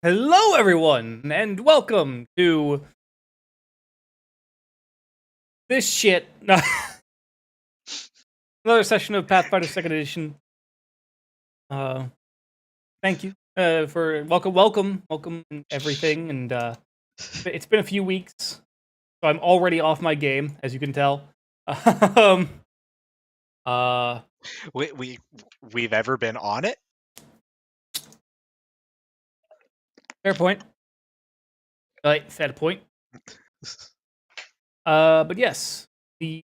Hello, everyone, and welcome to this shit. Another session of Pathfinder 2nd Edition. Thank you for welcome, and everything. And it's been a few weeks, so I'm already off my game, as you can tell. We've ever been on it? Fair point. Fair point. But yes, we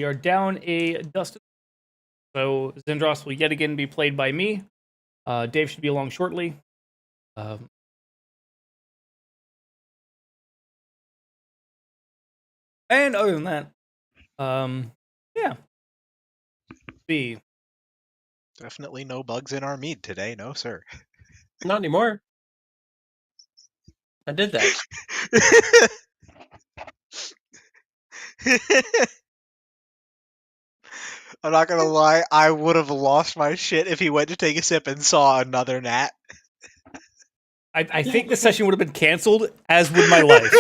are down a Dustin. So Zendros will yet again be played by me. Dave should be along shortly. And other than that, yeah. See. Definitely no bugs in our mead today, no sir. Not anymore. I did that. I'm not gonna lie, I would have lost my shit if he went to take a sip and saw another gnat. I think the session would have been canceled, as would my life.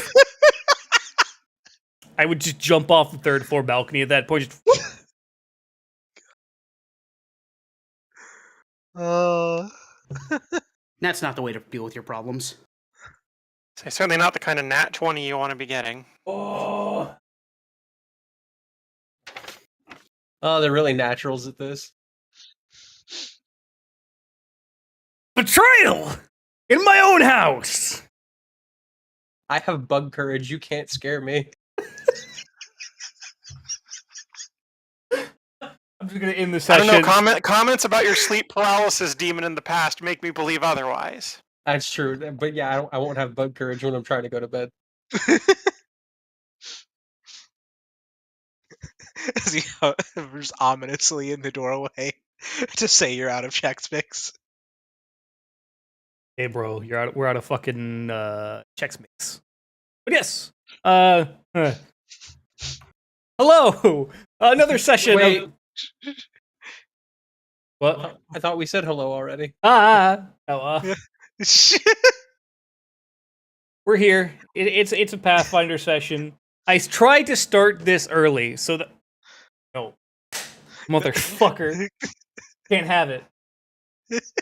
I would just jump off the third floor balcony at that point. Just, That's not the way to deal with your problems. It's certainly not the kind of nat 20 you want to be getting. oh, They're really naturals at this. betrayal in my own house. I have bug courage. You can't scare me. I'm just gonna end the I session. don't know, comments about your sleep paralysis demon in the past make me believe otherwise. That's true. But yeah, I won't have bug courage when I'm trying to go to bed. As he hovers ominously in the doorway to say you're out of Chex Mix. Hey, bro, we're out of fucking Chex Mix. But yes, hello, another session. Wait. Of... What? I thought we said hello already. We're here. It's a Pathfinder session. I tried to start this early so that no, motherfucker, can't have it. Is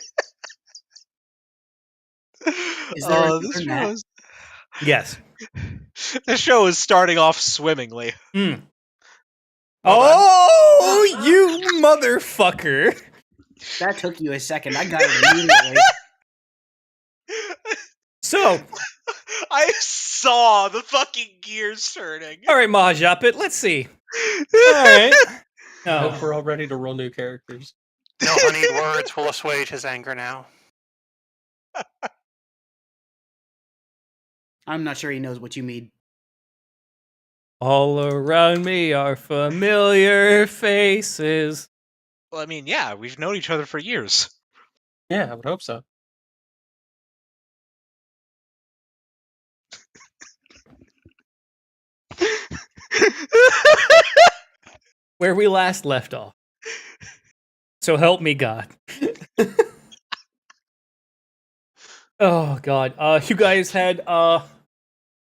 there this gnat? show is... Yes. This show is starting off swimmingly. Oh, you motherfucker! That took you a second. I got it immediately. So, I saw the fucking gears turning. all right, Mahajapit, let's see. All right. I hope we're all ready to roll new characters. No honeyed words will assuage his anger now. I'm not sure he knows what you mean. All around me are familiar faces. Well, I mean, yeah, we've known each other for years. Yeah, I would hope so. Where we last left off. So help me God. Oh God. You guys had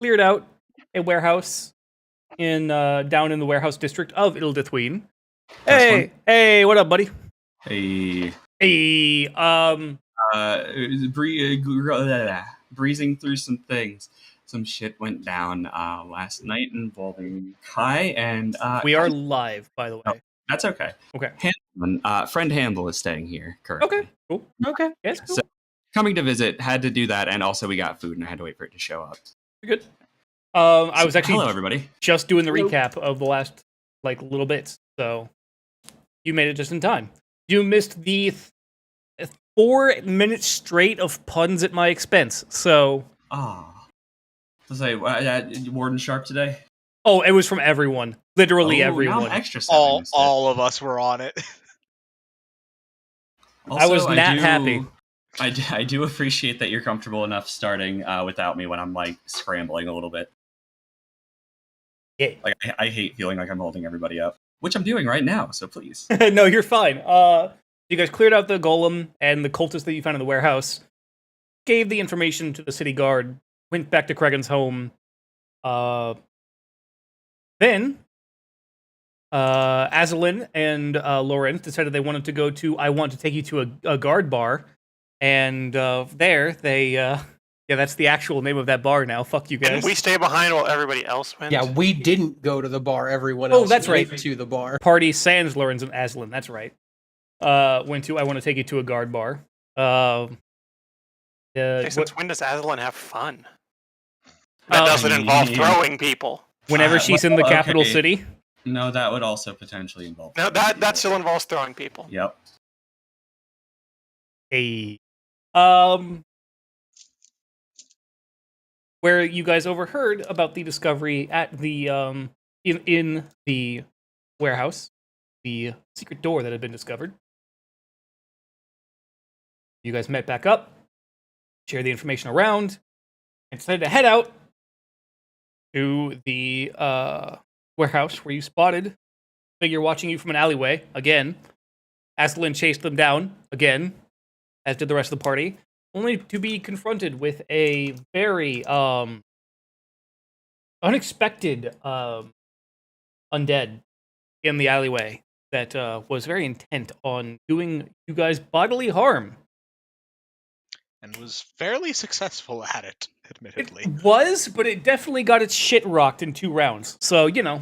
cleared out a warehouse in down in the warehouse district of Ildithween. Hey, what up, buddy? Hey. Breezing through some things. Some shit went down last night involving Kai, and we are live, by the way. Oh, that's okay. Okay. Friend Handel is staying here currently. Okay, cool. Okay. Yes, cool. So, coming to visit, had to do that, and also we got food, and I had to wait for it to show up. You're good. I was actually hello, everybody. Just doing the Hello. recap of the last little bits, so you made it just in time. You missed the 4 minutes straight of puns at my expense. So, Was I Warden Sharp today? oh, it was from everyone, literally Now everyone. I'm extra savvy this All of us were on it. I was Also, not happy. I do appreciate that you're comfortable enough starting without me when I'm scrambling a little bit. Yeah. I hate feeling like I'm holding everybody up, which I'm doing right now. So please. No, you're fine. You guys cleared out the golem and the cultists that you found in the warehouse. gave the information to the city guard, went back to Cregan's home. Then Azalin and Lorenz decided they wanted to go to I Want to Take You to a Guard bar. And there, they... yeah, that's the actual name of that bar now. Fuck you guys. Didn't we stay behind while everybody else went? Yeah, we didn't go to the bar. Everyone Oh, else that's went right. to the bar. Party sans Lorenz and Aslan. That's right. Went to I Want to Take You to a Guard bar. Since when does Aslan have fun? That Um, doesn't involve throwing people. Whenever she's in the well, capital okay. city. No, that would also potentially involve. No, that still involves throwing people. Yep. Hey. Where you guys overheard about the discovery at the in the warehouse, the secret door that had been discovered. You guys met back up, shared the information around, and decided to head out to the warehouse where you spotted a figure watching you from an alleyway again. Aslan chased them down again, as did the rest of the party, only to be confronted with a very unexpected undead in the alleyway that was very intent on doing you guys bodily harm. And was fairly successful at it, admittedly. It was, but it definitely got its shit rocked in 2 rounds. So, you know,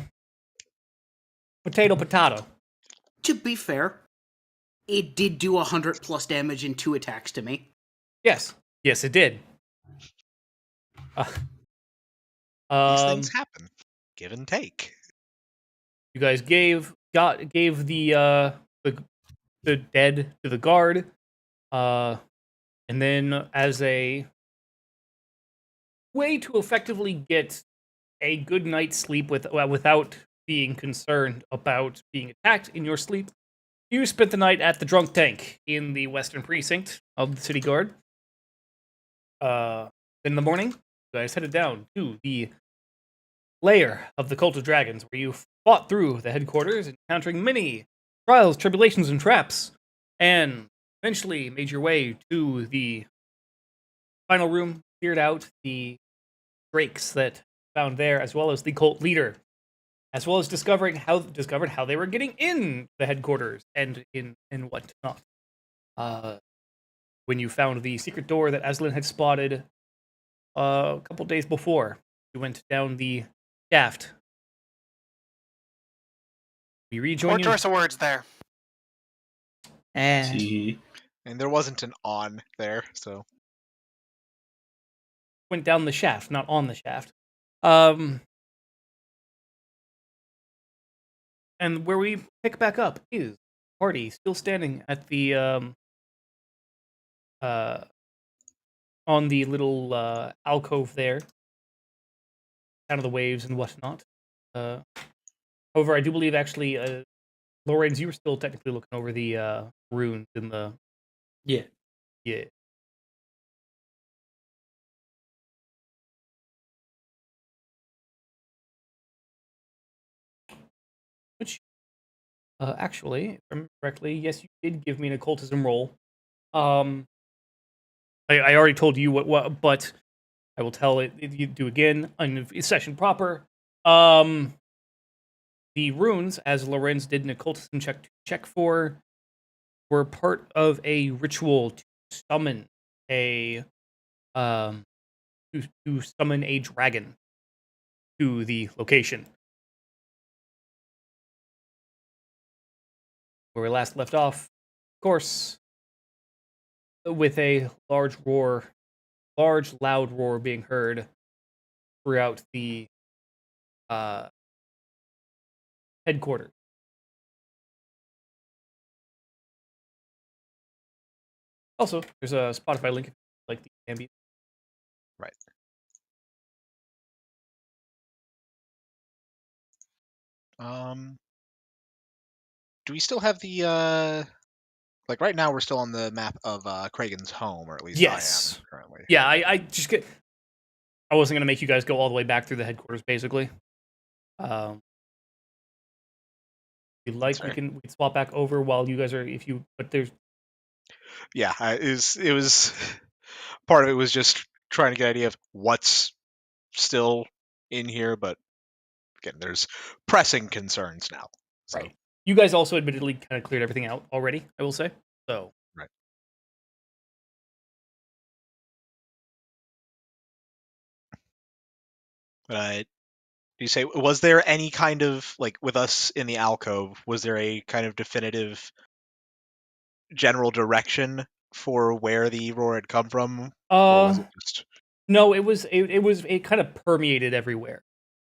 potato, potato. To be fair, it did do 100+ damage in 2 attacks to me. Yes, it did. These things happen. Give and take. You guys gave the dead to the guard, and then as a way to effectively get a good night's sleep without being concerned about being attacked in your sleep, you spent the night at the drunk tank in the western precinct of the city guard. In the morning, you guys headed down to the lair of the Cult of Dragons, where you fought through the headquarters, encountering many trials, tribulations, and traps, and eventually made your way to the final room, cleared out the drakes that found there, as well as the cult leader, as well as discovered how they were getting in the headquarters and whatnot. When you found the secret door that Aslan had spotted a couple days before, you went down the shaft. We rejoin More you. choice of words there. Gee. And there wasn't an on there, so. Went down the shaft, not on the shaft. And where we pick back up is party still standing at the on the little alcove there, down of the waves and whatnot. However, I do believe actually, Lorenz, you were still technically looking over the runes in the. Yeah. Yeah. Which, actually, if I remember correctly, yes, you did give me an occultism roll. I already told you what, but I will tell it you do again in session proper. The runes, as Lorenz did an occultism check for, were part of a ritual to summon a to summon a dragon to the location. Where we last left off, of course, with a large, loud roar being heard throughout the headquarters. Also, there's a Spotify link if you like the ambient. Right. Do we still have the like right now we're still on the map of Kragan's home, or at least Yes. I am currently. Yeah, I just get. I wasn't gonna make you guys go all the way back through the headquarters, basically. If you like, we can swap back over while you guys are. But there's. Yeah, it was part of it was just trying to get an idea of what's still in here, but again, there's pressing concerns now. So, Right. You guys also admittedly kind of cleared everything out already, I will say. So. Right. Do you say, was there any kind of, like, with us in the alcove, was there a kind of definitive general direction for where the roar had come from? Or was it just... No, it kind of permeated everywhere.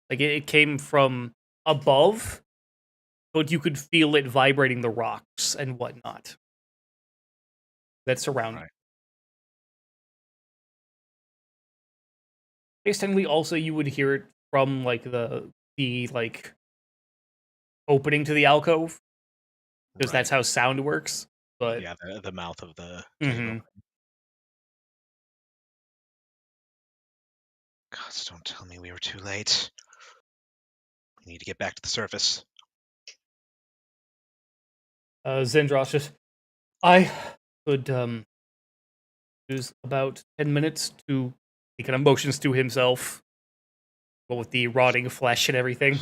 Like it came from above, but you could feel it vibrating the rocks and whatnot that surround you. Right. Extendedly, also you would hear it from like the like opening to the alcove because that's how sound works. But yeah, the mouth of the Mhm. cave. Gods, don't tell me we were too late. We need to get back to the surface. Zendros just, I could use about 10 minutes to, he kind of motions to himself, but with the rotting flesh and everything.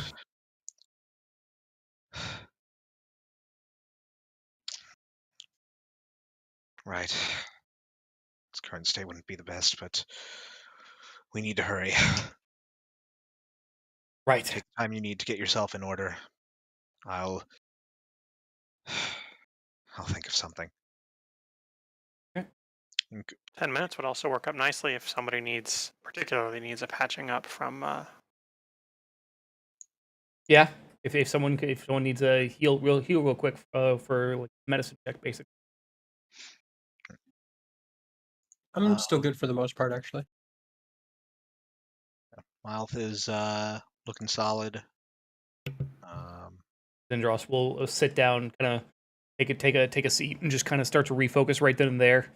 Right. This current state wouldn't be the best, but we need to hurry. Right. Take the time you need to get yourself in order. I'll think of something. Okay. 10 minutes would also work up nicely if somebody particularly needs a patching up from. Yeah. If someone needs a heal real quick for like medicine check, basically. I'm still good for the most part, actually. Mouth is looking solid. Zendros will sit down, kind of take a seat, and just kind of start to refocus right then and there,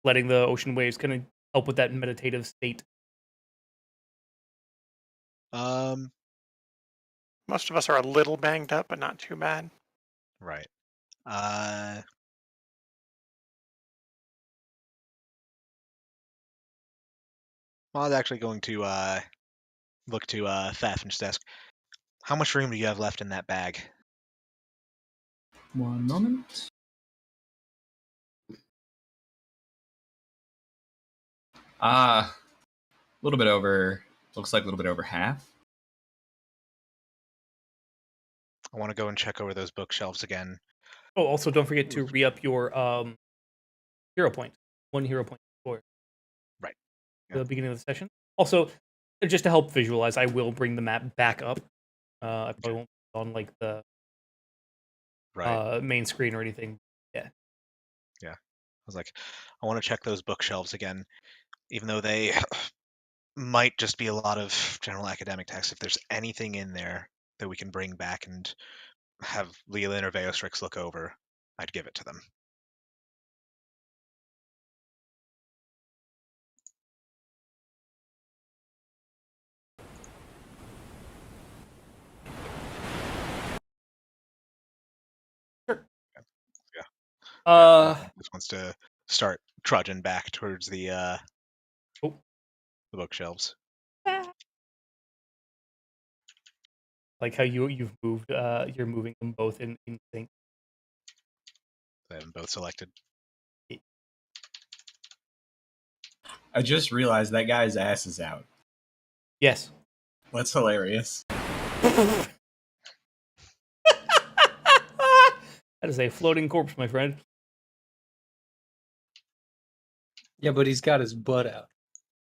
letting the ocean waves kind of help with that meditative state. Most of us are a little banged up, but not too bad. Right. Well, I was actually going to look to Thaffin's desk. How much room do you have left in that bag? One moment. A little bit over. Looks like a little bit over half. I want to go and check over those bookshelves again. Oh, also don't forget to re-up your hero point. 1 hero point for Right. the beginning of the session. Also, just to help visualize, I will bring the map back up. I probably won't put it on like the main screen or anything. Yeah. I was like, I want to check those bookshelves again, even though they might just be a lot of general academic text. If there's anything in there that we can bring back and have Leland or Veostrix look over, I'd give it to them. Sure. Yeah. Just wants to start trudging back towards the bookshelves. Like how you've moved, you're moving them both in sync. They have them both selected. I just realized that guy's ass is out. Yes. That's hilarious. That is a floating corpse, my friend. Yeah, but he's got his butt out.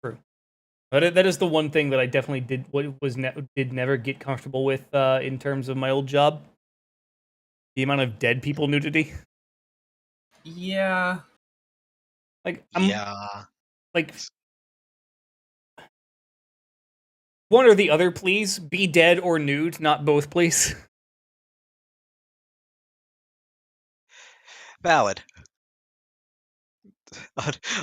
True. But that is the one thing that I definitely did never get comfortable with in terms of my old job. The amount of dead people nudity. Yeah. Like Yeah. Like one or the other, please. Be dead or nude, not both, please. Valid.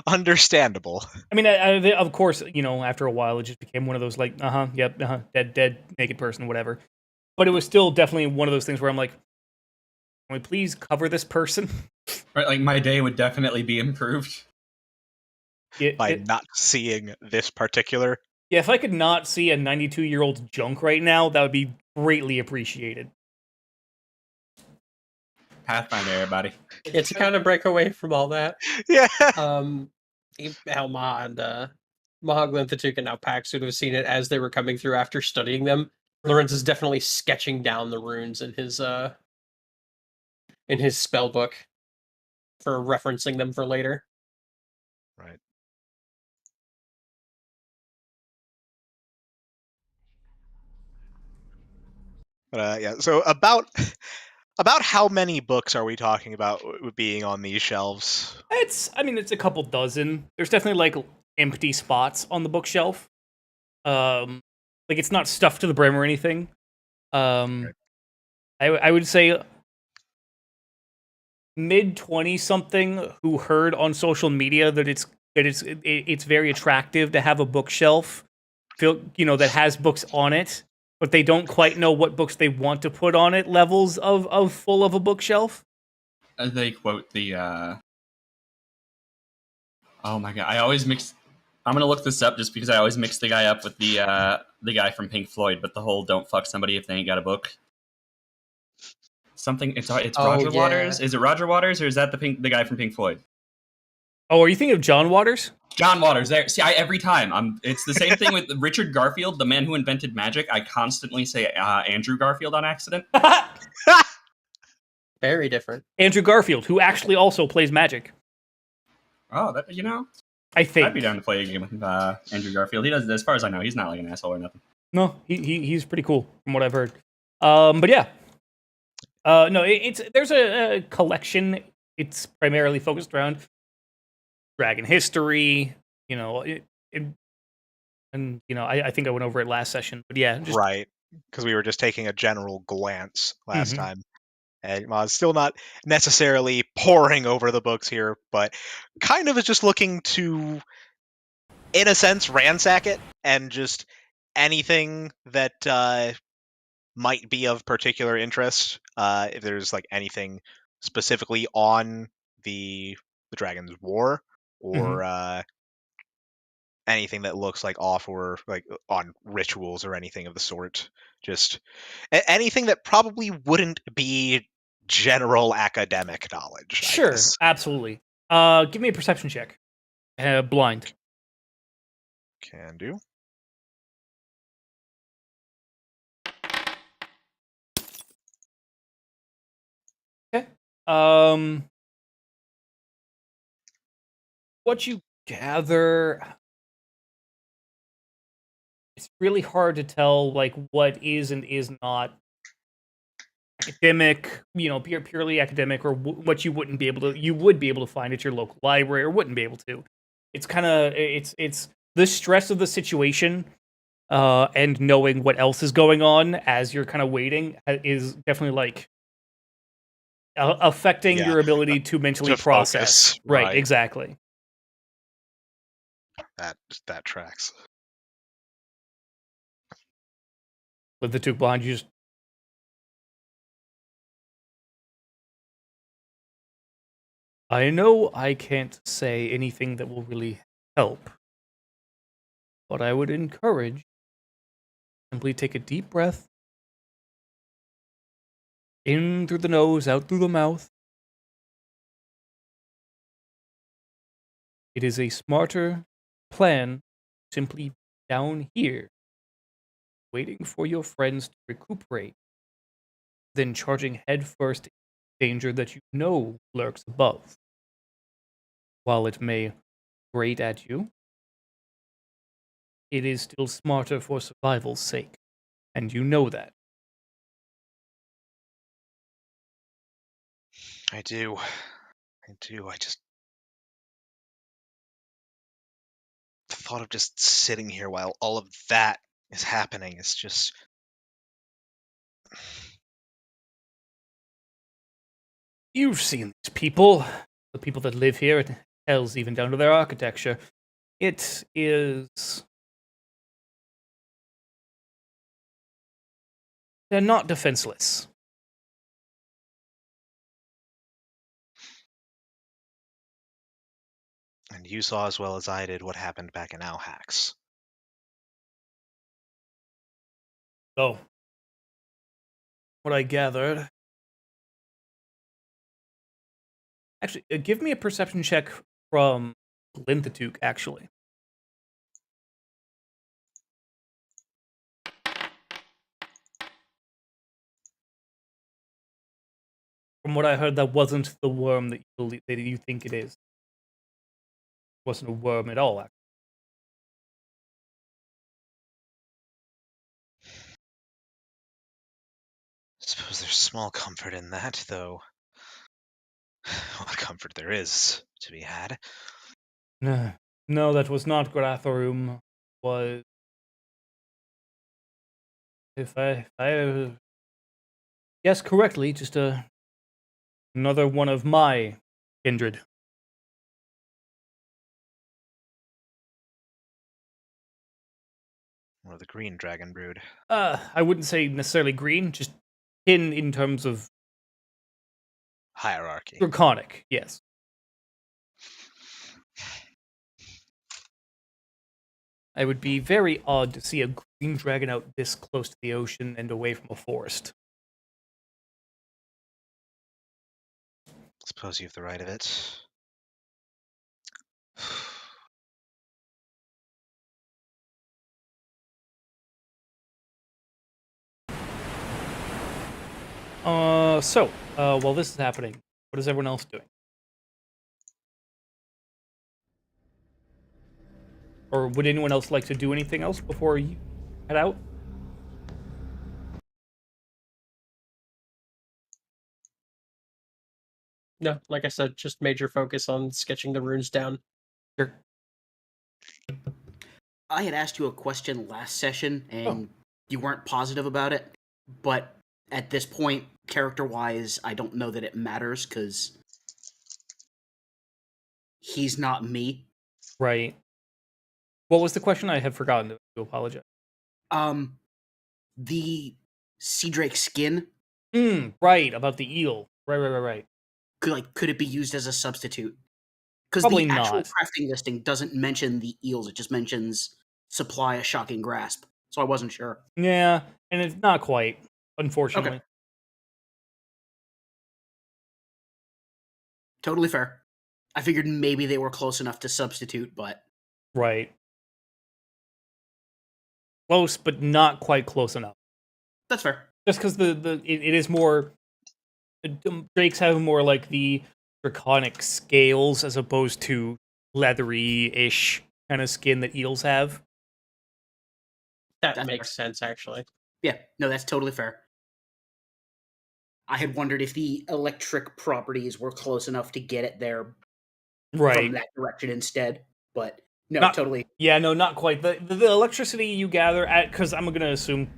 Understandable. I mean, of course, you know, after a while, it just became one of those like, dead, naked person, whatever. But it was still definitely one of those things where I'm like, can we please cover this person? Right, like my day would definitely be improved. by not seeing this particular. Yeah, if I could not see a 92-year-old junk right now, that would be greatly appreciated. Pathfinder, everybody. Yeah, to kind of break away from all that. Yeah. Helma and Mahoglanth, the Tuke, and now Pax would have seen it as they were coming through after studying them. Lorenz is definitely sketching down the runes in his spell book for referencing them for later. Right. But yeah. So about how many books are we talking about being on these shelves? It's a couple dozen. There's definitely like empty spots on the bookshelf. Like it's not stuffed to the brim or anything. Okay. I would say mid-20 something who heard on social media that it's very attractive to have a bookshelf that has books on it, but they don't quite know what books they want to put on it levels of full of a bookshelf. They quote the oh my god, I always mix. I'm gonna look this up just because I always mix the guy up with the guy from Pink Floyd, but the whole "don't fuck somebody if they ain't got a book." Something. It's Roger yeah. Waters. Is it Roger Waters or is that the guy from Pink Floyd? Oh, are you thinking of John Waters? John Waters. There. See, every time it's the same thing with Richard Garfield, the man who invented magic. I constantly say Andrew Garfield on accident. Very different. Andrew Garfield, who actually also plays Magic. Oh, that I think. I'd be down to play a game with Andrew Garfield. He does, as far as I know, he's not like an asshole or nothing. No, he's pretty cool from what I've heard. But yeah, no, there's a collection. It's primarily focused around dragon history. I think I went over it last session. But yeah, Right, because we were just taking a general glance last Mhm. time. And I was still not necessarily poring over the books here, but kind of is just looking to, in a sense, ransack it and just anything that might be of particular interest. If there's like anything specifically on the Dragon's War or anything that looks like off or like on rituals or anything of the sort. Just anything that probably wouldn't be general academic knowledge. I Sure, guess. absolutely. Give me a perception check. Blind. Can do. Okay. What you gather, it's really hard to tell like what is and is not academic, purely academic, or what you would be able to find at your local library or wouldn't be able to. It's kind of it's the stress of the situation and knowing what else is going on as you're kind of waiting is definitely like affecting Yeah. your ability to mentally To process. focus, Right, right. exactly. That tracks. With the two behind you, just I know I can't say anything that will really help, but I would encourage simply take a deep breath in through the nose, out through the mouth. It is a smarter plan simply down here, waiting for your friends to recuperate, than charging headfirst into danger that you know lurks above. While it may grate at you, it is still smarter for survival's sake, and you know that. I do. I just the thought of just sitting here while all of that is happening is just. You've seen these people, the people that live here, it tells even down to their architecture. It is. They're not defenseless. And you saw as well as I did what happened back in Alhax. So, what I gathered. Actually, give me a perception check from Glinthatuke, actually. From what I heard, that wasn't the worm that you think it is. It wasn't a worm at all, actually. Suppose there's small comfort in that, though. What comfort there is to be had. No, that was not Grathorum. Was if I guessed correctly, just another one of my kindred. Or the green dragon brood. I wouldn't say necessarily green, just in terms of Hierarchy. draconic. Yes. It would be very odd to see a green dragon out this close to the ocean and away from a forest. Suppose you have the right of it. While this is happening, what is everyone else doing? Or would anyone else like to do anything else before you head out? No, like I said, just major focus on sketching the runes down. Sure. I had asked you a question last session, and you weren't positive about it. But at this point, character-wise, I don't know that it matters, because he's not me. Right. What was the question? I have forgotten. To apologize. The sea drake skin, Right, about the eel. Right. could it be used as a substitute? Because Probably the actual not. crafting listing doesn't mention the eels, it just mentions supply a shocking grasp. So I wasn't sure. Yeah, and it's not quite, unfortunately. Okay. Totally fair. I figured maybe they were close enough to substitute, but Right. Close, but not quite close enough. that's fair. Just because it is more... Drakes have more like the draconic scales as opposed to leathery-ish kind of skin that eels have. That That's makes sense, actually. Yeah, no, that's totally fair. I had wondered if the electric properties were close enough to get it there from Right. that direction instead, but no, Not- totally. Yeah, no, not quite. The electricity you gather at... Because I'm going to assume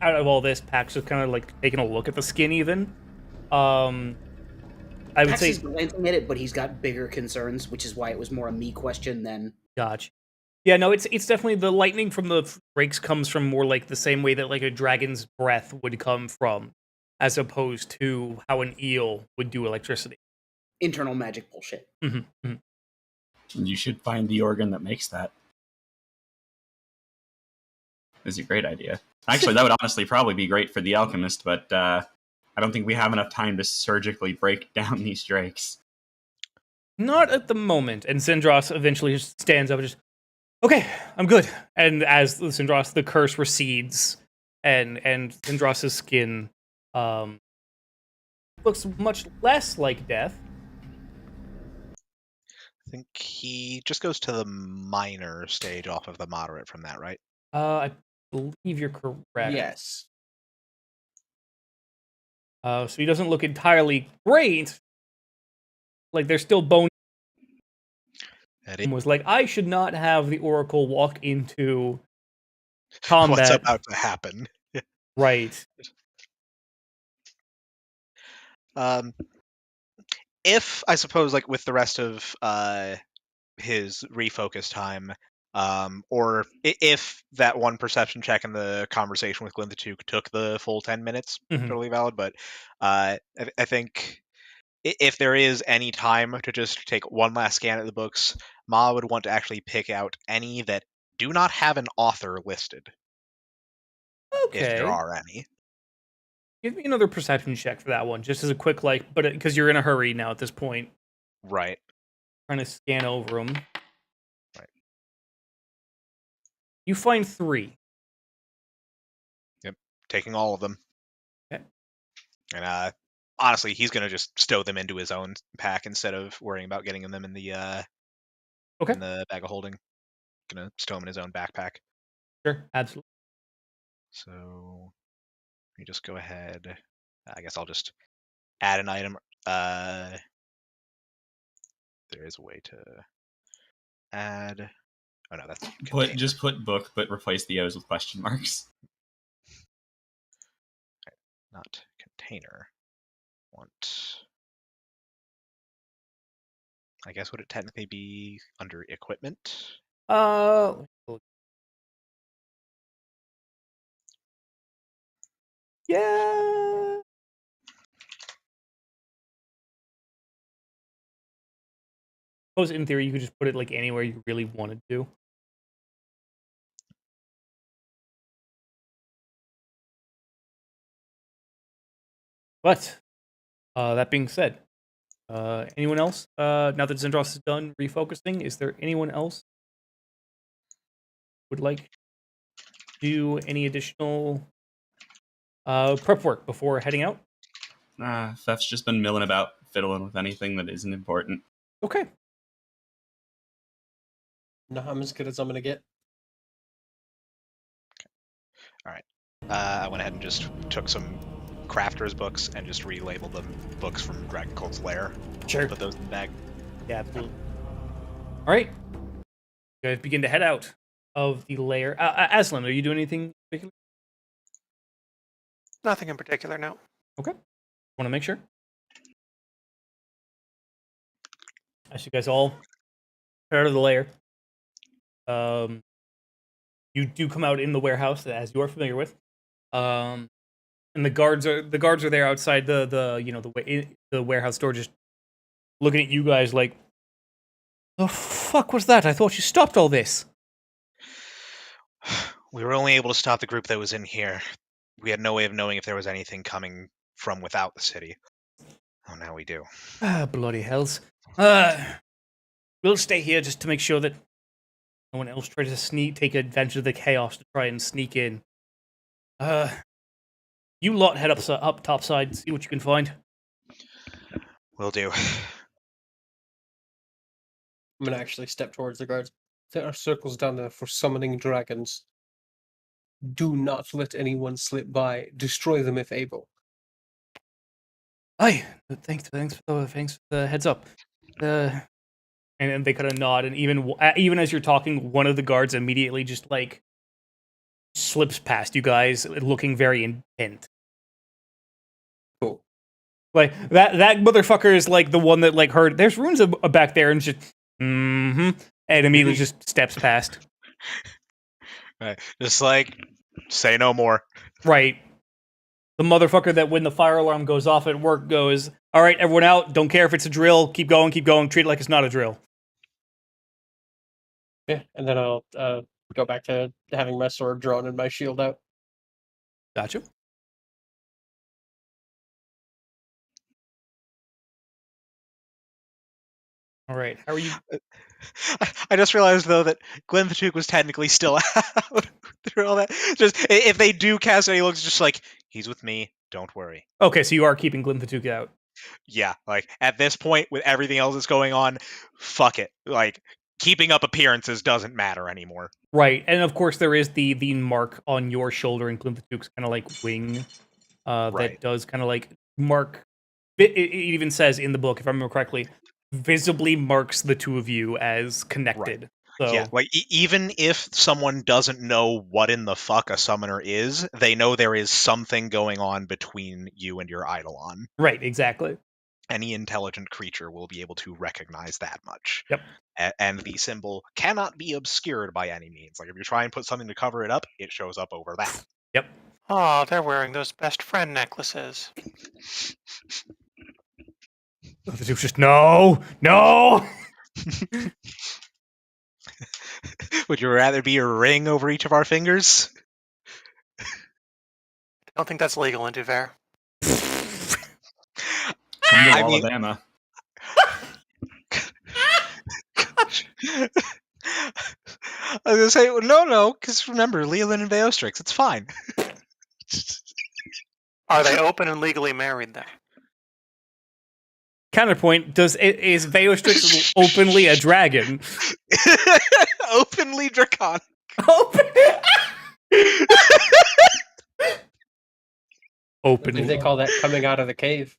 out of all this, Pax is kind of like taking a look at the skin even. I would Pax say... is glancing at it, but he's got bigger concerns, which is why it was more a me question than... Gotcha. Yeah, no, it's definitely the lightning from the breaks comes from more like the same way that like a dragon's breath would come from, as opposed to how an eel would do electricity. internal magic bullshit. Mm-hmm. You should find the organ that makes that. It's a great idea. Actually, that would honestly probably be great for the alchemist, but I don't think we have enough time to surgically break down these drakes. Not at the moment. And Sindros eventually just stands up and just, okay, I'm good. And as Sindros, the curse recedes, and Sindros' skin looks much less like death. I think he just goes to the minor stage off of the moderate from that, right? I believe you're correct. Yes. So he doesn't look entirely great. Like there's still bone. Eddie, Was like, I should not have the Oracle walk into combat. what's about to happen? Right. If I suppose, like with the rest of his refocus time, or if that one perception check in the conversation with Glinthatuke took the full 10 minutes, Mhm. totally valid. But I think if there is any time to just take one last scan at the books, Ma would want to actually pick out any that do not have an author listed, if there Okay. are any. Give me another perception check for that one, just as a quick but because you're in a hurry now at this point, Right. trying to scan over them. Right. You find 3. Taking all of them. Okay. And honestly, he's gonna just stow them into his own pack instead of worrying about getting them in the Okay. in the bag of holding. Gonna stow them in his own backpack. Sure, absolutely. So let me just go ahead. I guess I'll just add an item. There is a way to add. Oh no, that's container. Just put book, but replace the O's with question marks. Not container. Want. I guess would it technically be under equipment? Yeah. Suppose in theory you could just put it like anywhere you really wanted to. But that being said, anyone else? Now that Zendros is done refocusing, is there anyone else would like to do any additional prep work before heading out? Fef's just been milling about, fiddling with anything that isn't important. Okay. No, I'm as good as I'm gonna get. I went ahead and just took some crafters books and just relabeled them books from Dragon Cult's Lair. Sure. Put those in the bag. Yeah, absolutely. All right. You guys begin to head out of the lair. Aslan, are you doing anything particular? Nothing in particular, no. Want to make sure? As you guys all head out of the lair, you do come out in the warehouse, as you are familiar with, and the guards are there outside the warehouse door, just looking at you guys like, the fuck was that? I thought you stopped all this. We were only able to stop the group that was in here. We had no way of knowing if there was anything coming from without the city. Oh, now we do. Ah, bloody hells. We'll stay here just to make sure that no one else tries to take advantage of the chaos to try and sneak in. You lot head up topside, see what you can find. Will do. I'm gonna actually step towards the guards. There are circles down there for summoning dragons. Do not let anyone slip by. Destroy them if able. Aye, thanks for the heads up. And then they kind of nod, and even as you're talking, one of the guards immediately just like slips past you guys, looking very intent. Cool. Like that motherfucker is like the one that like heard there's runes back there, and just and immediately just steps past. Right. Just like, say no more. Right. The motherfucker that when the fire alarm goes off at work goes, all right, everyone out. Don't care if it's a drill. Keep going. Treat it like it's not a drill. Yeah, and then I'll go back to having my sword drawn and my shield out. Gotcha. All right. How are you? I just realized though that Glenn the Duke was technically still out through all that. Just if they do cast any looks, just like he's with me. Don't worry. Okay, so you are keeping Glinthatuke out. Yeah, like at this point with everything else that's going on, fuck it. Like keeping up appearances doesn't matter anymore. Right, and of course there is the mark on your shoulder and Glinthatuke's kind of like wing that does kind of like mark. It even says in the book, if I remember correctly, visibly marks the two of you as connected. Right. So, yeah, like even if someone doesn't know what in the fuck a summoner is, they know there is something going on between you and your Eidolon. Right, exactly. Any intelligent creature will be able to recognize that much. Yep. And the symbol cannot be obscured by any means. Like if you try and put something to cover it up, it shows up over that. Yep. Oh, they're wearing those best friend necklaces. The dude's just no. Would you rather be a ring over each of our fingers? I don't think that's legal in Duver. Come to I mean- Alabama. I was gonna say no, because remember, Leland and Beostrix, it's fine. Are they open and legally married there? Counterpoint: is Veostrix openly a dragon? Openly draconic. Open. I Openly. think they call that coming out of the cave.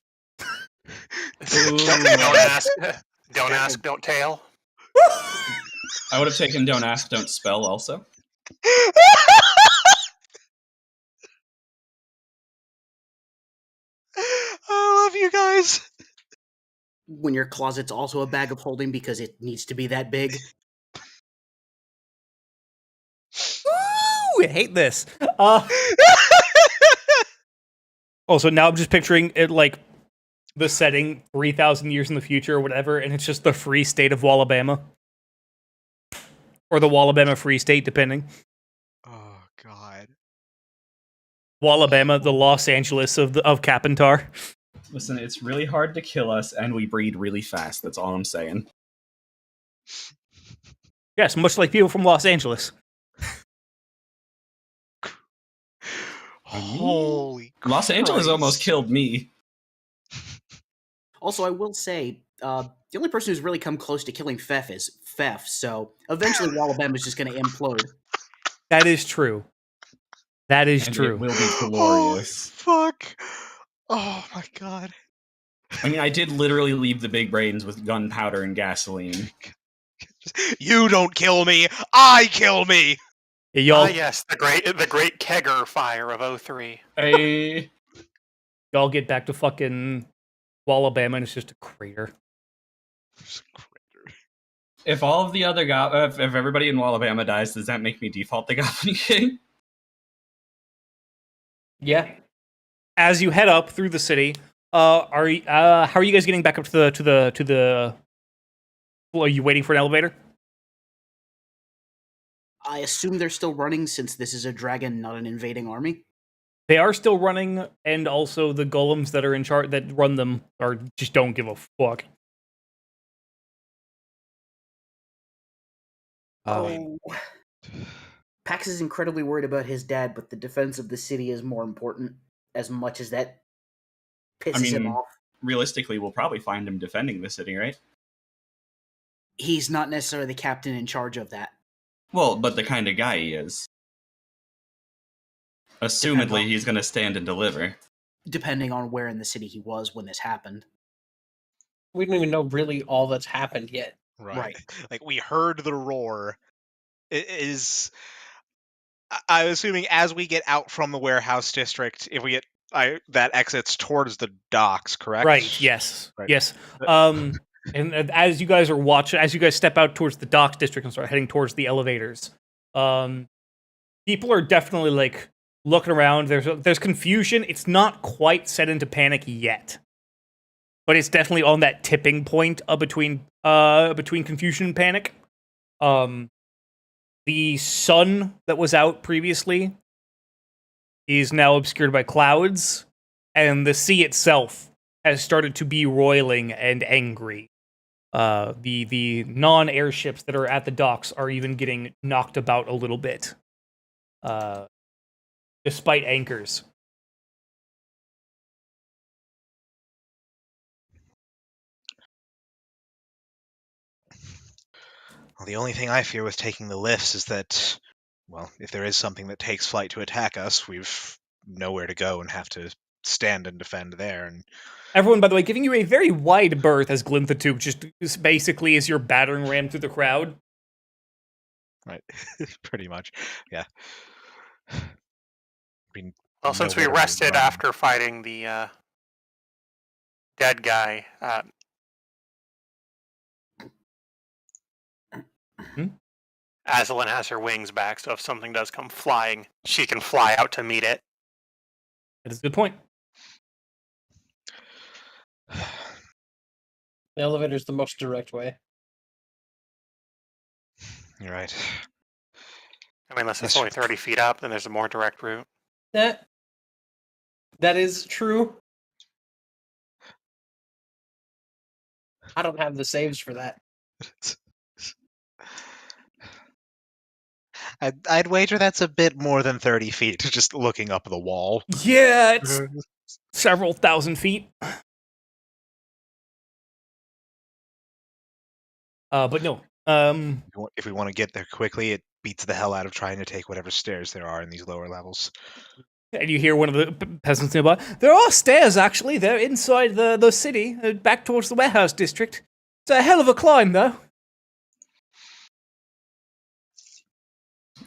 Don't ask, don't tell. I would have taken don't ask, don't spell also. I love you guys. When your closet's also a bag of holding because it needs to be that big. Ooh, I hate this. Also, now I'm just picturing it like the setting 3,000 years in the future or whatever, and it's just the free state of Wallabama. Or the Wallabama Free State, depending. Oh God. Wallabama, the Los Angeles of Capentar. Listen, it's really hard to kill us, and we breed really fast. That's all I'm saying. Yes, much like people from Los Angeles. Holy Los Angeles Christ. almost killed me. Also, I will say, the only person who's really come close to killing Fef is Fef, so eventually Wallabama's just going to implode. That is true. That is And true. it will be Holy glorious. fuck. Oh my God. I mean, I did literally leave the big brains with gunpowder and gasoline. You don't kill me. I kill me. Hey, y'all, Yes, the great Kegger fire of 03. Hey, y'all get back to fucking Wallabama, and it's just a crater. if all of the other if everybody in Alabama dies, does that make me default the Goblin King? Yeah. As you head up through the city, how are you guys getting back up to the? Well, are you waiting for an elevator? I assume they're still running since this is a dragon, not an invading army. They are still running, and also the golems that are in charge that run them are just don't give a fuck. Oh. Pax is incredibly worried about his dad, but the defense of the city is more important, as much as that pisses him off. Realistically, we'll probably find him defending the city, right? He's not necessarily the captain in charge of that. Well, but the kind of guy he is. Assumedly, he's going to stand and deliver. Depending on where in the city he was when this happened. We don't even know really all that's happened yet. Right. Like, we heard the roar. It is. I'm assuming as we get out from the warehouse district, if we get that exits towards the docks, correct? Right. Yes. Right. Yes. And as you guys are watching, as you guys step out towards the docks district and start heading towards the elevators, people are definitely like looking around. There's confusion. It's not quite set into panic yet, but it's definitely on that tipping point between confusion and panic. The sun that was out previously is now obscured by clouds, and the sea itself has started to be roiling and angry. The non-airships that are at the docks are even getting knocked about a little bit, despite anchors. Well, the only thing I fear with taking the lifts is that, well, if there is something that takes flight to attack us, we've nowhere to go and have to stand and defend there. And Everyone, by the way, giving you a very wide berth as Glinthatuke just basically is your battering ram through the crowd. right, pretty much, yeah. I mean, Well, since we nowhere to rested run. after fighting the dead guy, Azalin has her wings back, so if something does come flying, she can fly out to meet it. That is a good point. The elevator's the most direct way. You're right. I mean, unless it's Yes. only 30 feet up, then there's a more direct route. That is true. I don't have the saves for that. I'd wager that's a bit more than 30 feet, just looking up the wall. Yeah, it's several thousand feet. But no. If we want to get there quickly, it beats the hell out of trying to take whatever stairs there are in these lower levels. And you hear one of the peasants nearby. There are stairs, actually. They're inside the city, back towards the warehouse district. It's a hell of a climb, though.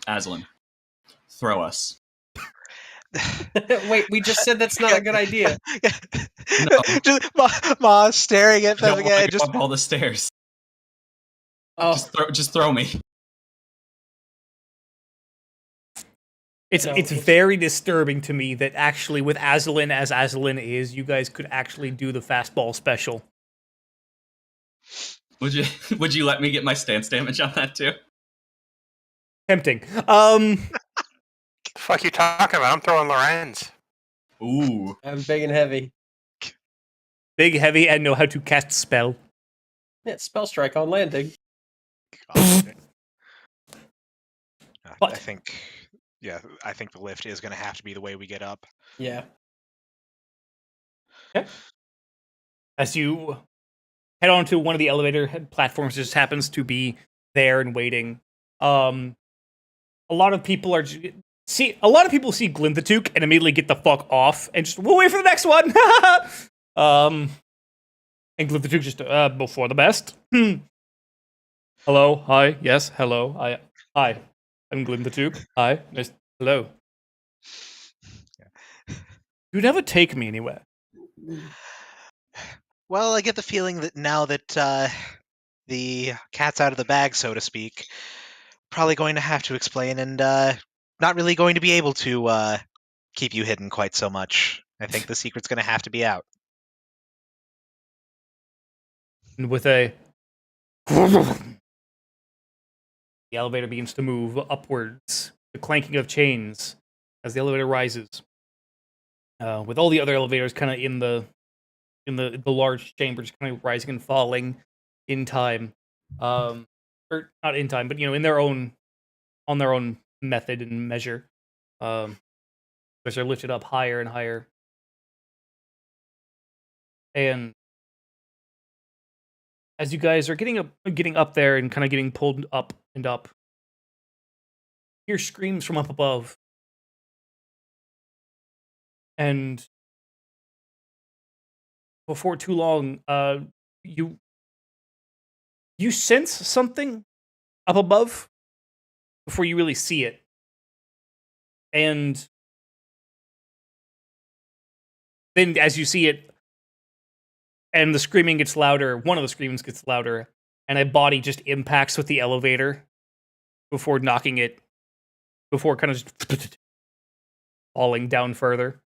Aslan, throw us. Wait, we just said that's not a good idea. No. Just Ma staring at I them don't want again. to go up all the stairs. Oh, Just throw me. It's No, it's it's- very disturbing to me that actually, with Aslan as Aslan is, you guys could actually do the fastball special. Would you let me get my stance damage on that too? Tempting. The fuck you talking about? I'm throwing Lorenz. Ooh. I'm big and heavy. Big, heavy, and know how to cast spell. Yeah, spell strike on landing. God. But- I think the lift is going to have to be the way we get up. Yeah. As you head onto one of the elevator platforms, just happens to be there and waiting. A lot of people see Glinthatook and immediately get the fuck off and just we'll wait for the next one. And Glinthatook just before the best. Hello, hi, yes, hello, hi. I'm Glinthatook. Hi, nice, hello. You never take me anywhere. Well, I get the feeling that now that the cat's out of the bag, so to speak, probably going to have to explain and not really going to be able to keep you hidden quite so much. I think the secret's going to have to be out. And with a the elevator begins to move upwards, the clanking of chains as the elevator rises. With all the other elevators kind of in the large chambers kind of rising and falling in time. Or not in time, but in their own method and measure. As they're lifted up higher and higher. And as you guys are getting up there and kind of getting pulled up and up, you hear screams from up above. And before too long, you sense something up above before you really see it. And then as you see it, and the screaming gets louder, one of the screams gets louder, and a body just impacts with the elevator before knocking it, before kind of just falling down further.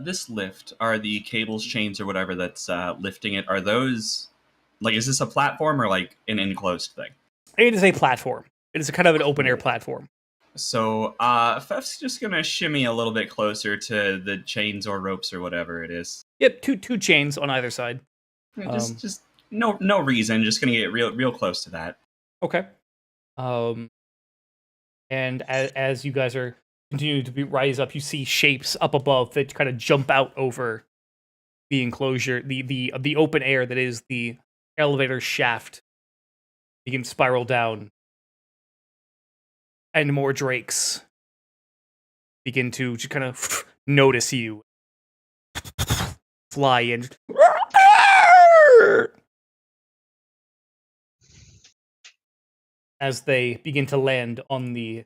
This lift, are the cables, chains, or whatever that's lifting it, are those, like, is this a platform or like an enclosed thing? It is a platform. It is a kind of an open air platform. So, Fef's just gonna shimmy a little bit closer to the chains or ropes or whatever it is. Yep, two chains on either side. Just no reason. Just gonna get real close to that. Okay. And as you guys are continuing to rise up, you see shapes up above that kind of jump out over the enclosure, the open air that is the elevator shaft. You can spiral down, and more drakes begin to just kind of notice you, fly in. As they begin to land on the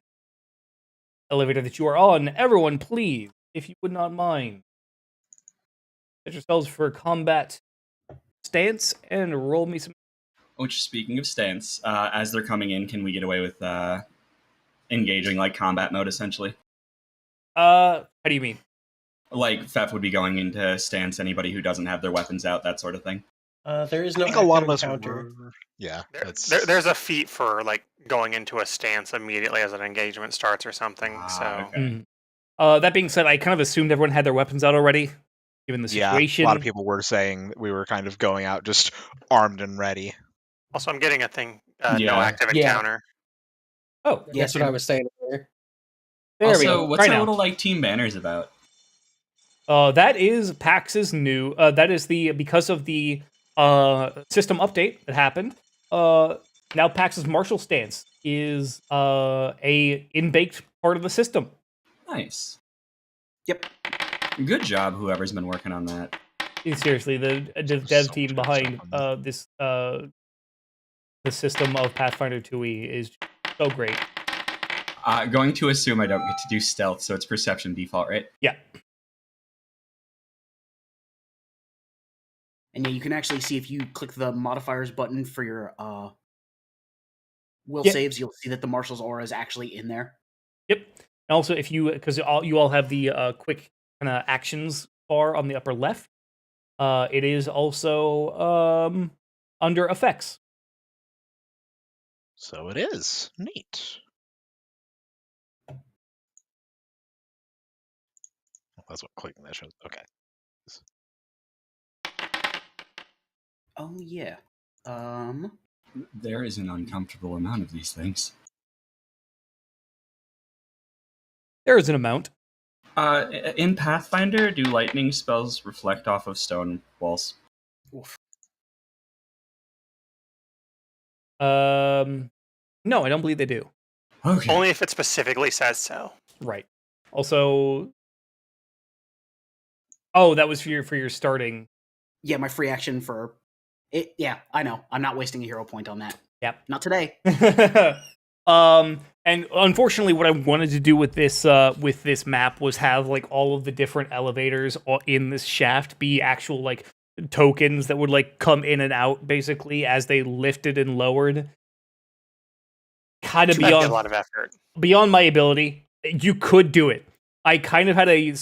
elevator that you are on. Everyone, please, if you would not mind, set yourselves for combat stance and roll me some. Which, speaking of stance, as they're coming in, can we get away with engaging like combat mode essentially? How do you mean? Like Fef would be going into stance. Anybody who doesn't have their weapons out, that sort of thing. There is I no think a lot of active us encounter. were. Yeah, There's a feat for like going into a stance immediately as an engagement starts or something. So Okay. That being said, I kind of assumed everyone had their weapons out already, given the yeah. situation. A lot of people were saying that we were kind of going out just armed and ready. also, I'm getting a thing. No Yeah. active Yeah. encounter. Oh, That's what I was saying earlier. there we Also, go. what's Right a now. little like Team Banners about? That is PAX's new. That is because of the system update that happened. Now PAX's martial stance is a in-baked part of the system. Nice. Yep. Good job, whoever's been working on that. Seriously, the dev So team much behind stuff on this the system of Pathfinder 2e is so great. Going to assume I don't get to do stealth, so it's perception default, right? Yeah. And yeah, you can actually see if you click the modifiers button for your will Yeah. saves, you'll see that the marshal's aura is actually in there. Yep. And also, if you because you all have the quick kind of actions bar on the upper left, it is also under effects. So it is neat. That's what clicking that shows. Okay. Oh yeah. There is an uncomfortable amount of these things. There is an amount. In Pathfinder, do lightning spells reflect off of stone walls? Oof. No, I don't believe they do. Okay. Only if it specifically says so. Right. Also, oh, that was for your starting. Yeah, my free action for it. Yeah, I know. I'm not wasting a hero point on that. Yep. Not today. And unfortunately, what I wanted to do with this map was have like all of the different elevators in this shaft be actual like tokens that would like come in and out basically as they lifted and lowered. Kind of That'd be a beyond lot of effort. beyond my ability. You could do it. I kind of had a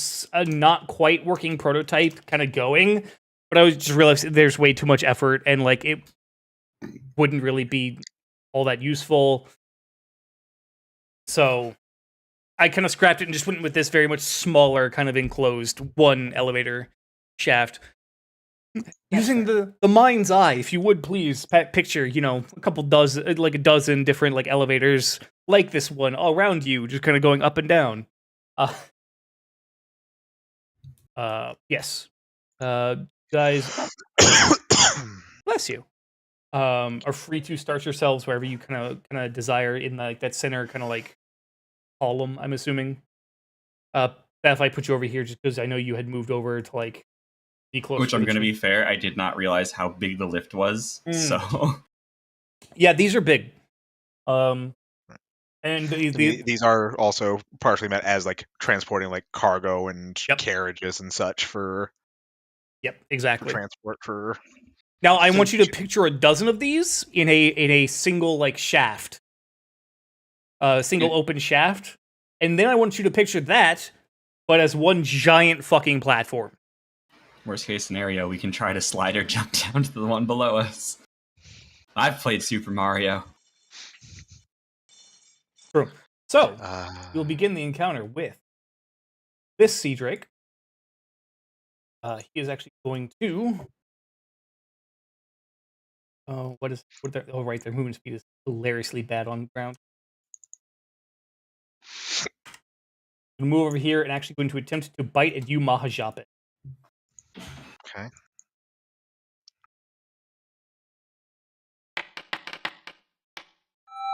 not quite working prototype kind of going, but I was just realized there's way too much effort and like it wouldn't really be all that useful. So I kind of scrapped it and just went with this very much smaller kind of enclosed one elevator shaft. Using the mind's eye, if you would please picture, a couple dozen, like a dozen different like elevators like this one all around you, just kind of going up and down. Yes. Guys, bless you. Are free to start yourselves wherever you kind of desire in like that center kind of like column, I'm assuming. If I put you over here just because I know you had moved over to like be close. Which I'm going to be fair, I did not realize how big the lift was. So yeah, these are big. And these are also partially meant as like transporting like cargo and Yep. carriages and such for exactly. transport for. Now I want you to picture a dozen of these in a single like shaft. Single open shaft. And then I want you to picture that, but as one giant fucking platform. worst case scenario, we can try to slide or jump down to the one below us. I've played Super Mario. True. So, we'll begin the encounter with this Sea Drake. He is actually going to... Oh, right, their movement speed is hilariously bad on the ground. I'm going to move over here and actually going to attempt to bite at you, Mahajap it. Okay.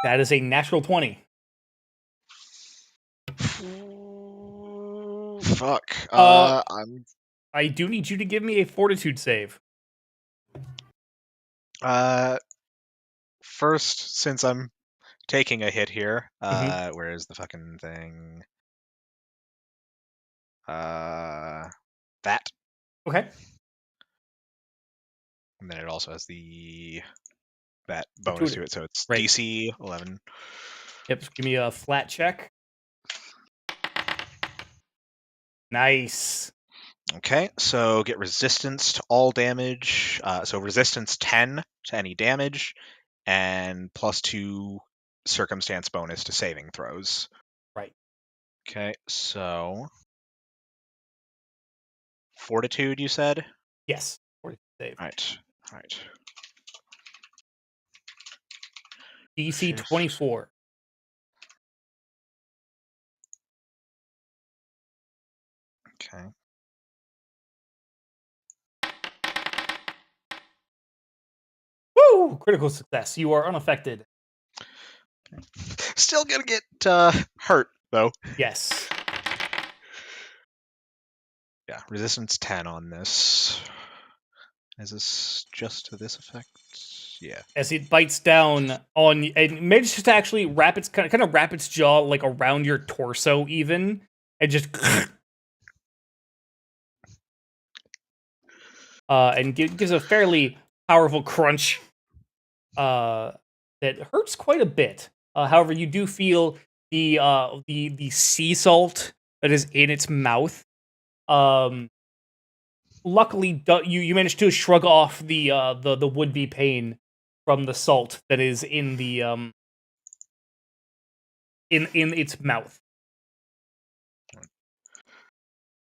That is a natural 20. Fuck. I do need you to give me a fortitude save. First, since I'm taking a hit here, Mhm. where is the fucking thing? That. Okay. And then it also has that bonus to it, so it's Right. DC 11. Yep, just give me a flat check. Nice. Okay, so get resistance to all damage. So resistance 10 to any damage, and +2 circumstance bonus to saving throws. Right. Okay, so fortitude, you said? Yes. Save. All right. DC Shift. 24. Okay. Woo! Critical success. You are unaffected. Still gonna get hurt though. Yes. Yeah, resistance 10 on this. Is this just to this effect? Yeah. As it bites down on you, and manages to actually wrap its kind of wrap its jaw like around your torso, even, and just and gives a fairly powerful crunch. That hurts quite a bit. However, you do feel the sea salt that is in its mouth. Luckily, you managed to shrug off the would be pain from the salt that is in the in its mouth.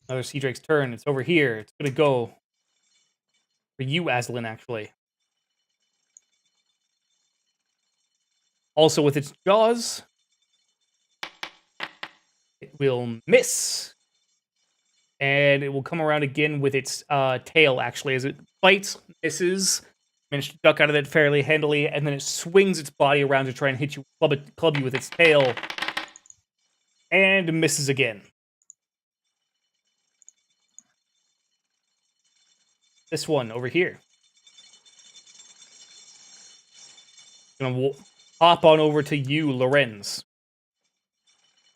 Another Sea Drake's turn. It's over here. It's gonna go for you, Aslan. Actually, also with its jaws, it will miss. And it will come around again with its tail, actually, as it bites, misses, managed to duck out of it fairly handily, and then it swings its body around to try and hit you, club you with its tail, and misses again. This one over here. Gonna hop on over to you, Lorenz.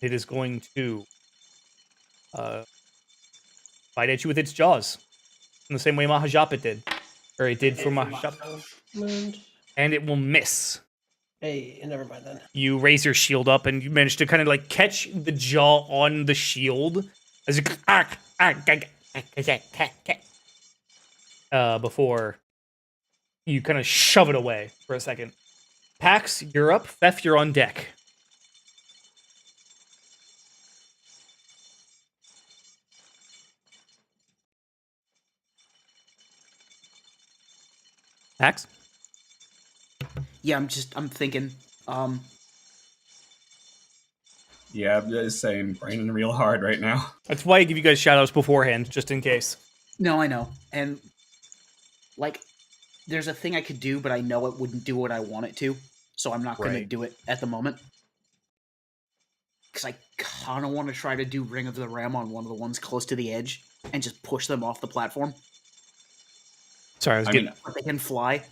It is going to bite at you with its jaws, in the same way Mahajapa did. Or it did for Mahajapa. And it will miss. Hey, never mind then. You raise your shield up and you manage to kind of like catch the jaw on the shield as you before you kind of shove it away for a second. Pax, you're up. Thef, you're on deck. Pax? Yeah, I'm thinking. Yeah, I'm just saying, braining real hard right now. That's why I give you guys shout outs beforehand, just in case. No, I know. And, like, there's a thing I could do, but I know it wouldn't do what I want it to. So I'm not going to Right. do it at the moment. Because I kind of want to try to do Ring of the Ram on one of the ones close to the edge and just push them off the platform. Sorry, I was getting. But they can fly.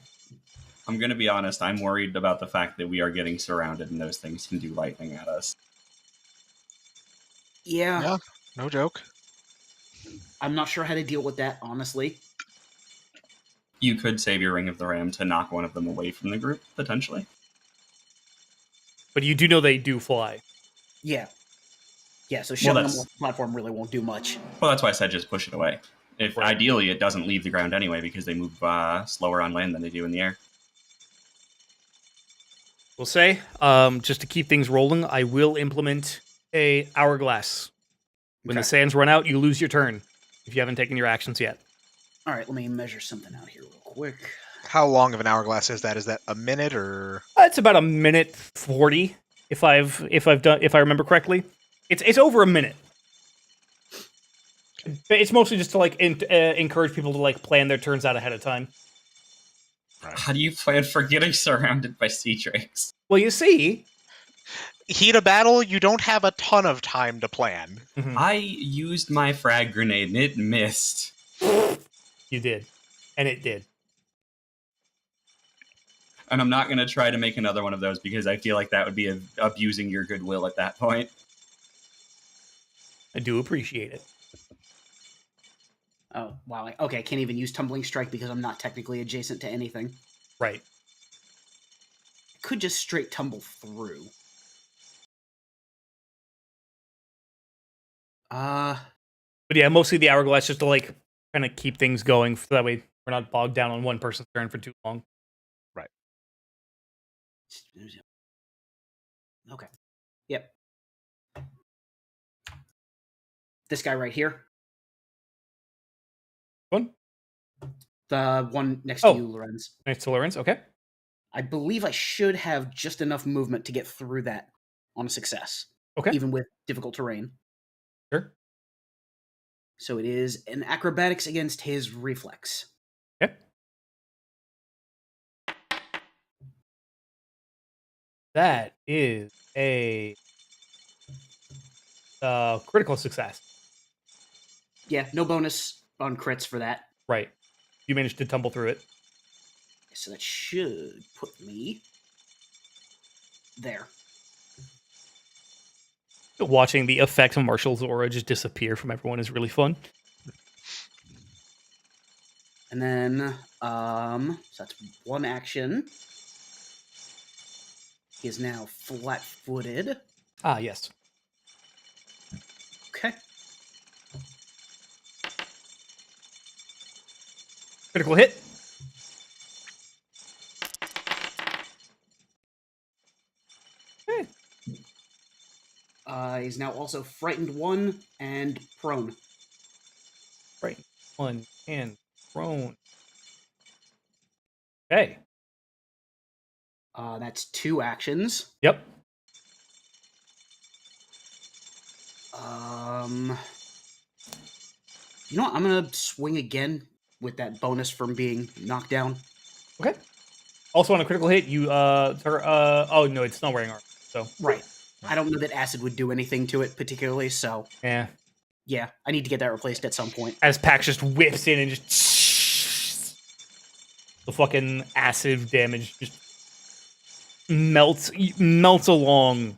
I'm going to be honest, I'm worried about the fact that we are getting surrounded and those things can do lightning at us. Yeah. No joke. I'm not sure how to deal with that, honestly. You could save your Ring of the Ram to knock one of them away from the group, potentially. But you do know they do fly. Yeah. Yeah, so shoving them that's- off the platform really won't do much. Well, that's why I said just push it away. If Ideally, it doesn't leave the ground anyway because they move slower on land than they do in the air. We'll say, just to keep things rolling, I will implement a hourglass. When the sands run out, you lose your turn if you haven't taken your actions yet. All right, let me measure something out here real quick. How long of an hourglass is that? Is that a minute or? It's about a minute 40, if I remember correctly. It's over a minute. It's mostly just to like encourage people to like plan their turns out ahead of time. Right. How do you plan for getting surrounded by sea drakes? Well, you see, Heat of battle, you don't have a ton of time to plan. I used my frag grenade and it missed. You did, and it did. And I'm not going to try to make another one of those because I feel like that would be abusing your goodwill at that point. I do appreciate it. Oh, wow. Okay, I can't even use Tumbling Strike because I'm not technically adjacent to anything. Right. I could just straight tumble through. But yeah, mostly the hourglass just to like kind of keep things going, so that way we're not bogged down on one person's turn for too long. Okay. Yep. This guy right here. One. The one next Oh. to you, Lorenz. Next to Lorenz. Okay. I believe I should have just enough movement to get through that on a success. Okay. Even with difficult terrain. Sure. So it is an acrobatics against his reflex. Okay. That is a critical success. Yeah, no bonus on crits for that. Right. You managed to tumble through it. So that should put me there. Watching the effect of Marshall's aura just disappear from everyone is really fun. And then, so that's one action. He is now flat-footed. Ah, yes. Okay. Critical hit. Okay. He's now also frightened 1 and prone. Right. 1 and prone. Okay. That's 2 actions. Yep. You know what? I'm gonna swing again with that bonus from being knocked down. Okay. Also on a critical hit, you oh no, it's not wearing armor. So Right. I don't know that acid would do anything to it particularly, so yeah. yeah, I need to get that replaced at some point. As Pax just whips in and just the fucking acid damage just melts along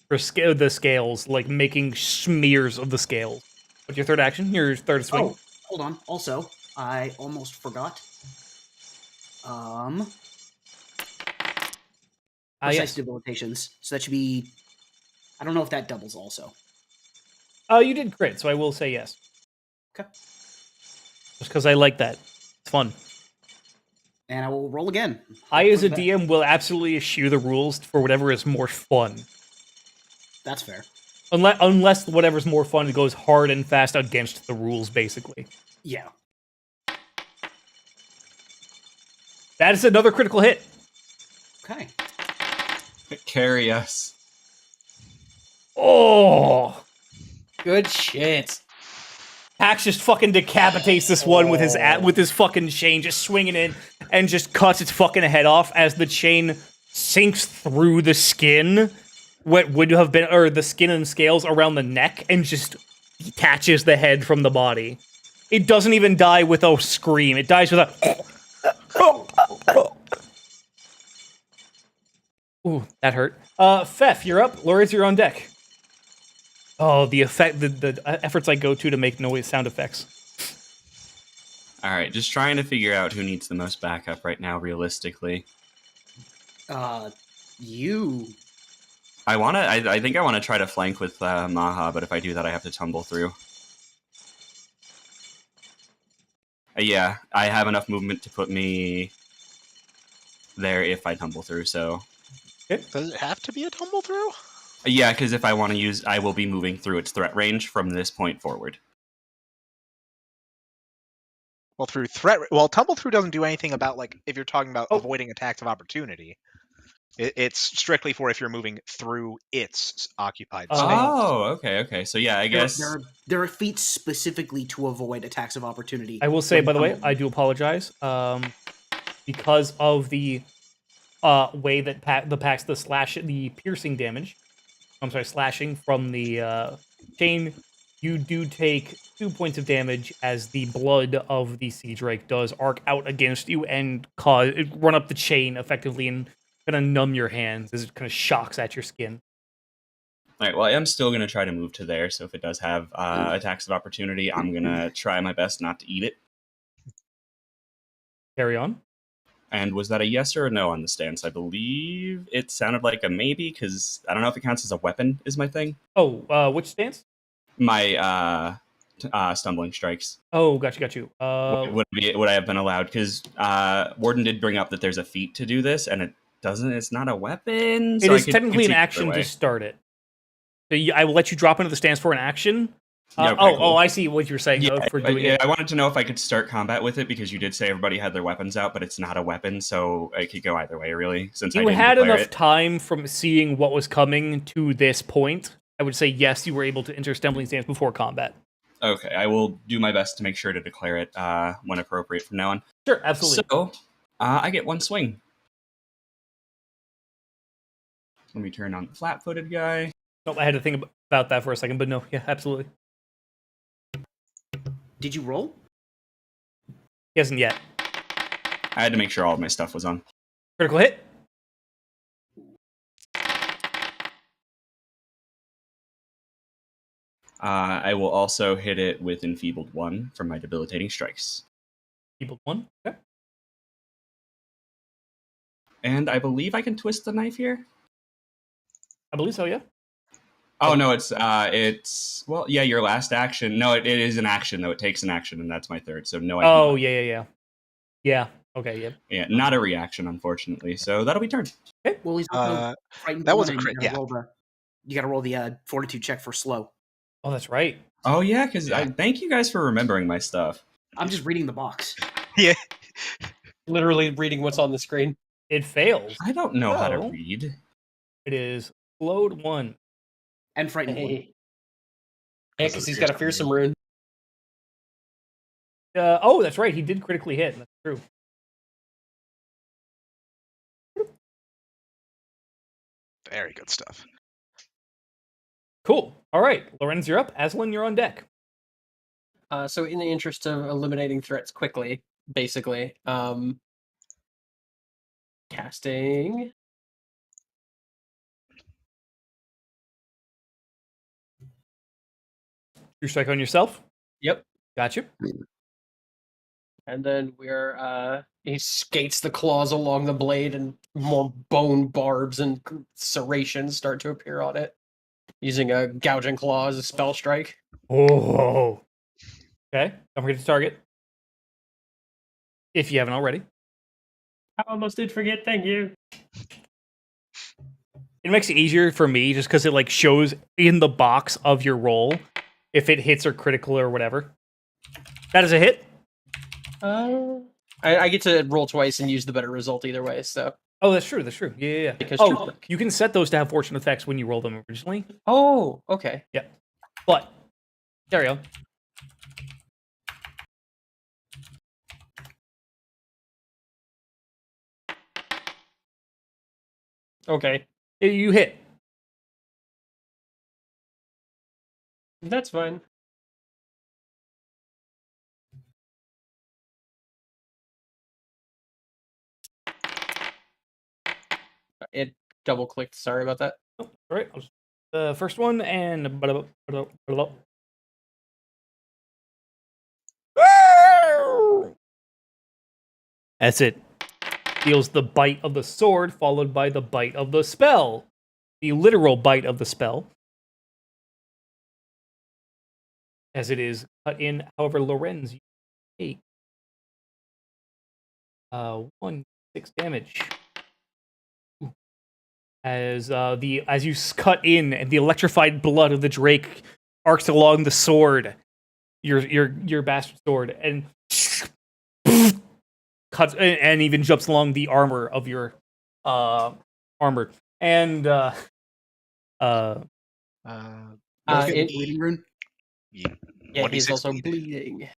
the scales, like making smears of the scales. What's your third action? Your third swing? Oh, hold on. Also, I almost forgot. Precise Yes. debilitations. So that should be. I don't know if that doubles also. You did crit, so I will say yes. Okay. Just because I like that. It's fun. And I will roll again. I, as a Hopefully DM, will absolutely eschew the rules for whatever is more fun. That's fair. Unless whatever's more fun goes hard and fast against the rules, basically. Yeah. That is another critical hit. Okay. Carry us. Oh! Good shit. Pax just fucking decapitates this one with his fucking chain, just swinging in and just cuts its fucking head off as the chain sinks through the skin, what would have been, or the skin and scales around the neck, and just detaches the head from the body. It doesn't even die with a scream. It dies with a. Ooh, that hurt. Fef, you're up. Lorenz, you're on deck. Oh, the effect, the efforts I go to make noise sound effects. All right, just trying to figure out who needs the most backup right now, realistically. You. I think I want to try to flank with Maha, but if I do that, I have to tumble through. Yeah, I have enough movement to put me there if I tumble through, so. Does it have to be a tumble through? Yeah, because if I want to use, I will be moving through its threat range from this point forward. Well, tumble through doesn't do anything about, like, if you're talking about avoiding attacks of opportunity. It's strictly for if you're moving through its occupied space. Oh, okay. So yeah, I guess There are feats specifically to avoid attacks of opportunity. I will say, by the way, I do apologize. Because of the way that the piercing damage, slashing from the chain, you do take 2 points of damage as the blood of the sea drake does arc out against you and run up the chain effectively and kind of numb your hands as it kind of shocks at your skin. All right, well, I am still going to try to move to there, so if it does have attacks of opportunity, I'm going to try my best not to eat it. Carry on. And was that a yes or a no on the stance? I believe it sounded like a maybe, because I don't know if it counts as a weapon, is my thing. Oh, which stance? My stumbling strikes. Oh, got you. Would I have been allowed? Because Warden did bring up that there's a feat to do this, and it's not a weapon. It So is technically an action to start it. So I will let you drop into the stance for an action. Yeah, okay, cool. I see what you're saying. For doing it. I wanted to know if I could start combat with it because you did say everybody had their weapons out, but it's not a weapon, so it could go either way, really. Since You had enough time from seeing what was coming to this point. I would say yes, you were able to enter stumbling stance before combat. Okay, I will do my best to make sure to declare it when appropriate from now on. Sure, absolutely. So, I get one swing. Let me turn on the flat-footed guy. Nope, I had to think about that for a second, but no, yeah, absolutely. Did you roll? He hasn't yet. I had to make sure all of my stuff was on. Critical hit. I will also hit it with Enfeebled 1 from my debilitating strikes. Enfeebled 1. Okay. And I believe I can twist the knife here. I believe so, yeah. Oh no, it's well, yeah, your last action. No, it is an action though. It takes an action, and that's my third. So no. Yeah. Okay. Yeah. Yeah, not a reaction, unfortunately. So that'll be turn. Okay. Well, he's frightened. that was a one, crit. You got to roll the fortitude check for slow. Oh, that's right. Oh yeah, because I thank you guys for remembering my stuff. I'm just reading the box. Yeah. Literally reading what's on the screen. It fails. I don't know how to read. It is slowed 1. And frightened one. Yeah, because he's got a fearsome rune. That's right. He did critically hit. That's true. Very good stuff. Cool. All right. Lorenz, you're up. Aslan, you're on deck. So in the interest of eliminating threats quickly, basically, casting... You strike on yourself? Yep. Gotcha. And then he skates the claws along the blade, and more bone barbs and serrations start to appear on it. Using a gouging claw as a spell strike. Oh. Okay. Don't forget to target. If you haven't already. I almost did forget, thank you. It makes it easier for me just because it shows in the box of your roll if it hits or critical or whatever. That is a hit. I get to roll twice and use the better result either way, so. Oh, that's true. Yeah. Because you can set those to have fortune effects when you roll them originally. Oh, okay. Yeah. But, carry on. Okay. You hit. That's fine. It double clicked. Sorry about that. Oh, all right. The first one and as it feels the bite of the sword, followed by the bite of the spell, the literal bite of the spell, as it is cut in. However, Lorenz, you take 1 6 damage. As you cut in, and the electrified blood of the Drake arcs along the sword, your bastard sword, and cuts and even jumps along the armor of your armor. And Bleeding rune. Yeah, he's also bleeding.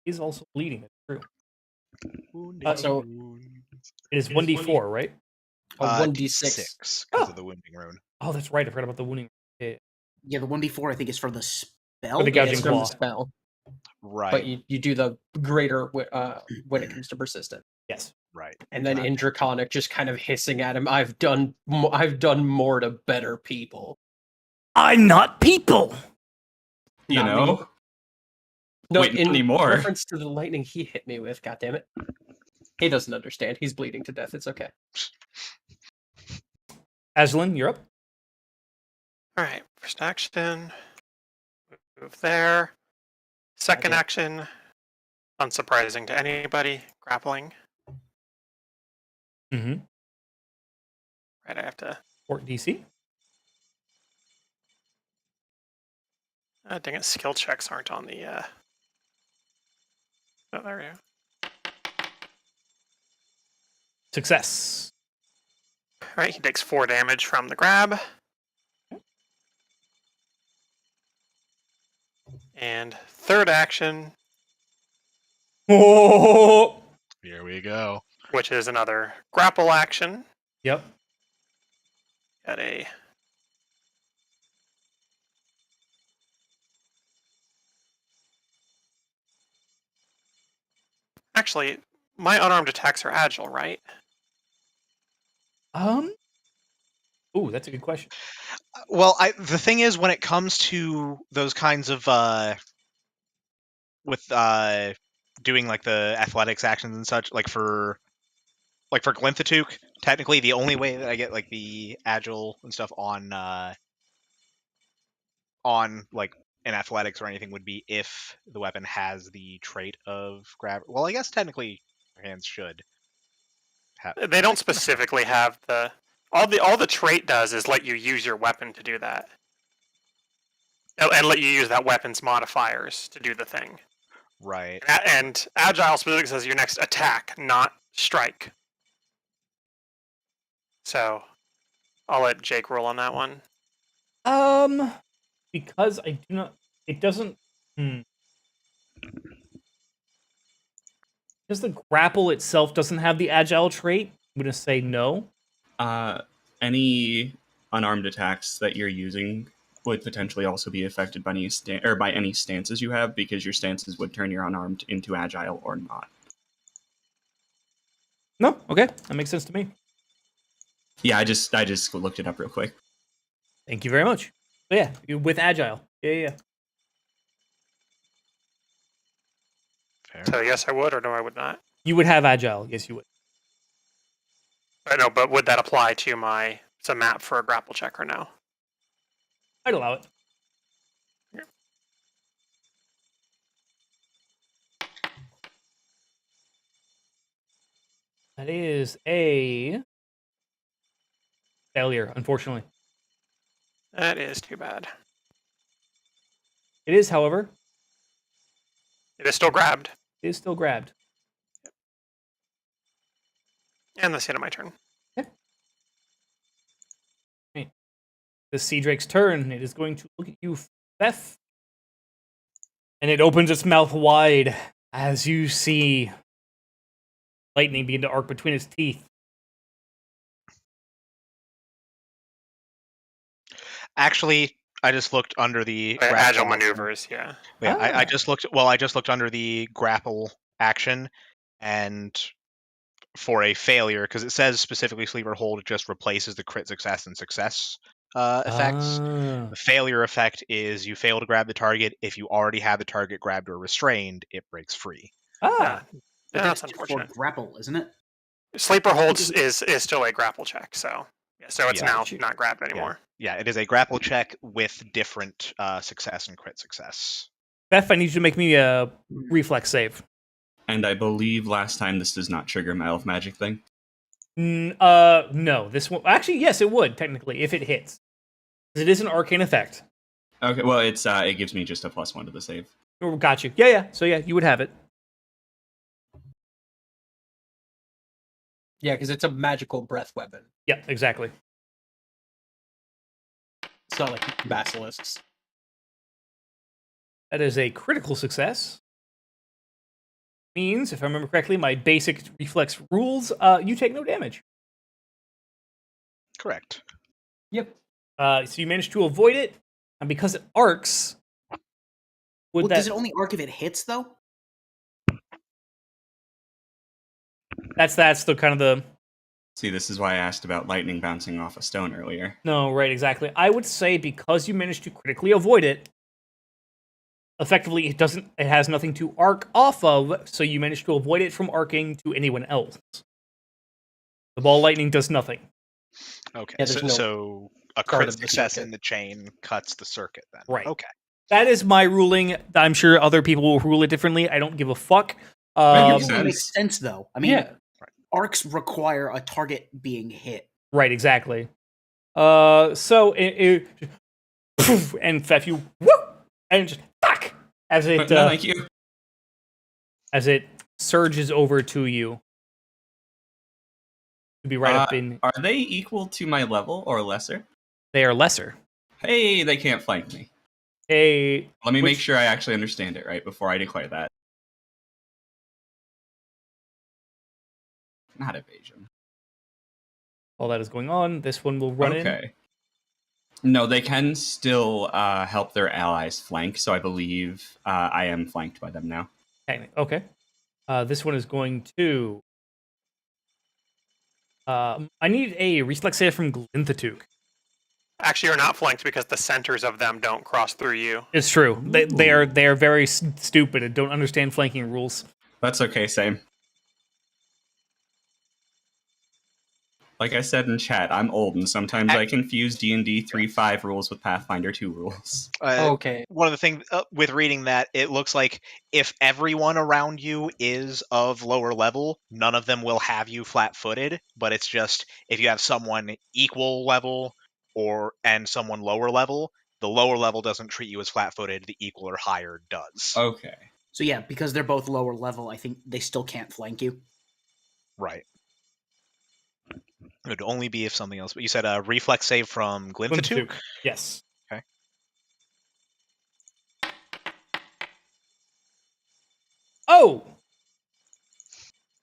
He's also bleeding. That's true. So it is 1d4, right? 1d6 because of the wounding rune. Oh, that's right. I forgot about the wounding. Yeah, the 1d4 I think is for the spell. For the gouging it's from claw. the spell. Right. But you do the greater when it comes to persistent. Yes. Right. And then in Draconic, just kind of hissing at him, I've done more to better people. I'm not people. You Not know? me. No, Wait, in anymore. reference to the lightning he hit me with, goddammit. He doesn't understand. He's bleeding to death. It's okay. Aslan, you're up. All right, first action. Move there. Second Goddamn. action, unsurprising to anybody, grappling. Mm-hmm. Right, I have to. Fort DC. Dang it, skill checks aren't on the. Oh, there we go. Success. All right, he takes 4 damage from the grab. And third action, Oh. Here we go. which is another grapple action. Yep. Got a. Actually, my unarmed attacks are agile, right? Ooh, that's a good question. Well, the thing is, when it comes to those kinds of with doing like the athletics actions and such, like for Glinthatook, technically the only way that I get like the agile and stuff on like in athletics or anything would be if the weapon has the trait of grab. Well, I guess technically your hands should have. They don't specifically have the. All the trait does is let you use your weapon to do that. And let you use that weapon's modifiers to do the thing. Right. And agile specifically says your next attack, not strike. So I'll let Jake roll on that one. Because I do not. It doesn't. Because the grapple itself doesn't have the agile trait, I'm gonna say no. Any unarmed attacks that you're using would potentially also be affected by any stances you have, because your stances would turn your unarmed into agile or not. No. Okay, that makes sense to me. Yeah, I just looked it up real quick. Thank you very much. So yeah, with agile. Yeah. Fair. So yes, I would, or no, I would not. You would have agile. Yes, you would. I know, but would that apply to my map for a grapple check or no? I'd allow it. That is a failure, unfortunately. That is too bad. It is, however, It is still grabbed. it is still grabbed. And that's the end of my turn. The Sea Drake's turn. It is going to look at you, Beth. And it opens its mouth wide as you see lightning begin to arc between its teeth. Actually, I just looked under the Agile maneuvers, yeah. Yeah, Ah. I just looked. Well, I just looked under the grapple action, and for a failure, because it says specifically sleep or hold, it just replaces the crit success and success effects. Ah. The failure effect is you fail to grab the target. If you already have the target grabbed or restrained, it breaks free. Ah. But That's that's unfortunate. for grapple, isn't it? Sleeper holds is still a grapple check, so so it's Yeah. now not grabbed anymore. Yeah, it is a grapple check with different success and crit success. Beth, I need you to make me a reflex save. And I believe last time this does not trigger my elf magic thing. No. This one. Actually, yes, it would, technically, if it hits. It is an arcane effect. Okay, well, it gives me just a +1 to the save. Oh, got you. Yeah. So yeah, you would have it. Yeah, because it's a magical breath weapon. Yeah, exactly. It's not like basilisks. That is a critical success. Means, if I remember correctly, my basic reflex rules, you take no damage. Correct. Yep. So you managed to avoid it, and because it arcs, would Does it only arc if it hits, though? That's the kind of the See, this is why I asked about lightning bouncing off a stone earlier. no, right, exactly. I would say because you managed to critically avoid it, effectively it has nothing to arc off of, so you managed to avoid it from arcing to anyone else. The ball lightning does nothing. Okay, Yeah, there's no so a part crit of the success circuit. in the chain cuts the circuit then. Right. Okay. That is my ruling. I'm sure other people will rule it differently. I don't give a fuck. Makes It makes sense. sense though. I mean, Yeah. arcs require a target being hit. Right, exactly. So and Fef, you whoop, and just fuck as it No, thank you. as it surges over to you to be right up in. Are they equal to my level or lesser? They are lesser. Hey, they can't flank me. A Let me make sure I actually understand it right before I declare that. Not evasion. while that is going on, this one will run in. Okay. No, they can still help their allies flank, so I believe I am flanked by them now. Okay. This one is going to. I need a reflex save from Glinthatook. Actually, you're not flanked because the centers of them don't cross through you. It's true. They are very stupid and don't understand flanking rules. That's okay, same. Like I said in chat, I'm old, and sometimes I confuse D&D 3.5 rules with Pathfinder 2 rules. Okay. One of the things with reading that, it looks like if everyone around you is of lower level, none of them will have you flat-footed, but it's just if you have someone equal level and someone lower level, the lower level doesn't treat you as flat-footed, the equal or higher does. Okay. So yeah, because they're both lower level, I think they still can't flank you. Right. It would only be if something else. But you said a reflex save from Glinthatook? Yes. Okay. Oh!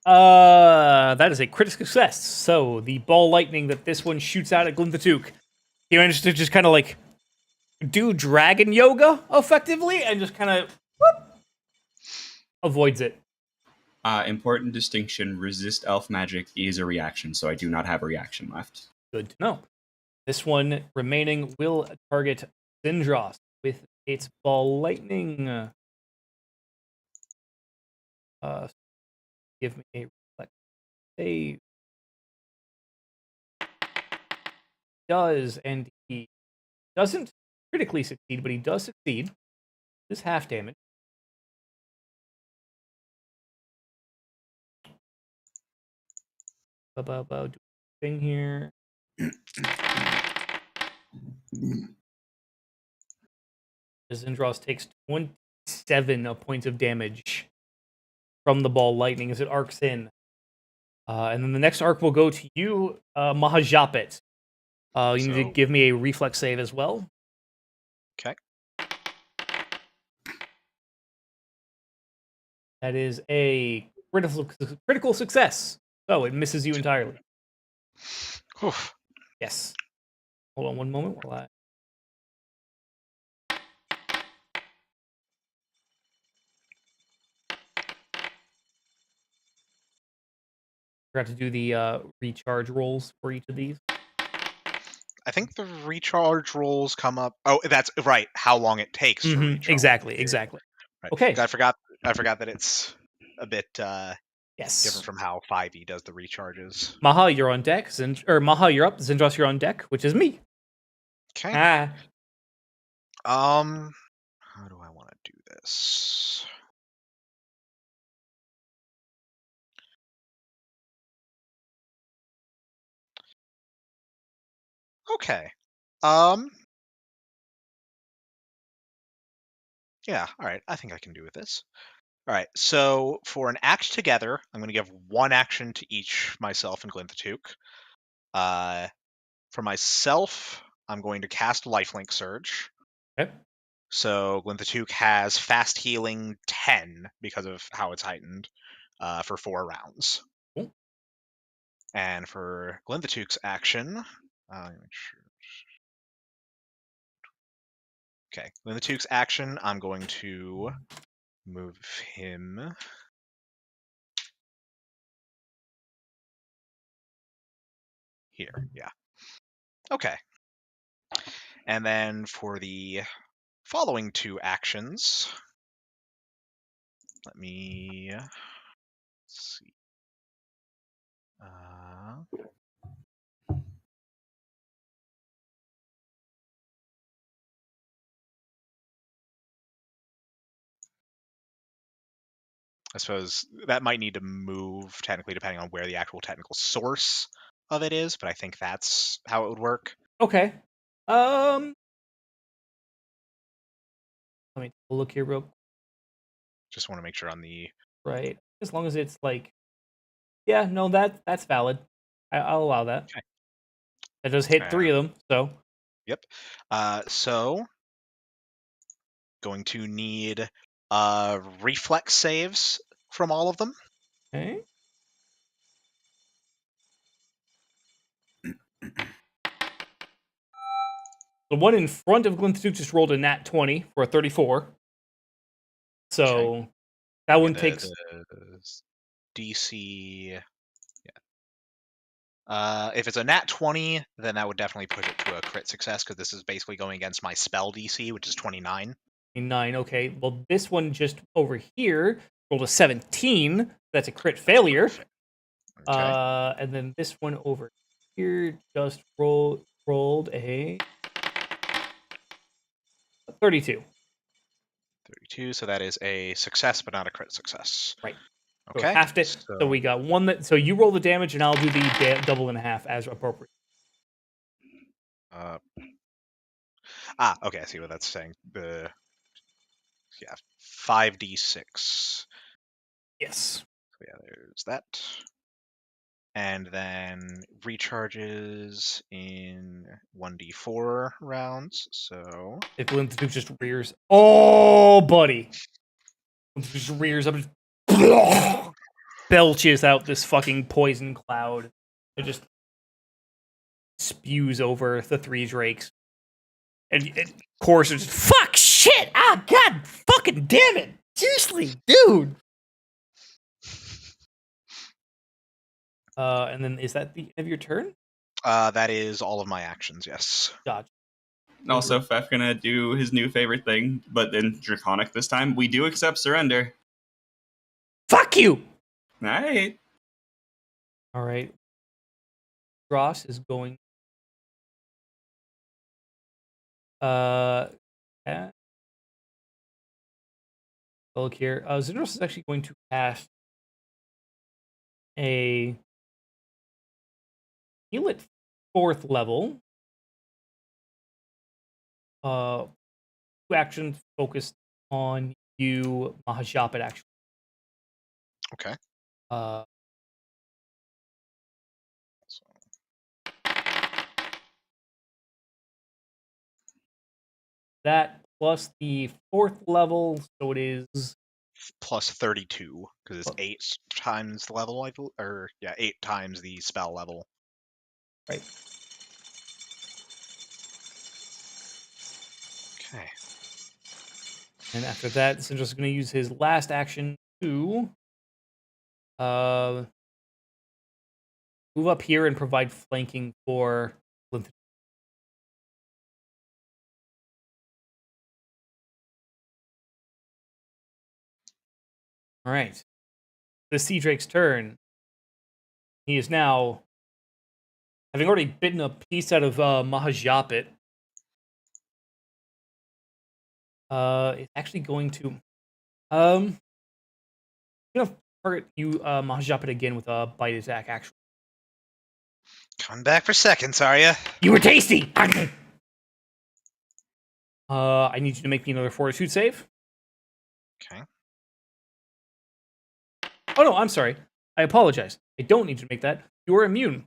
That is a critical success. So the ball lightning that this one shoots out at Glinthatook, he managed to just kind of like do dragon yoga effectively and just kind of avoids it. Important distinction, resist elf magic is a reaction, so I do not have a reaction left. Good to know. This one remaining will target Zindros with its ball lightning. Give me a reflex save. Does, and he doesn't critically succeed, but he does succeed. This is half damage. Do thing here. Zindros takes 27 points of damage from the ball lightning as it arcs in. And then the next arc will go to you, Mahajapit. You need to give me a reflex save as well. Okay. That is a critical success. So it misses you entirely. Oof. Yes. Hold on one moment while I. Forgot to do the recharge rolls for each of these. I think the recharge rolls come up. Oh, that's right. How long it takes to recharge. Exactly. Right. Okay. I forgot that it's a bit Yes. different from how 5e does the recharges. Maha, you're on deck. Maha, you're up. Zindros, you're on deck, which is me. Okay. Ah. How do I want to do this? Okay. Yeah, all right. I think I can do with this. All right. So for an act together, I'm going to give one action to each myself and Glinthatook. For myself, I'm going to cast Lifelink Surge. Okay. So Glinthatook has fast healing 10 because of how it's heightened for 4 rounds. Cool. And for Glinthatook's action, okay, Glinthatook's action, I'm going to move him here. Yeah. Okay. And then for the following 2 actions, let me see. I suppose that might need to move technically depending on where the actual technical source of it is, but I think that's how it would work. Okay. Let me take a look here real Just want to make sure on the right. As long as it's like, yeah, no, that's valid. I'll allow that. Okay. That does hit 3 of them. So Yep. So going to need reflex saves from all of them. okay. The one in front of Glinthaduk just rolled a nat 20 for a 34. So that one The takes. DC. Yeah. If it's a nat 20, then that would definitely push it to a crit success because this is basically going against my spell DC, which is 29. 9. Okay. Well, this one just over here rolled a 17. That's a crit failure. Okay. And then this one over here just rolled a 32. 32. So that is a success, but not a crit success. Right. Okay. So half it. So we got one that. So you roll the damage, and I'll do the double and a half as appropriate. Okay. I see what that's saying. 5d6. Yes. So yeah, there's that. And then recharges in 1d4 rounds. So If Glinthaduk just rears. Oh, buddy. Just rears up. And belches out this fucking poison cloud. It just spews over the 3 drakes. And of course, it's just, fuck, shit, god, fucking damn it. Seriously, dude. And then is that the end of your turn? that is all of my actions, yes. Dodge. Also, Fef gonna do his new favorite thing, but then Draconic this time. We do accept surrender. Fuck you! Alright. Alright. Ross is going. Yeah. Look here. Zindros is actually going to cast a heal at 4th level. 2 actions focused on you, Mahajapit, actually. Okay. That plus the 4th level, so it is Plus 32, because it's 8 times the level, 8 times the spell level. right. Okay. And after that, Sindra's just going to use his last action to move up here and provide flanking for Glinthaduk. All right. The Sea Drake's turn. He is now, having already bitten a piece out of Mahajapit, it's actually going to target you, Mahajapit, again with a bite attack, actually. Coming back for seconds, are ya? You were tasty! I need you to make me another fortitude save. Okay. Oh no, I'm sorry. I apologize. I don't need you to make that. You are immune.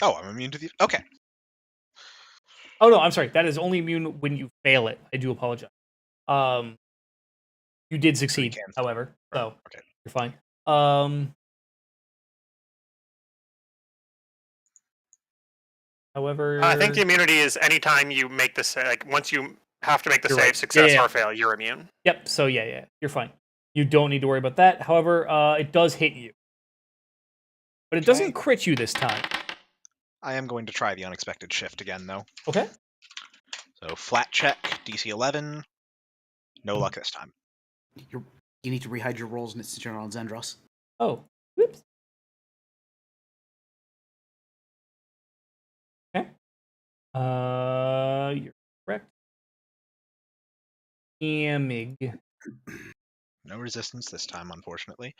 Oh, I'm immune to the... Okay. Oh no, I'm sorry. That is only immune when you fail it. I do apologize. You did succeed, however, so Okay. you're fine. However, I think the immunity is anytime you make the save. Like once you have to make the You're save, right. success Yeah. or fail, you're immune. Yep. So yeah, you're fine. You don't need to worry about that. However, it does hit you, but it doesn't crit you this time. I am going to try the unexpected shift again, though. Okay. So flat check, DC 11. No luck this time. You need to rehide your rolls and it's General Zendros. Oh, whoops. Okay. You're correct. Amig. No resistance this time, unfortunately.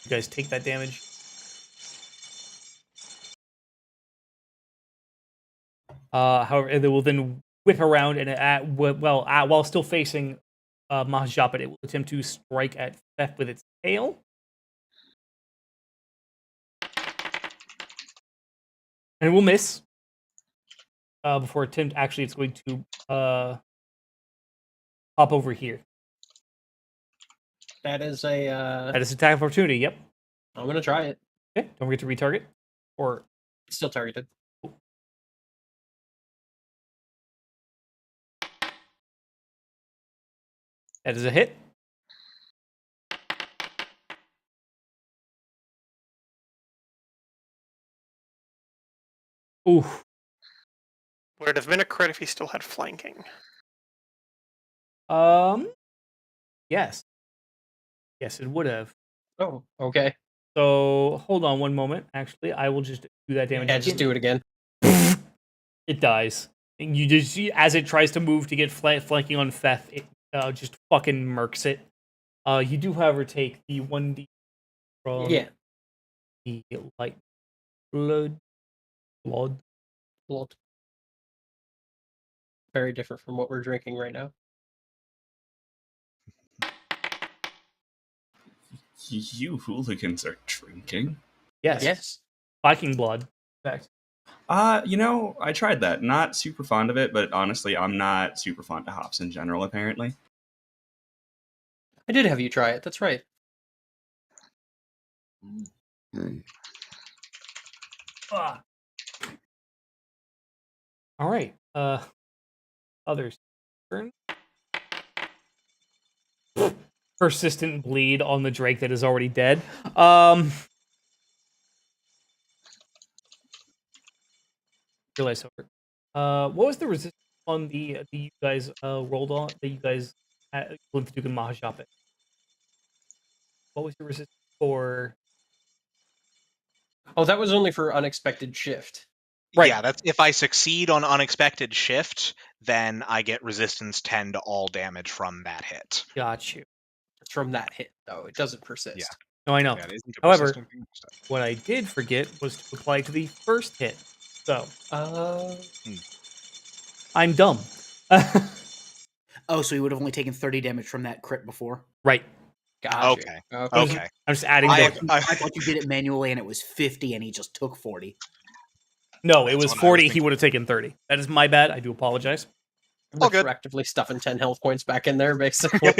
You guys take that damage. However, they will then whip around and while still facing Mahjapit, it will attempt to strike at Theft with its tail. And it will miss. Before attempt, actually, it's going to hop over here. That is a. That is attack of opportunity. Yep. I'm gonna try it. Okay. Don't forget to retarget. Or Still targeted. that is a hit. Oof. Would it have been a crit if he still had flanking? Yes. Yes, it would have. Oh, okay. So hold on one moment. Actually, I will just do that damage. Yeah, just do it again. It dies. And you just see, as it tries to move to get flanking on Theft, it just fucking murks it. You do, however, take the 1d from Yeah. the light blood. Blood. Very different from what we're drinking right now. You hooligans are drinking. Yes. Yes. Viking blood. In fact. I tried that. Not super fond of it, but honestly, I'm not super fond of hops in general, apparently. I did have you try it. That's right. Ah. All right. Others. Turn. Persistent bleed on the Drake that is already dead. Realize over. What was the resistance on the you guys rolled on that you guys went to do Mahjapit? What was your resistance for? Oh, that was only for unexpected shift. Right. Yeah, that's if I succeed on unexpected shift, then I get resistance 10 to all damage from that hit. Got you. It's from that hit, though. It doesn't persist. Yeah. No, I know. Yeah, it isn't a However, persistent thing. what I did forget was to apply to the first hit. So I'm dumb. Oh, so you would have only taken 30 damage from that crit before? Right. Gotcha. Okay. Okay. Okay. I'm just adding I- the. I thought you did it manually and it was 50 and he just took 40. No, it That's was what I was 40. He thinking. would have taken 30. That is my bad. I do apologize. All good. Retroactively stuffing 10 health points back in there, basically.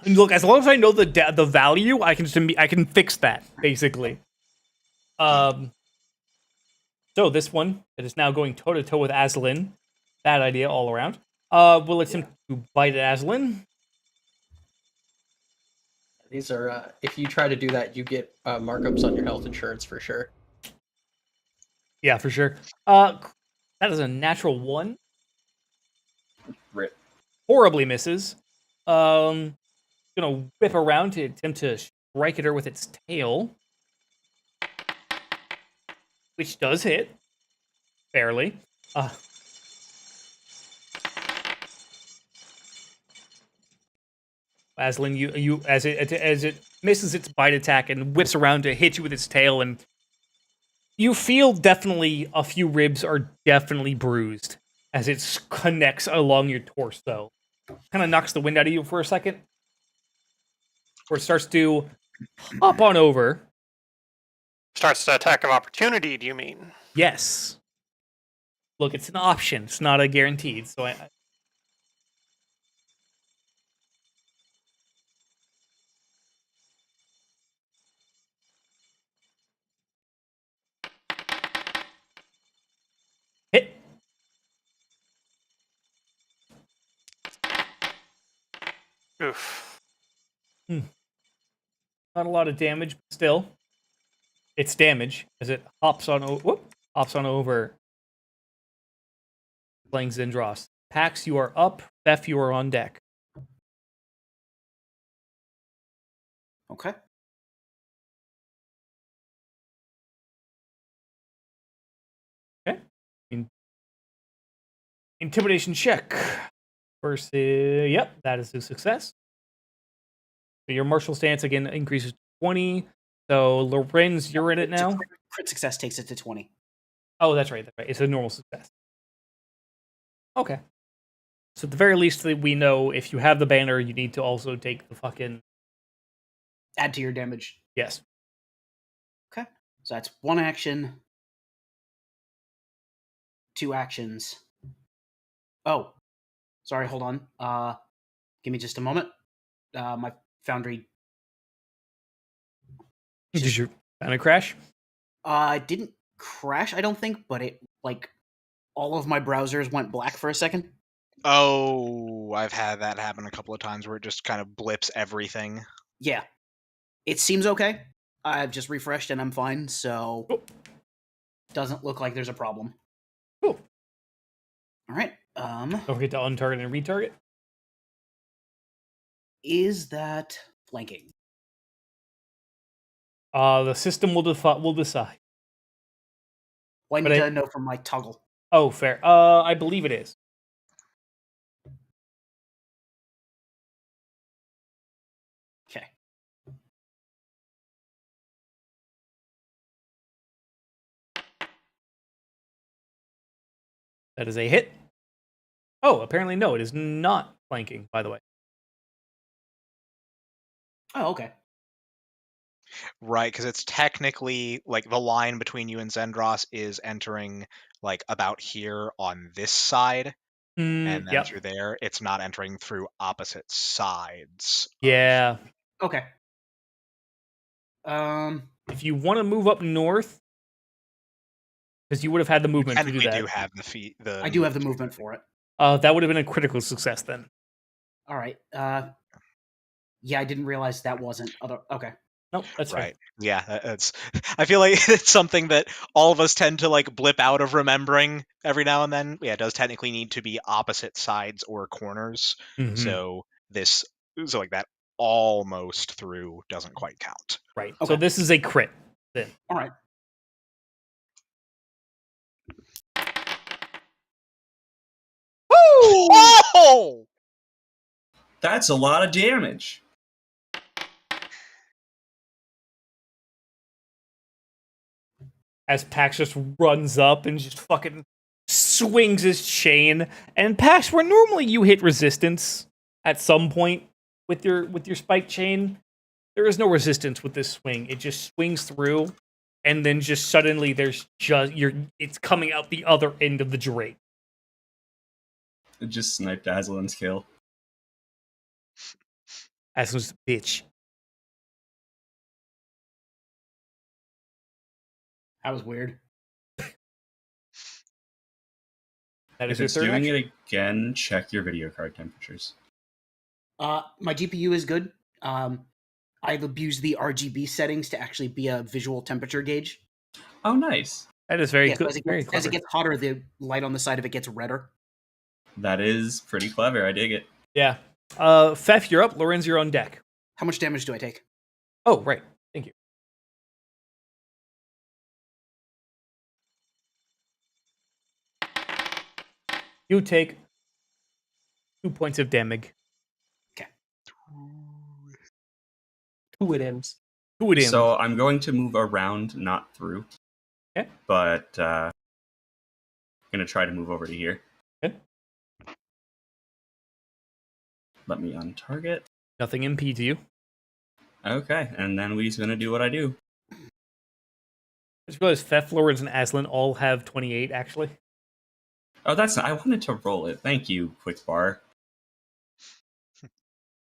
And look, as long as I know the value, I can fix that basically. So this one that is now going toe to toe with Aslan. Bad idea all around. Will attempt to bite at Aslan. These are, if you try to do that, you get markups on your health insurance for sure. Yeah, for sure. That is a natural 1. Rip. Horribly misses. Gonna whip around to attempt to strike at her with its tail, which does hit barely. Aslan, you as it misses its bite attack and whips around to hit you with its tail, and you feel definitely a few ribs are definitely bruised as it connects along your torso. Kind of knocks the wind out of you for a second, where it starts to hop on over. Starts the attack of opportunity, do you mean? Yes. Look, it's an option. It's not a guaranteed. So hit. Oof. Not a lot of damage, but still, it's damage as it hops on over. Playing Zindros. Pax, you are up. Beth, you are on deck. Okay. Okay. intimidation check versus. Yep, that is a success. So your martial stance again increases to 20. So Lorenz, you're in it It's a now. Crit success takes it to 20. Oh, that's right. That's right. It's a normal success. Okay. So at the very least, we know if you have the banner, you need to also take the fucking Add to your damage. yes. Okay. So that's 1 action. 2 actions. Oh. Sorry, hold on. Give me just a moment. My Foundry Did your banner crash? didn't crash, I don't think, but it like all of my browsers went black for a second. Oh, I've had that happen a couple of times where it just kind of blips everything. Yeah. It seems okay. I've just refreshed and I'm fine, so Cool. doesn't look like there's a problem. Cool. All right. Don't forget to untarget and retarget. Is that flanking? The system will decide. Well, I But need I- to know from my toggle. Oh, fair. I believe it is. Okay. That is a hit. Oh, apparently no, it is not flanking, by the way. Oh, okay. Right, because it's technically like the line between you and Zendros is entering like about here on this side, and then Yep. through there. It's not entering through opposite sides. Yeah. Okay. If you want to move up north, because you would have had the movement to do Technically, that. do have the feet. I do have the movement for it. That would have been a critical success then. All right. Yeah, I didn't realize that wasn't other. Okay. Nope, that's Right. Yeah, it's. I feel like it's something that all of us tend to like blip out of remembering every now and then. Yeah, it does technically need to be opposite sides or corners. fair. Mhm. So like that almost through doesn't quite count. Right. Okay. So this is a crit then. All right. Oh! That's a lot of damage. As Pax just runs up and just fucking swings his chain. And Pax, where normally you hit resistance at some point with your spike chain, there is no resistance with this swing. It just swings through, and then just suddenly it's coming out the other end of the drake. It just sniped Aslan's kill. Aslan's a bitch. That was weird. That is If your it's third doing action. it again, check your video card temperatures. My GPU is good. I've abused the RGB settings to actually be a visual temperature gauge. Oh, nice. That is very Yeah, so good. as it, Very gets, as it clever. gets hotter, the light on the side of it gets redder. That is pretty clever. I dig it. Yeah. Fef, you're up. Lorenz, you're on deck. How much damage do I take? Oh, right. Thank you. You take 2 points of damage. Who it ends. Who it is? So I'm going to move around, not through. Okay. But going to try to move over to here. Okay. Let me untarget. Nothing impedes you. Okay, and then we're just going to do what I do. I just realized Fef, Lorenz, and Aslan all have 28, actually. Oh, that's not, I wanted to roll it. Thank you, Quick Bar.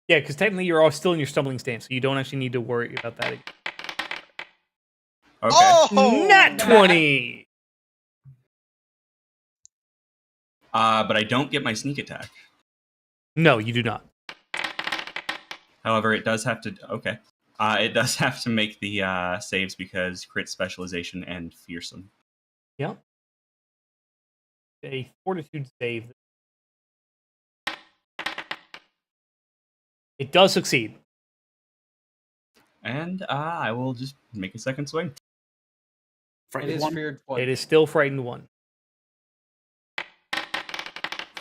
Yeah, because technically you're all still in your stumbling stance, so you don't actually need to worry about that again. Okay. Oh! Nat 20! But I don't get my sneak attack. No, you do not. However, it does have to. Okay. It does have to make the saves because crit specialization and fearsome. Yeah. A fortitude save. It does succeed. And I will just make a second swing. It Frightened is one. feared one. It is still frightened 1.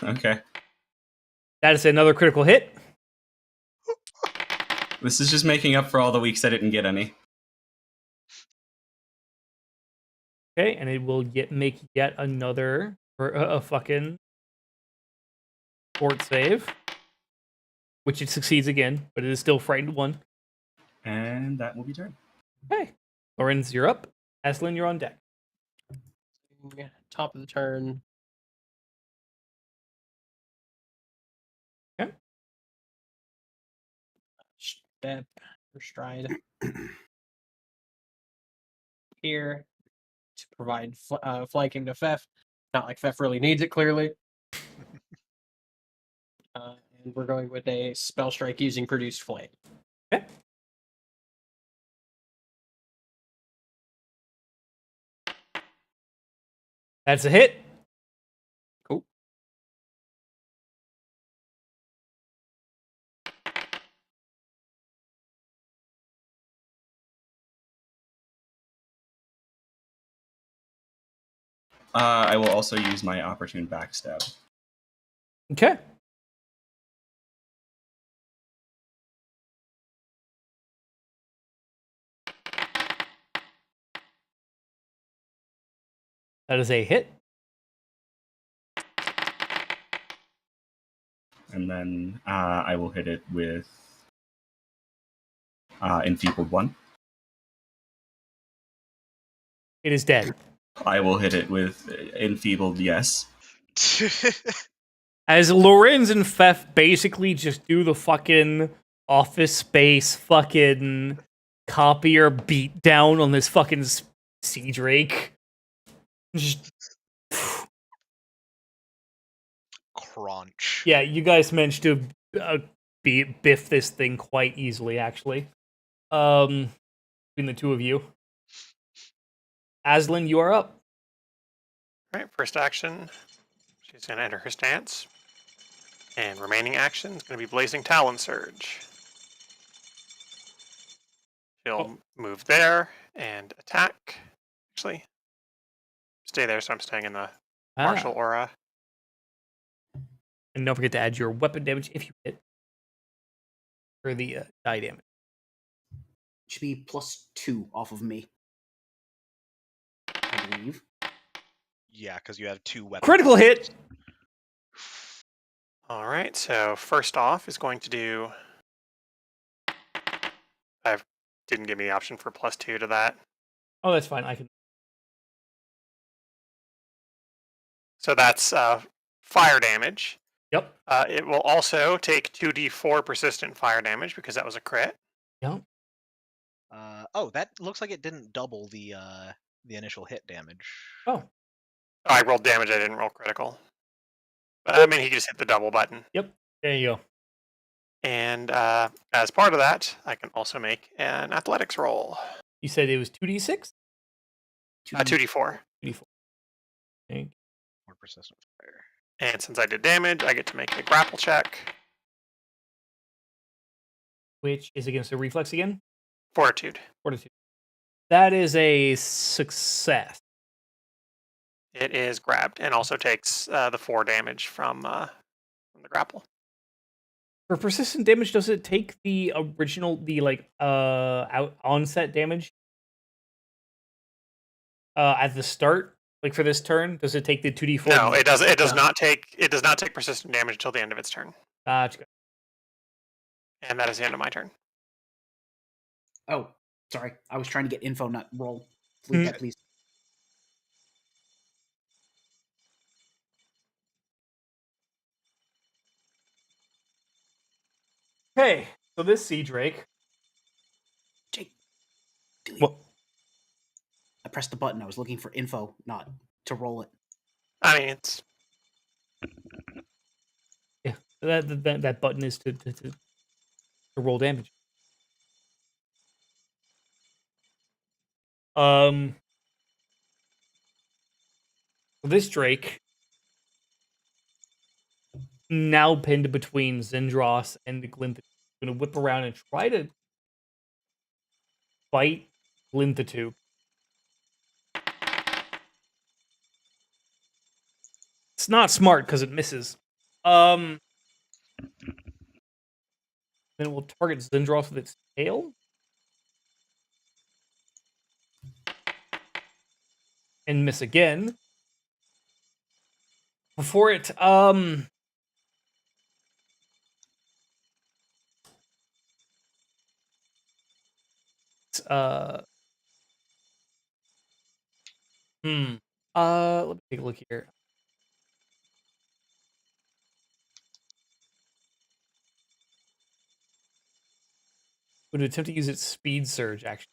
Okay. That is another critical hit. This is just making up for all the weeks I didn't get any. Okay, and it will make yet another for a fucking fort save, which it succeeds again, but it is still frightened 1. And that will be turn. Okay, Lorenz, you're up. Aslan, you're on deck. Top of the turn. Okay. Step or stride here to provide flanking to Fef. Not like Fef really needs it, clearly. And we're going with a spell strike using Produced Flame. Okay. That's a hit. Cool. I will also use my opportune backstab. Okay. That is a hit. And then I will hit it with Enfeebled 1. It is dead. I will hit it with Enfeebled, yes. As Lorenz and Fef basically just do the fucking Office Space fucking copier beat down on this fucking Sea Drake. Just, Crunch. yeah, you guys managed to biff this thing quite easily, actually. Between the two of you. Aslan, you are up. All right, first action, she's going to enter her stance. And remaining action is going to be Blazing Talon Surge. She'll move there and attack. Actually, stay there, so I'm staying in the martial aura. And don't forget to add your weapon damage if you hit. For the die damage. Should be +2 off of me, I believe. Yeah, because you have 2 weapons. Critical hit! All right, so first off is going to do... Didn't give me the option for +2 to that. Oh, that's fine. I can. So that's fire damage. Yep. It will also take 2d4 persistent fire damage because that was a crit. Yep. Oh, that looks like it didn't double the initial hit damage. Oh. I rolled damage, I didn't roll critical. But I mean, he just hit the double button. Yep. There you go. And as part of that, I can also make an athletics roll. You said it was 2d6? 2d4. 2d4. Okay. More persistent fire. And since I did damage, I get to make a grapple check. Which is against a reflex again? Fortitude. Fortitude. That is a success. It is grabbed and also takes the 4 damage from the grapple. For persistent damage, does it take the original, onset damage? At the start? Like for this turn? Does it take the 2d4? No, it does. It does not take persistent damage until the end of its turn. Gotcha. And that is the end of my turn. Oh, sorry. I was trying to get info, not roll. Leave that, please. Okay, so this Sea Drake. Jake, delete. What? I pressed the button. I was looking for info, not to roll it. I mean, it's Yeah, that button is to roll damage. This Drake, now pinned between Zendros and the Glinthatube, is going to whip around and try to fight Glinthatube. It's not smart because it misses. Then we'll target Zindros with its tail. And miss again. Before it, let me take a look here. Would attempt to use its speed surge action.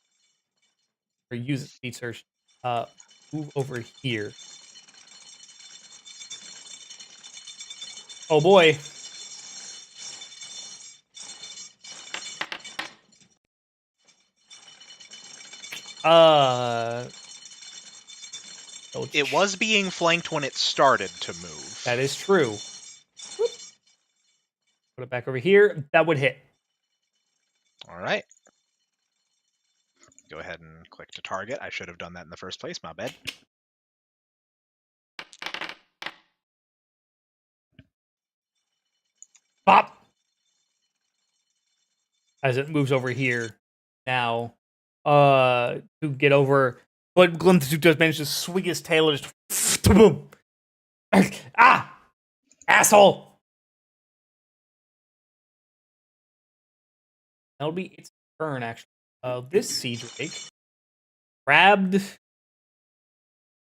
Or use its speed surge. Move over here. Oh boy. It was being flanked when it started to move. That is true. Whoop. Put it back over here. That would hit. All right. Go ahead and click to target. I should have done that in the first place. My bad. Bop! As it moves over here now. To get over. But Glinthasuke does manage to swing his tail and just boom. Ah! Asshole! That'll be its turn, actually. This Sea Drake grabbed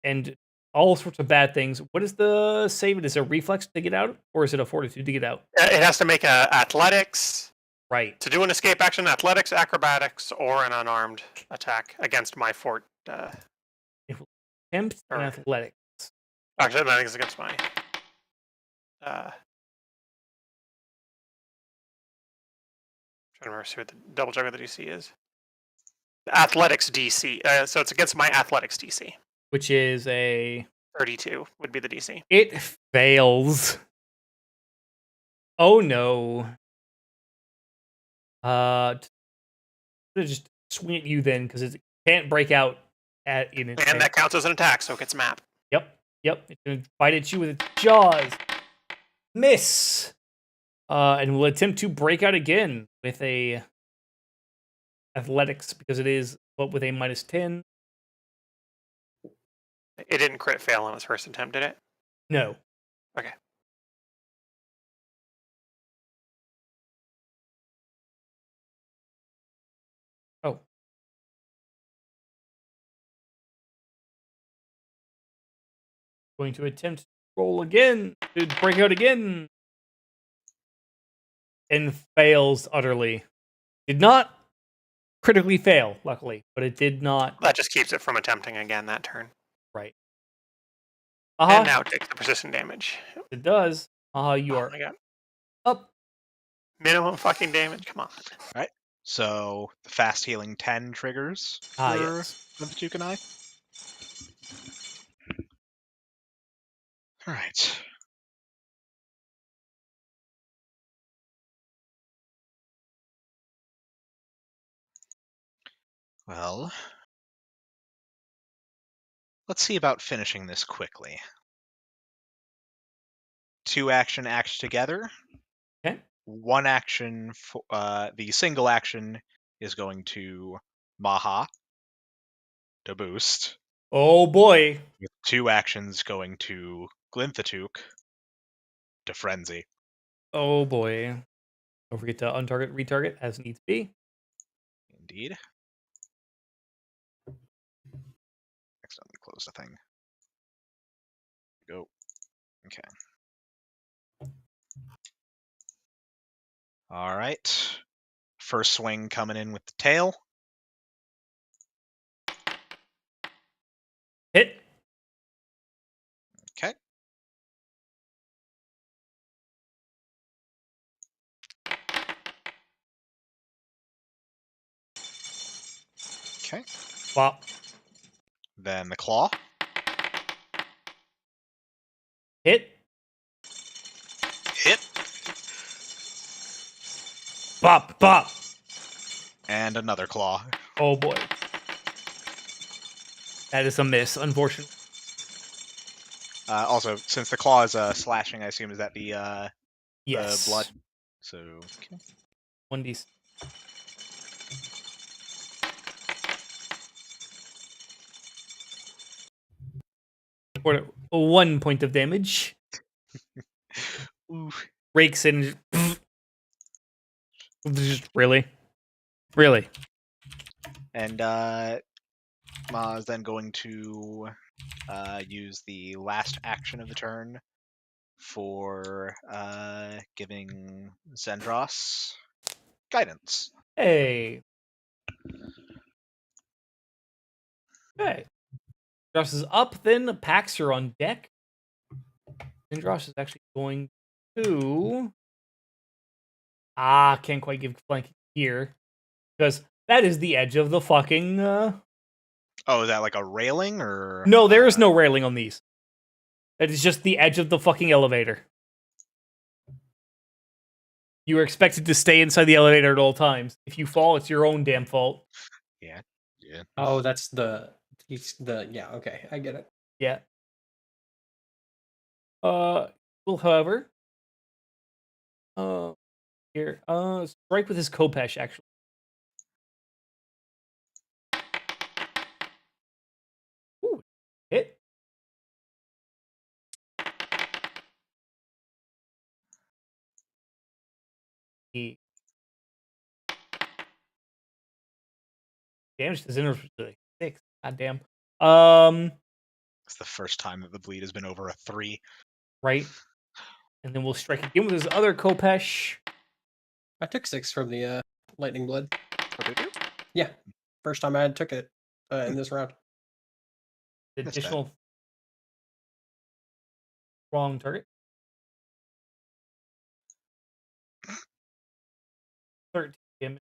and all sorts of bad things. What is the save? Is it a reflex to get out, or is it a fortitude to get out? It has to make a athletics Right. to do an escape action, athletics, acrobatics, or an unarmed attack against my fort. Attempt and Or- athletics. Actually, I think it's against my. Trying to remember see what the double check what the DC is. Athletics DC. So it's against my athletics DC. Which is a 32 would be the DC. It fails. Oh no. Just swing at you then, because it can't break out in its And that counts as an attack, so it gets map. Yep. It's gonna bite at you with its jaws. Miss. And will attempt to break out again with a athletics, because it is with a -10. It didn't crit fail on its first attempt, did it? No. Okay. Oh. Going to attempt to roll again, to break out again. And fails utterly. Did not critically fail, luckily, but it did not. That just keeps it from attempting again that turn. Right. And now it takes the persistent damage. It does. You are my God. up. Minimum fucking damage. Come on. So the fast healing 10 triggers for Yes. Glinthasuke and I. All right. Well, let's see about finishing this quickly. 2 action acts together. Okay. 1 action, the single action is going to Maha to boost. Oh boy. With 2 actions going to Glinthatuke to frenzy. Oh boy. Don't forget to untarget, retarget as needs be. Indeed. Accidentally close the thing. Go. Okay. All right. First swing coming in with the tail. Hit. Okay. Okay. Bop. Then the claw. Hit. Hit. Bop. Bop. And another claw. Oh boy. That is a miss, unfortunately. Also, since the claw is slashing, I assume is that the Yes. blood. So okay. 1d. For 1 point of damage. Ooh. Rakes in. Just really? Really? And Ma is then going to use the last action of the turn for giving Zendros guidance. Hey. Okay. Zendros is up, then Pax, you're on deck. Zendros is actually going to... can't quite give flanking here. Because that is the edge of the fucking... Oh, is that like a railing or? No, there is no railing on these. That is just the edge of the fucking elevator. You are expected to stay inside the elevator at all times. If you fall, it's your own damn fault. Yeah. Oh, that's yeah, okay, I get it. Yeah. Well, however, here, strike with his Kopesh, actually. Ooh, hit. He damage his inner 6. Goddamn. It's the first time that the bleed has been over a 3. Right. And then we'll strike again with his other Kopesh. I took 6 from the lightning blood. Oh, did you? Yeah, first time I took it in this round. That's Additional wrong target. 13 damage.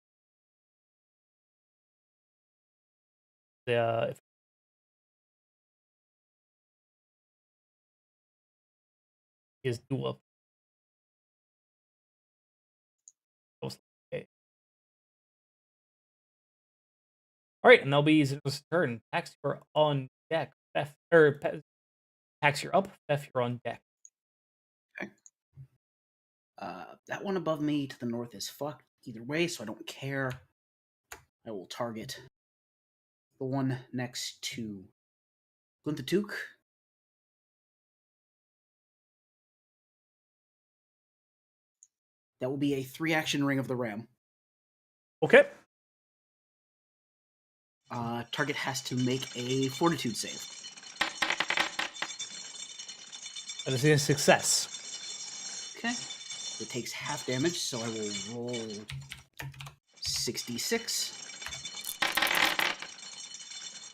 If his duel. Okay. All right, and that'll be his turn. Pax, you're on deck. Pax, you're up. Beth, you're on deck. That one above me to the north is fucked either way, so I don't care. I will target the one next to Glintatuk. That will be a 3-action Ring of the Ram. Okay. Target has to make a Fortitude save. That is a success. Okay. It takes half damage, so I will roll 66.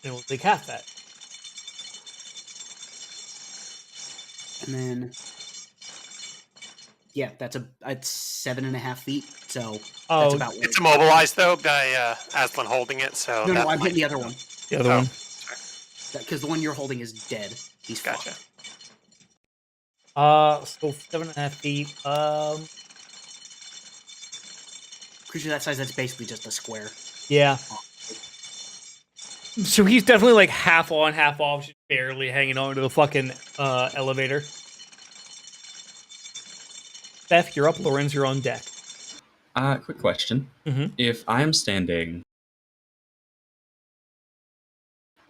And we'll take half that. And then, yeah, it's 7.5 feet. So that's about. It's immobilized though by Aslan holding it. So no, I'm hitting the other one. The other one. Because the one you're holding is dead. He's Gotcha. fucked. So 7.5 feet. Creature that size, that's basically just a square. Yeah. So he's definitely like half on, half off, just barely hanging on to the fucking elevator. Beth, you're up. Lorenz, you're on deck. Quick question. Mhm. If I'm standing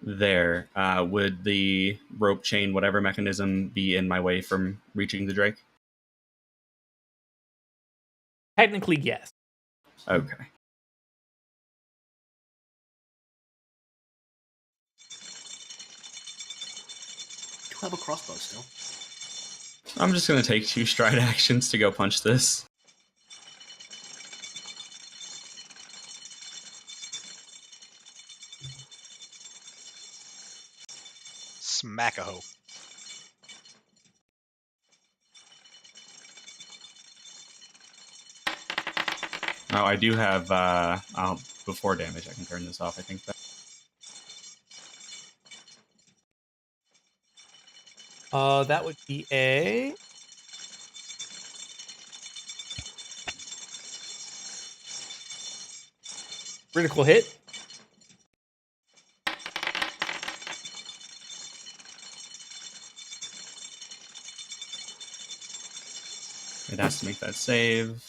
there, would the rope chain, whatever mechanism, be in my way from reaching the Drake? Technically, yes. Okay. Do have a crossbow still. I'm just going to take 2 stride actions to go punch this. Smack-a-ho. Oh, I do have, before damage, I can turn this off, I think. That would be a... critical hit. It has to make that save.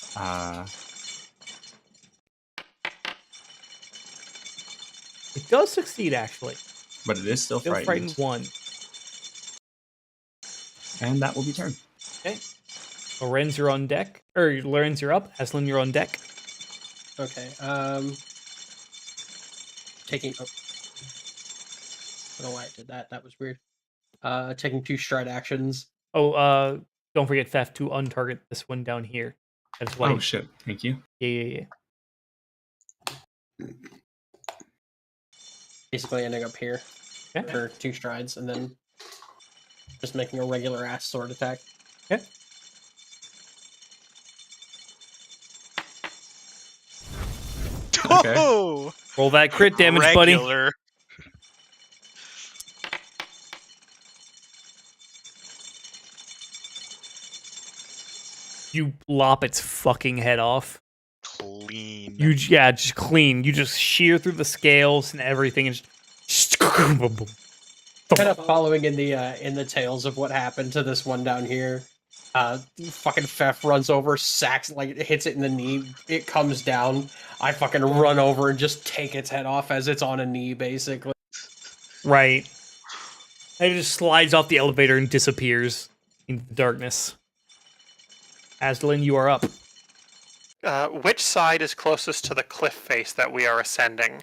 It does succeed, actually. But it is still Still frightened. frightened 1. And that will be turn. Okay. Lorenz, you're on deck. Or Lorenz, you're up. Aslan, you're on deck. Okay. Taking. Oh. I don't know why I did that. That was weird. Taking 2 stride actions. Oh, don't forget, Theft, to untarget this one down here. That's why. Oh, shit. Thank you. Yeah. Basically ending up here Okay. for 2 strides, and then just making a regular ass sword attack. Okay. Okay. Oh, Roll that crit damage, buddy. regular. You lop its fucking head off. Clean. Just clean. You just shear through the scales and everything, and just Kind of following in the tales of what happened to this one down here. Fucking Fef runs over, sacks, like hits it in the knee. It comes down. I fucking run over and just take its head off as it's on a knee, basically. right. And it just slides off the elevator and disappears into the darkness. Aslan, you are up. Which side is closest to the cliff face that we are ascending?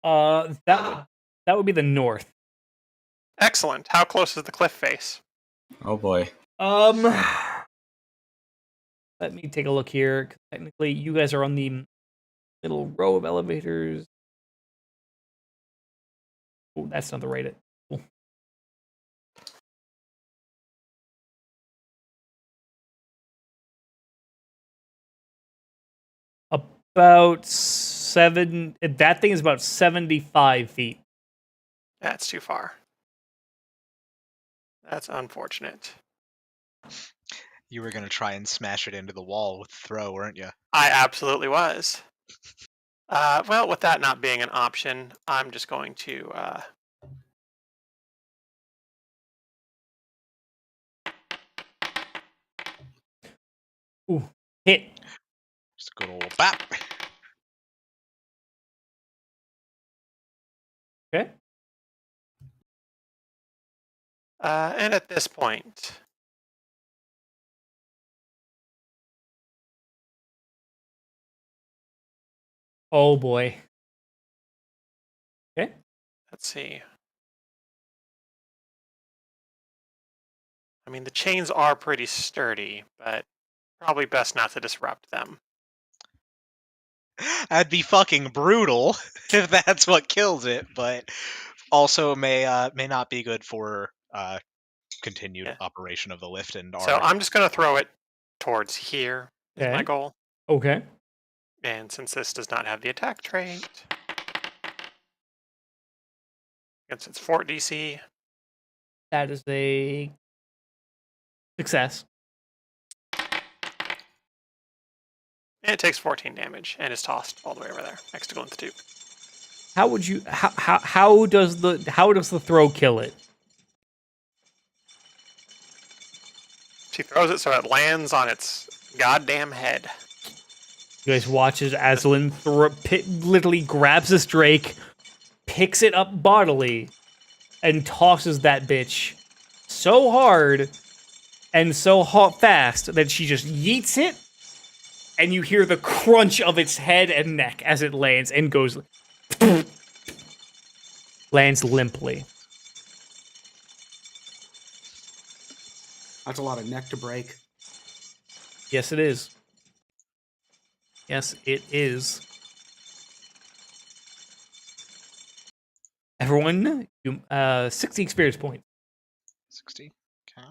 That would be the north. Excellent. How close is the cliff face? Oh, boy. Let me take a look here. 'Cause technically, you guys are on the middle row of elevators. Oh, that's not the right. Cool. About 7. That thing is about 75 feet. That's too far. That's unfortunate. You were gonna try and smash it into the wall with throw, weren't you? I absolutely was. Well, with that not being an option, I'm just going to Ooh, hit. Just a good old bap. Okay. and at this point, Oh boy. Okay. let's see. I mean, the chains are pretty sturdy, but probably best not to disrupt them. That'd be fucking brutal if that's what kills it, but also may not be good for continued Yeah. operation of the lift and So our. I'm just going to throw it towards here is my Okay. goal. Okay. And since this does not have the attack trait, against its fort DC, That is a success. and it takes 14 damage and is tossed all the way over there next to Glint the Tube. How would you? How does the throw kill it? She throws it so it lands on its goddamn head. You guys watch as Aslan literally grabs this drake, picks it up bodily, and tosses that bitch so hard and so fast that she just yeets it, and you hear the crunch of its head and neck as it lands and goes lands limply. That's a lot of neck to break. Yes, it is. Yes, it is. Everyone, 60 experience points. 60. Okay.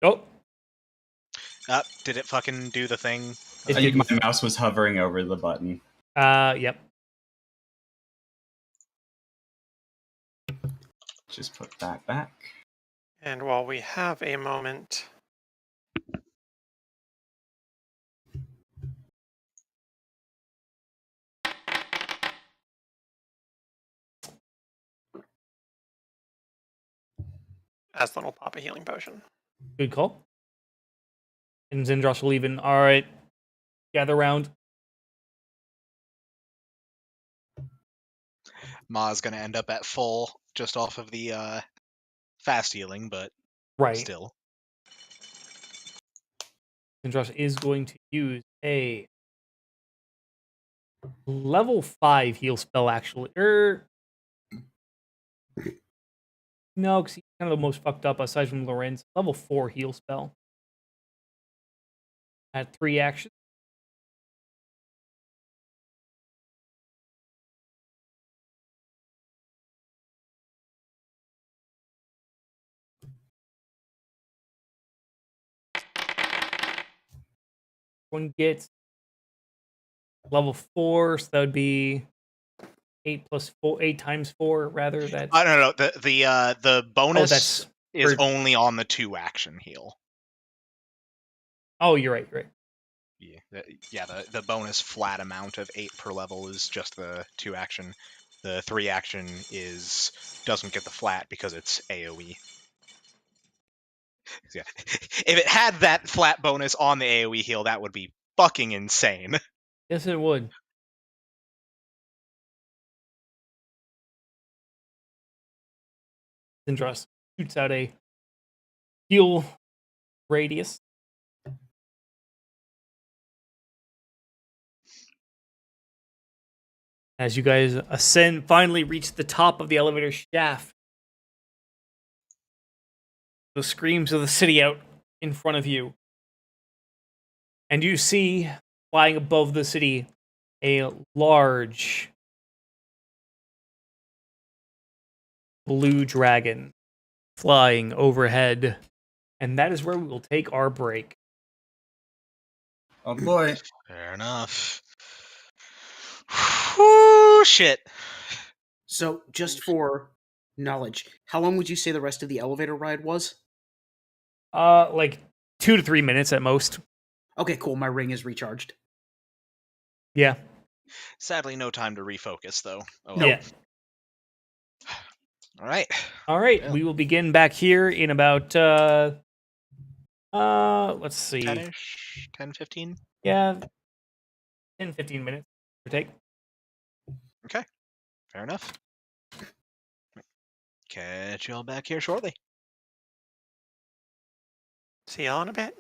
Oh, Did it fucking do the thing? It did. My mouse was hovering over the button. Yep. Just put that back. And while we have a moment, Aslan will pop a healing potion. Good call. And Zindros will even. All right. Gather round. Ma's gonna end up at full just off of the fast healing, but Right. still. Zindros is going to use a level 5 heal spell, actually. No, because he's kind of the most fucked up aside from Lorenz. Level 4 heal spell. At 3 actions. One gets level 4, so that would be 8 plus 4, 8 times 4, rather. That's No. The bonus that's is for- only on the 2-action heal. oh, you're right. You're right. Yeah, the bonus flat amount of 8 per level is just the 2-action. The 3-action doesn't get the flat because it's AoE. Yeah. If it had that flat bonus on the AoE heal, that would be fucking insane. Yes, it would. Zindros shoots out a heal radius. As you guys ascend, finally reach the top of the elevator shaft. The screams of the city out in front of you. And you see, flying above the city, a large blue dragon flying overhead. And that is where we will take our break. Oh boy. Fair enough. Whew, shit. So, just for knowledge, how long would you say the rest of the elevator ride was? Like 2 to 3 minutes at most. Okay, cool. My ring is recharged. Yeah. Sadly, no time to refocus, though. Oh, Yeah. All right. All right. Yeah. We will begin back here in about let's see. 10-ish? 10, 15? Yeah. 10, 15 minutes. Take. Okay. Fair enough. Catch y'all back here shortly. See y'all in a bit.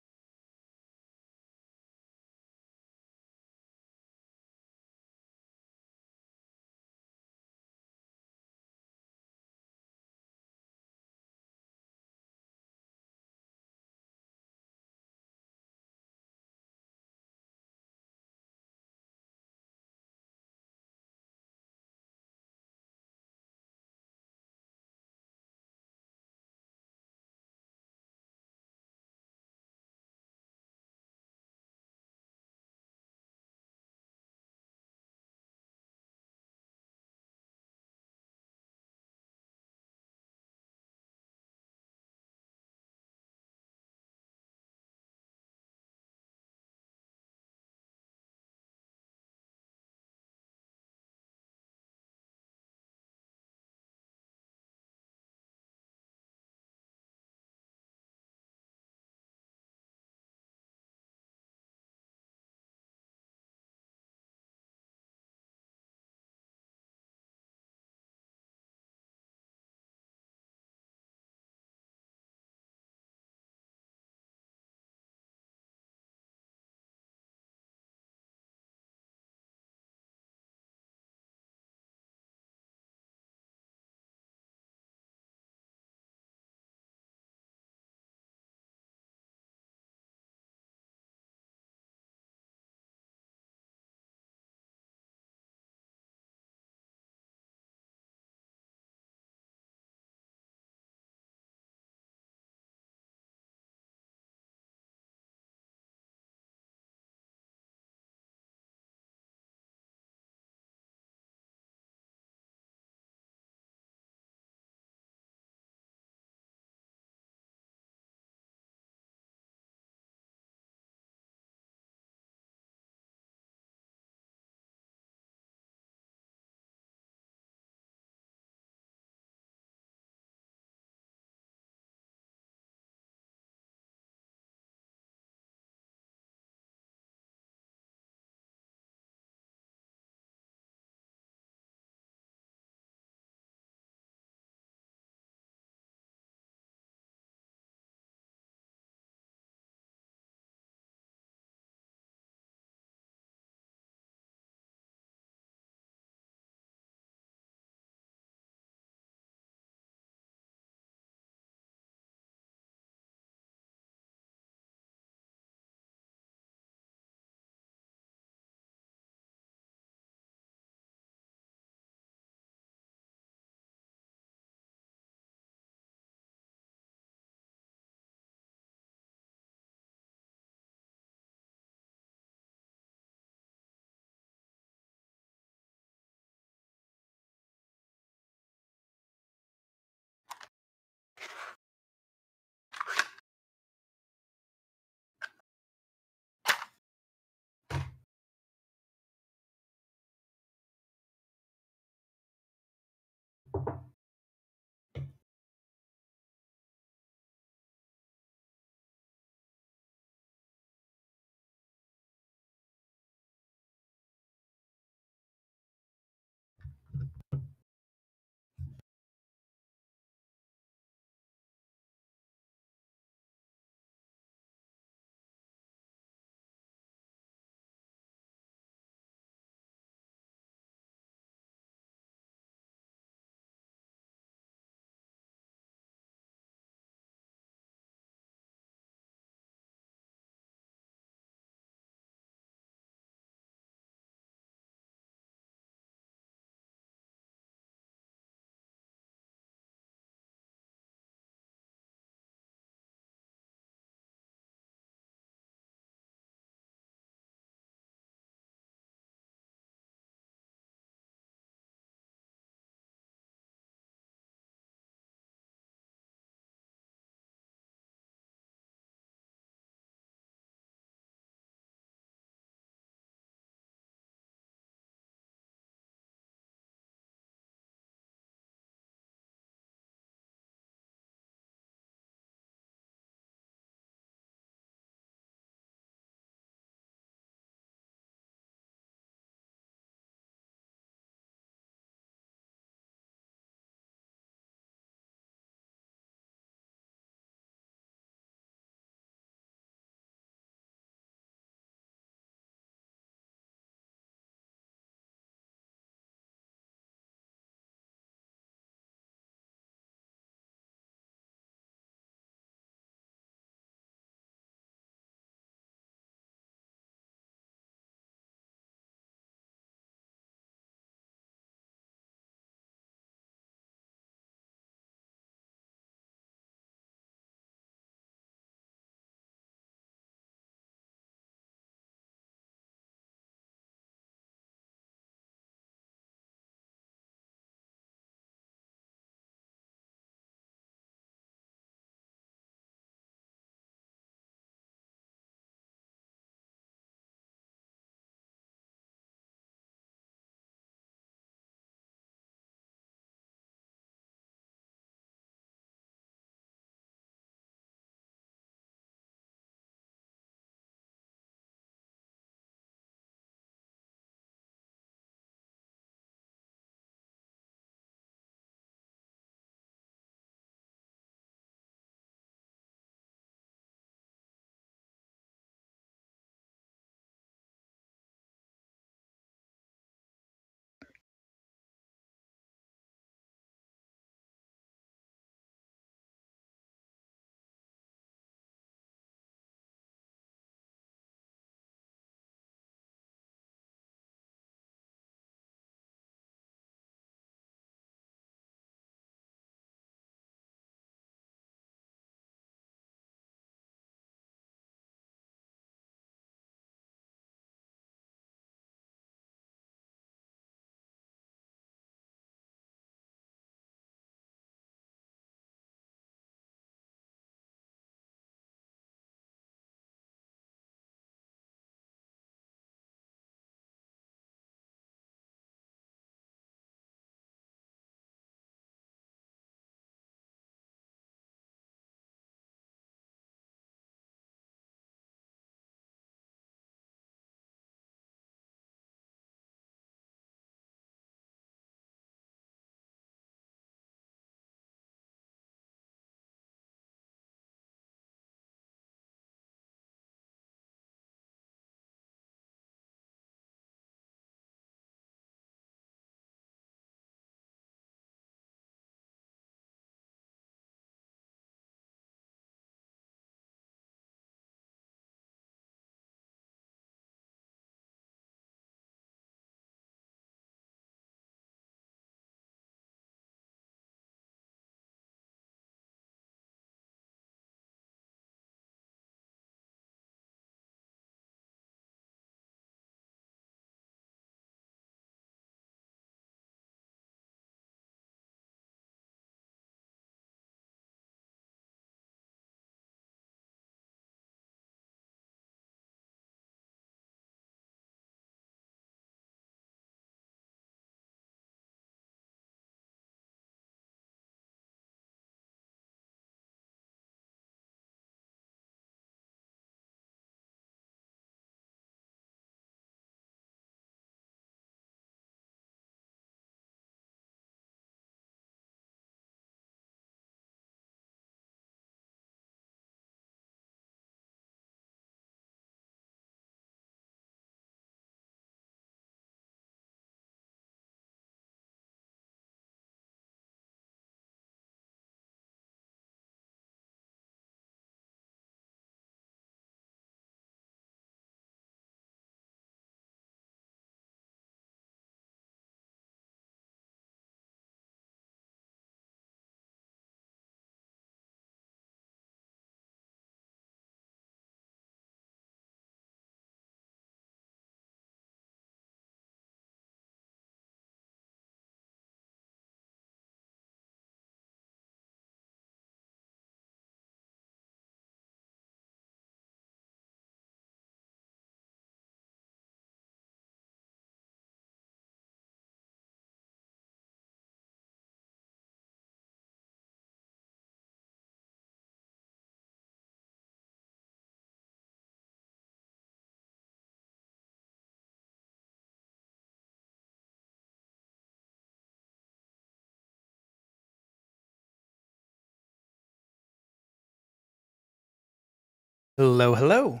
Hello, hello.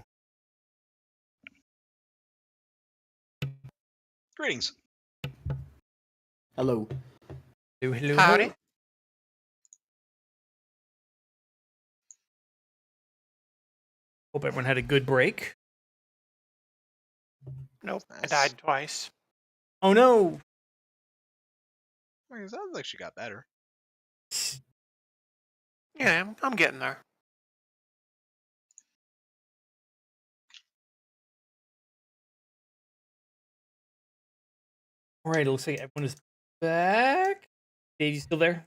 Greetings. Hello. Hello, hello, Howdy. hello. Hope everyone had a good break. Nope, I Nice. died twice. Oh no! I mean, it sounds like she got better. Yeah, I'm getting there. All right, it looks like everyone is back. Dave, you still there?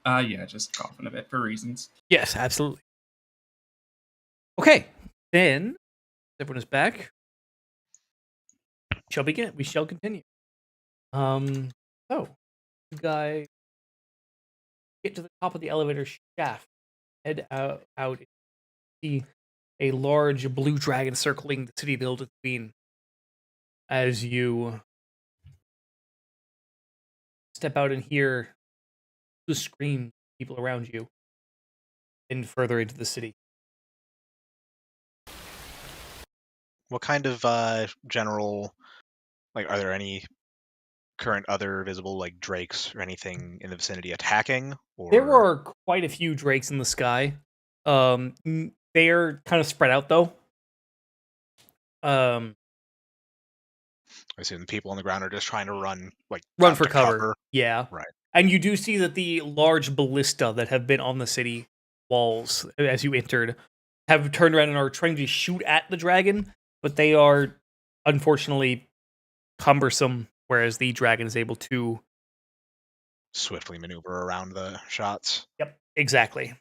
Yeah, just coughing a bit for reasons. Yes, absolutely. Okay, then everyone is back. Shall begin. We shall continue. So you guys get to the top of the elevator shaft, head out, see a large blue dragon circling the city of Ildathween. As you step out and hear the screams of people around you, and further into the city. What kind of general, like, are there any current other visible, like, drakes or anything in the vicinity attacking? Or There are quite a few drakes in the sky. They are kind of spread out though. I assume the people on the ground are just trying to run, like, Run out for to cover. Yeah. Right. And you do see that the large ballista that have been on the city walls as you entered have turned around and are trying to shoot at the dragon, but they are unfortunately cumbersome, whereas the dragon is able to. Swiftly maneuver around the shots. Yep, exactly.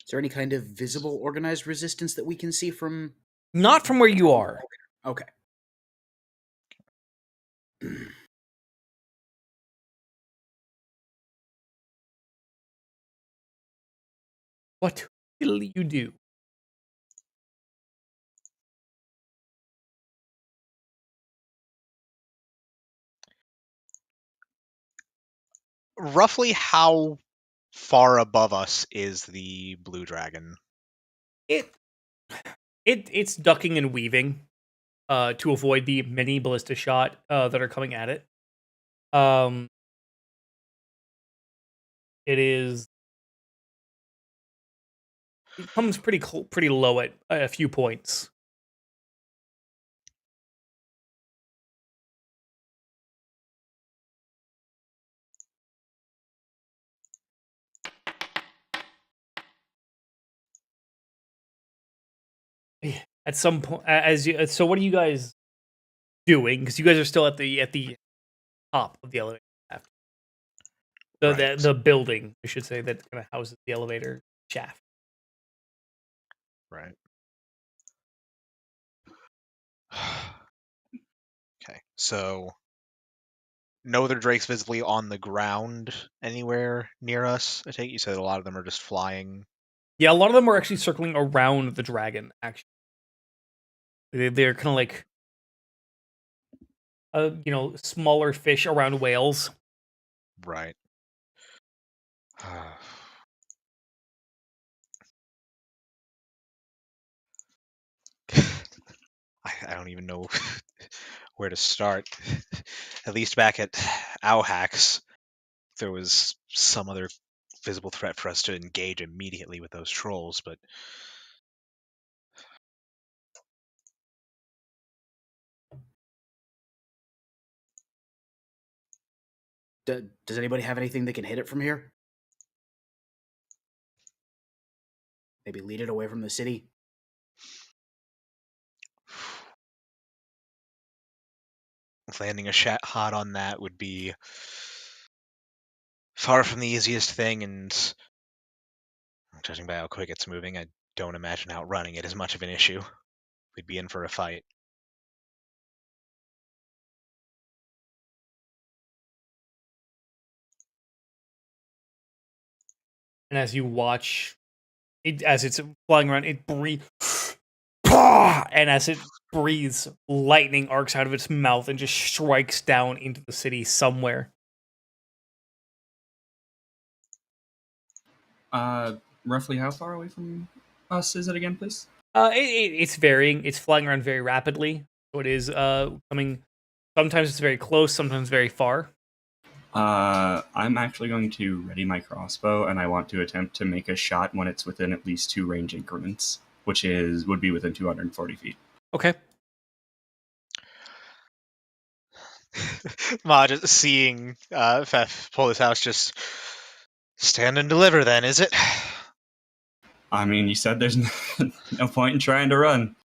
Is there any kind of visible organized resistance that we can see from? Not from where you are. Okay. What will you do? Roughly how far above us is the blue dragon? It's ducking and weaving to avoid the mini ballista shot that are coming at it. It is. It comes pretty low at a few points. At some point, as you, so what are you guys doing? Because you guys are still at the top of the elevator shaft. Right. The building, I should say, that kind of houses the elevator shaft. Right. Okay. So no other drakes visibly on the ground anywhere near us. I take it you said a lot of them are just flying. Yeah, a lot of them are actually circling around the dragon. Actually, they're kind of like smaller fish around whales. Right. I don't even know where to start. At least back at Auhax, there was some other visible threat for us to engage immediately with those trolls, but Does anybody have anything that can hit it from here? Maybe lead it away from the city. landing a shot hot on that would be far from the easiest thing, and judging by how quick it's moving, I don't imagine outrunning it is much of an issue. We'd be in for a fight. And as you watch as it's flying around, it breathes, and as it breathes, lightning arcs out of its mouth and just strikes down into the city somewhere. Roughly how far away from us is it again, please? It's varying. It's flying around very rapidly, so it is coming. Sometimes it's very close, sometimes very far. I'm actually going to ready my crossbow, and I want to attempt to make a shot when it's within at least 2 range increments, which would be within 240 feet. Okay. Ma, just seeing Fef pull his house, just stand and deliver. Then is it? I mean, you said there's no point in trying to run.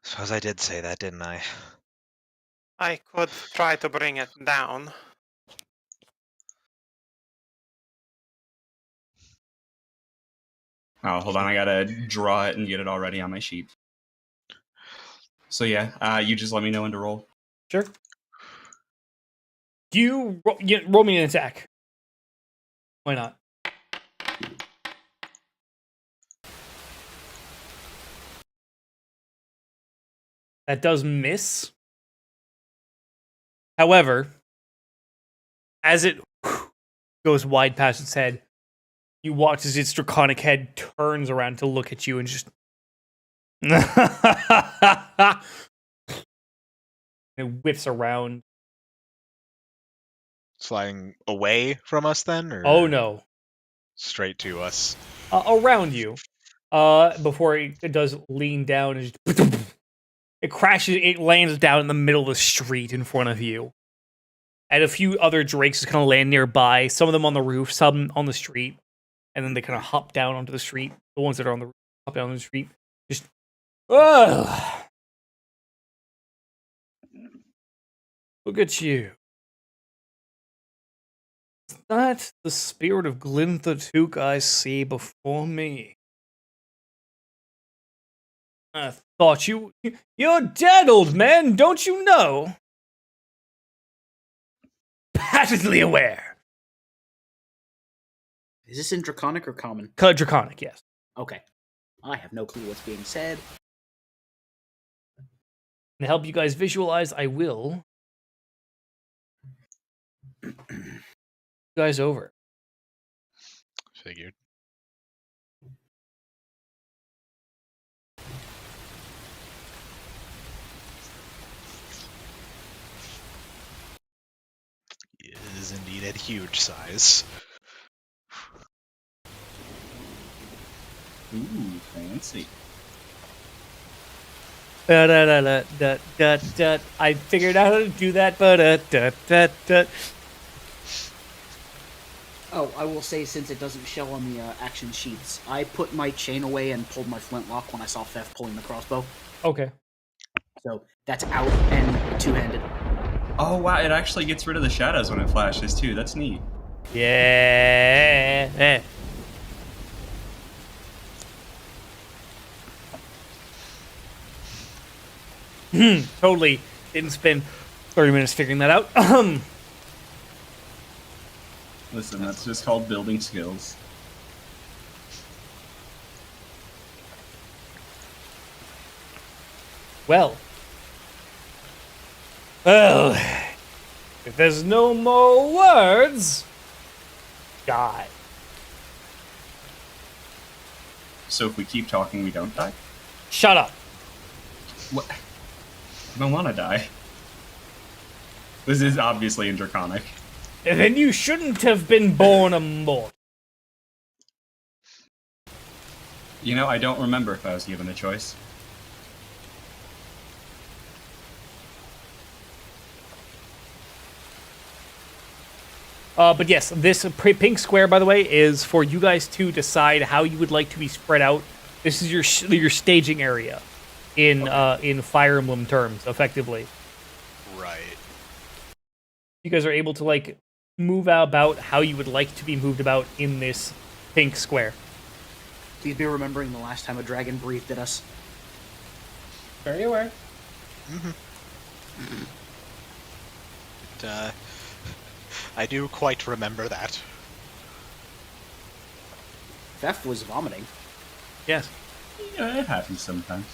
Suppose I did say that, didn't I? I could try to bring it down. Oh, hold on, I gotta draw it and get it already on my sheet. So yeah, you just let me know when to roll. Sure. Roll me an attack. Why not? That does miss. However, as it goes wide past its head, you watch as its draconic head turns around to look at you and just it whips around. Flying away from us then, or Oh no. straight to us? Around you. Before it does lean down and just it crashes, it lands down in the middle of the street in front of you. And a few other drakes just kind of land nearby, some of them on the roof, some on the street. And then they kind of hop down onto the street. The ones that are on the roof hop down on the street. Just, ugh. Look at you. Is that the spirit of Glinthatook I see before me? I thought you're dead, old man, don't you know? Patently aware. Is this in Draconic or Common? Draconic, yes. Okay. I have no clue what's being said. To help you guys visualize, I will. You guys over. Figured. It is indeed a huge size. Ooh, fancy. I figured out how to do that. Oh, I will say, since it doesn't show on the action sheets, I put my chain away and pulled my flintlock when I saw Fef pulling the crossbow. Okay. So that's out and two-handed. Oh wow, it actually gets rid of the shadows when it flashes too. That's neat. Yeah. Totally didn't spend 30 minutes figuring that out. Listen, that's just called building skills. Well, if there's no more words, die. So if we keep talking, we don't die? Shut up. What? I don't want to die. This is obviously in Draconic. Then you shouldn't have been born a mortal. You know, I don't remember if I was given a choice. But yes, this pink square, by the way, is for you guys to decide how you would like to be spread out. This is your staging area in Fire Emblem terms, effectively. Right. You guys are able to like move about how you would like to be moved about in this pink square. Please be remembering the last time a dragon breathed at us. Very aware. I do quite remember that. Theft was vomiting. Yes. Yeah, it happens sometimes.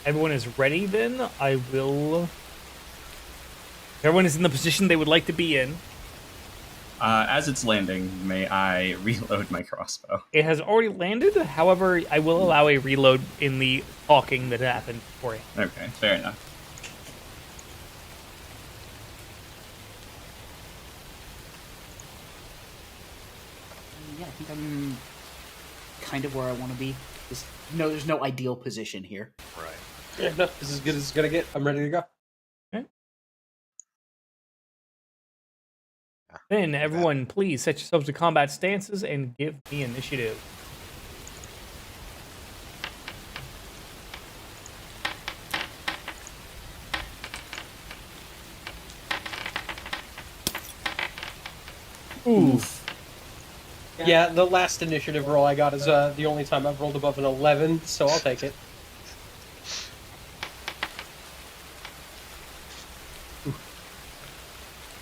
Everyone is ready then. I will... Everyone is in the position they would like to be in. As it's landing, may I reload my crossbow? It has already landed, however, I will allow a reload in the talking that happened for you. Okay, fair enough. Yeah, I think I'm kind of where I want to be. There's no ideal position here. Right. Yeah, no, this is as good as it's gonna get. I'm ready to go. Then, everyone, please set yourselves to combat stances and give me initiative. Oof. Yeah, the last initiative roll I got is the only time I've rolled above an 11, so I'll take it.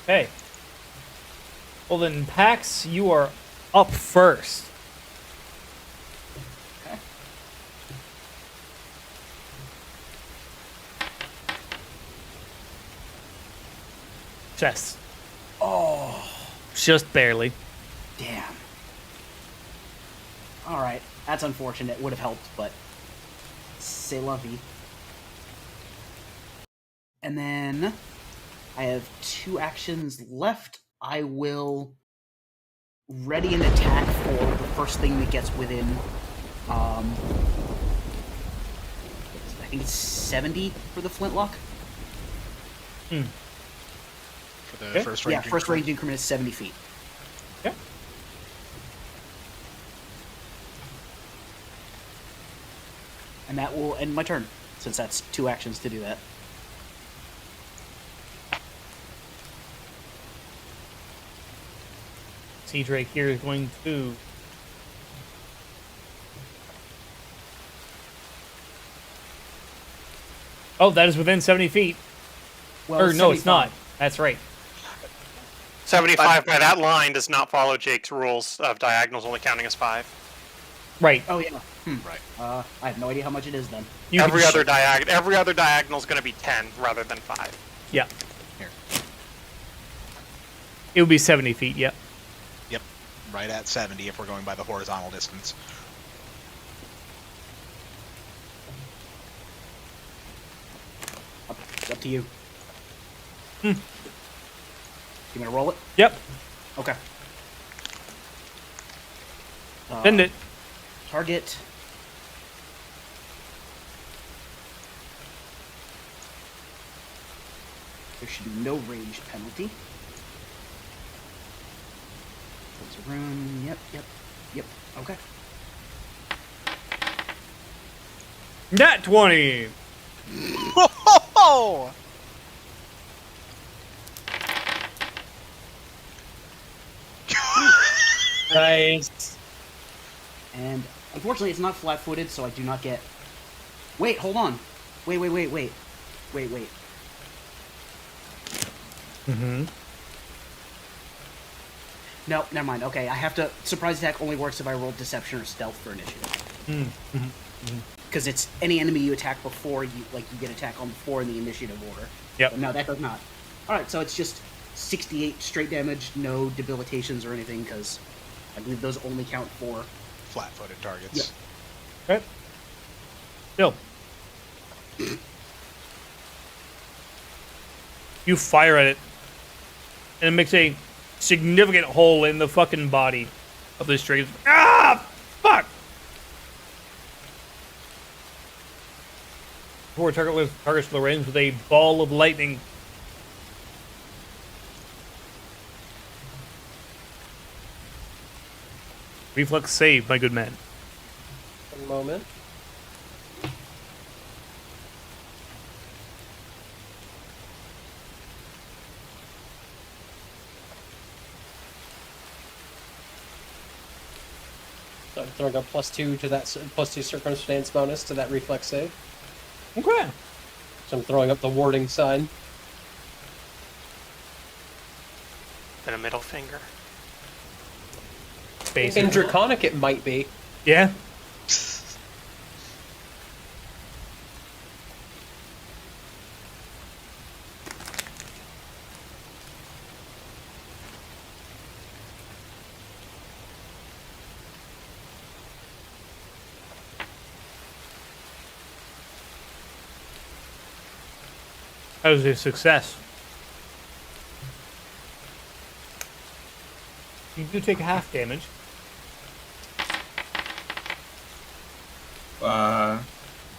Okay. Well then, Pax, you are up first. Okay. Chess. Oh, Just barely. damn. All right, that's unfortunate. Would have helped, but c'est la vie. And then I have 2 actions left. I will ready an attack for the first thing that gets within. I think it's 70 for the flintlock. For the Okay. first Yeah, range. first range increment is 70 feet. Okay. And that will end my turn, since that's 2 actions to do that. Sea Drake here is going to... Oh, that is within 70 feet. Well, Or no, it's 75. not. That's right. 75 by that line does not follow Jake's rules of diagonals only counting as 5. Right. Oh yeah. Right. I have no idea how much it is then. You Every can- other diagonal is going to be 10 rather than 5. Yeah. Here. It would be 70 feet, yeah. Yep. Right at 70 if we're going by the horizontal distance. It's up to you. Hmm. You want to roll it? Yep. Okay. Send it. Target. There should be no range penalty. Close a rune. Yep. Okay. Nat 20! Oh! Nice. And unfortunately, it's not flat-footed, so I do not get... Wait, hold on. Wait. Mm-hmm. No, never mind. Okay, I have to... Surprise attack only works if I roll deception or stealth for initiative. Because it's any enemy you attack before, you get attack on before in the initiative order. Yep. But no, that does not. Alright, so it's just 68 straight damage, no debilitations or anything, because I believe those only count for... Flat-footed targets. Yep. Okay. Still. You fire at it, and it makes a significant hole in the fucking body of this drake. Ah! Fuck! Before targets the range with a ball of lightning. Reflex save, my good man. One moment. So I'm throwing a +2 to that +2 circumstance bonus to that reflex save. Okay. So I'm throwing up the warding sign. been a middle finger. Basically. In Draconic, it might be. Yeah. That was a success. You do take half damage.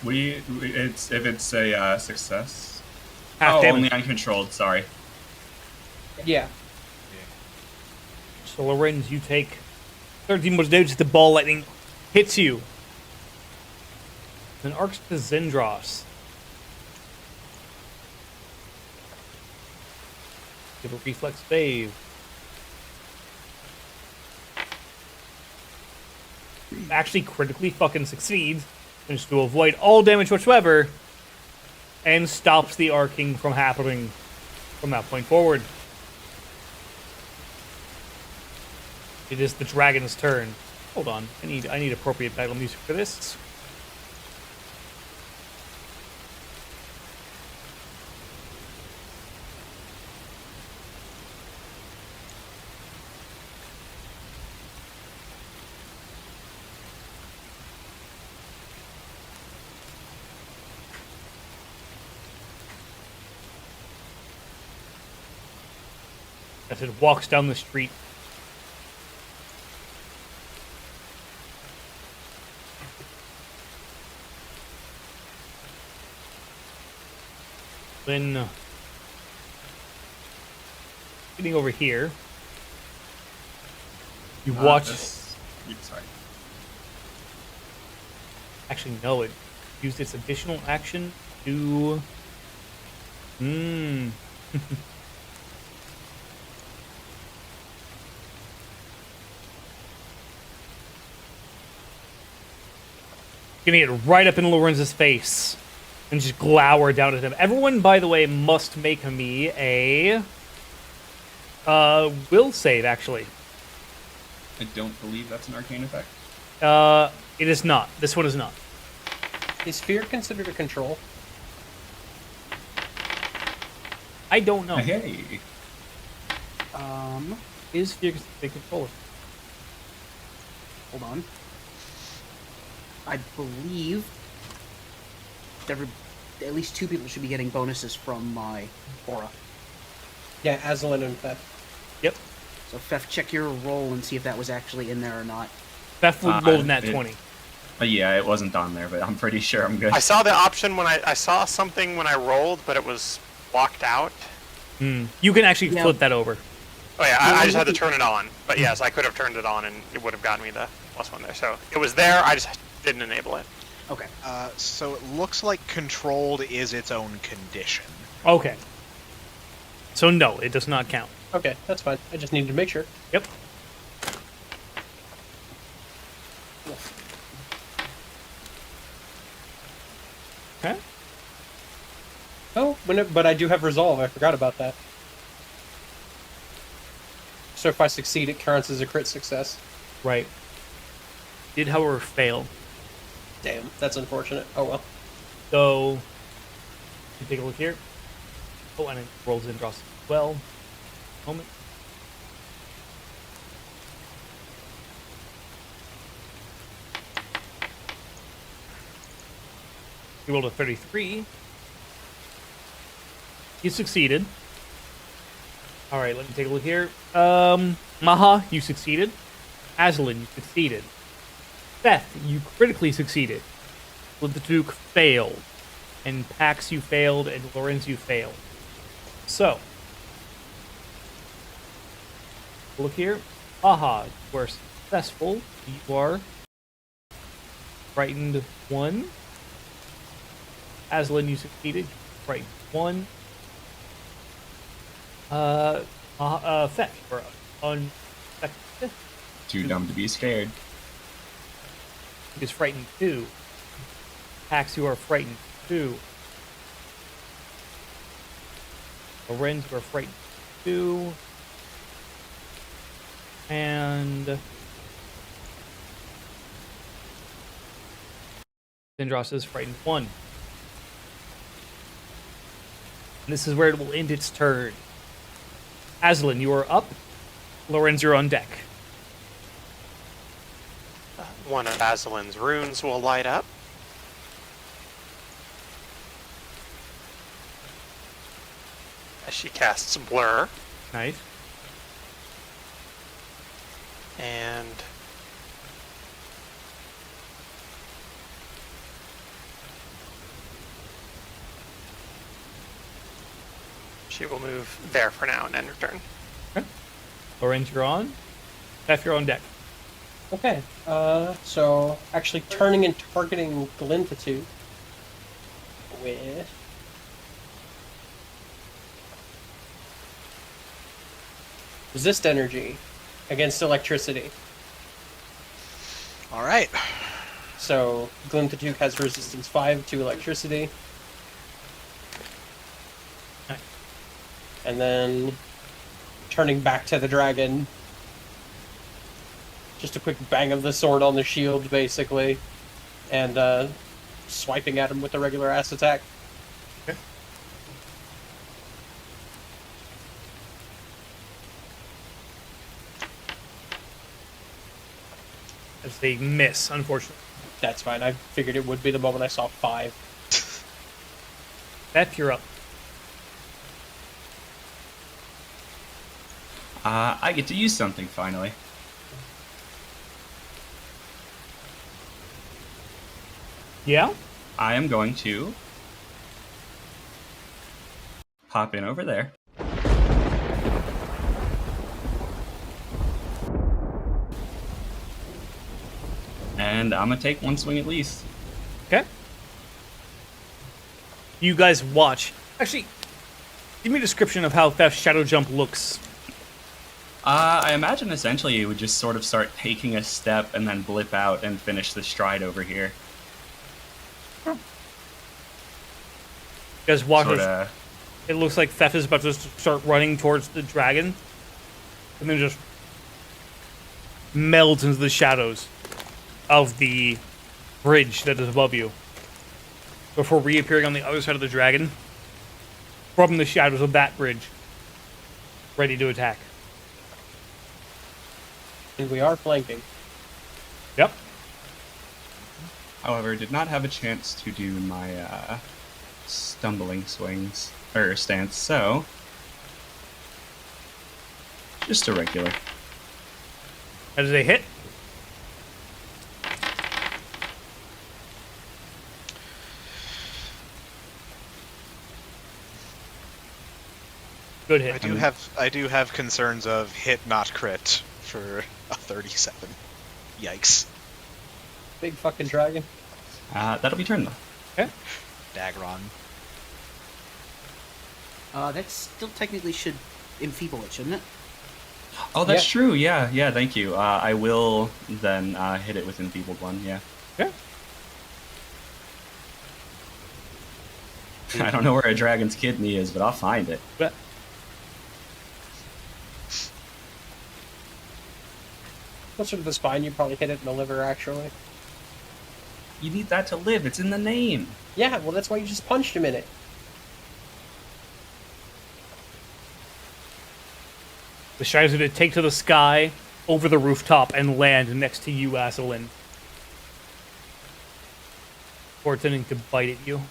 It's if it's a success. Half damage. Only uncontrolled. Sorry. Yeah. So Lorenz, you take 13 more damage as the ball lightning hits you. Then arcs to Zendros. Give a reflex save. Actually critically fucking succeeds. Managed to avoid all damage whatsoever. And stops the arcing from happening from that point forward. It is the dragon's turn. Hold on. I need appropriate battle music for this. As it walks down the street. Then getting over here, you watch. Sorry. Actually, no. It used its additional action to. Getting it right up in Lorenz's face. And just glower down at him. Everyone, by the way, must make me a will save, actually. I don't believe that's an arcane effect. It is not. This one is not. Is fear considered a control? I don't know. Hey. Is fear a controller? Hold on. I believe at least 2 people should be getting bonuses from my aura. Yeah, Aslan and Feth. Yep. So, Fef, check your roll and see if that was actually in there or not. Beth would roll in that 20. Yeah, it wasn't on there, but I'm pretty sure I'm good. I saw the option when I saw something when I rolled, but it was blocked out. You can actually flip that over. Oh yeah, I just had to turn it on. But yes, I could have turned it on and it would have gotten me the +1 there. So it was there, I just didn't enable it. Okay. So it looks like controlled is its own condition. Okay. So no, it does not count. Okay, that's fine. I just needed to make sure. Yep. Okay. Oh, but I do have resolve. I forgot about that. So if I succeed, it counts as a crit success. Right. Did, however, fail. Damn, that's unfortunate. Oh well. So, you take a look here. Oh, and it rolls in, draws as well. Moment. You rolled a 33. You succeeded. Alright, let me take a look here. Maha, you succeeded. Aslan, you succeeded. Seth, you critically succeeded. The Duke failed. And Pax, you failed. And Lorenz, you failed. So. Look here. Maha, you are successful. You are frightened 1. Aslan, you succeeded. Frightened 1. Fetch, you are unaffected. Too dumb to be scared. He is frightened 2. Pax, you are frightened 2. Lorenz, you are frightened 2. And Zindros is frightened 1. And this is where it will end its turn. Aslan, you are up. Lorenz, you're on deck. One of Aslan's runes will light up. As she casts Blur. Nice. And she will move there for now and end her turn. Lorenz, you're on. Steph, you're on deck. Okay. So actually turning and targeting Glintitude with resist energy against electricity. All right. So Glintitude has resistance 5 to electricity. Nice. And then turning back to the dragon. Just a quick bang of the sword on the shield, basically. And swiping at him with the regular ass attack. Okay. As they miss, unfortunately. That's fine. I figured it would be the moment I saw 5. Steph, you're up. I get to use something finally. Yeah? I am going to hop in over there. And I'm gonna take one swing at least. Okay. You guys watch. Actually, give me a description of how Theft's Shadow Jump looks. I imagine essentially it would just sort of start taking a step and then blip out and finish the stride over here. You guys watch. Sorta. It looks like Theft is about to start running towards the dragon, and then just melds into the shadows of the bridge that is above you, before reappearing on the other side of the dragon, from the shadows of that bridge, ready to attack. And we are flanking. Yep. However, did not have a chance to do my stumbling swings or stance, so just a regular. As they hit. Good hit. I do have concerns of hit not crit for a 37. Yikes. Big fucking dragon. That'll be turn though. Okay. Dagron. That still technically should enfeeble it, shouldn't it? Oh, that's Yeah. true. Yeah, thank you. I will then hit it with enfeebled one. Yeah. Okay. I don't know where a dragon's kidney is, but I'll find it. But Closer to the spine, you probably hit it in the liver, actually. You need that to live. It's in the name. Yeah, well, that's why you just punched him in it. the shadows are going to take to the sky, over the rooftop, and land next to you, Aslan. Or intending to bite at you.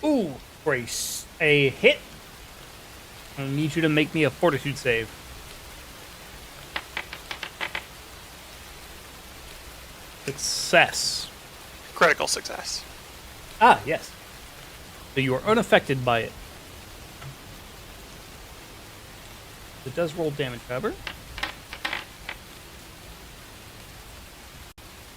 Ooh, brace. A hit. I need you to make me a fortitude save. Success. Critical success. Ah, yes. So you are unaffected by it. It does roll damage, however.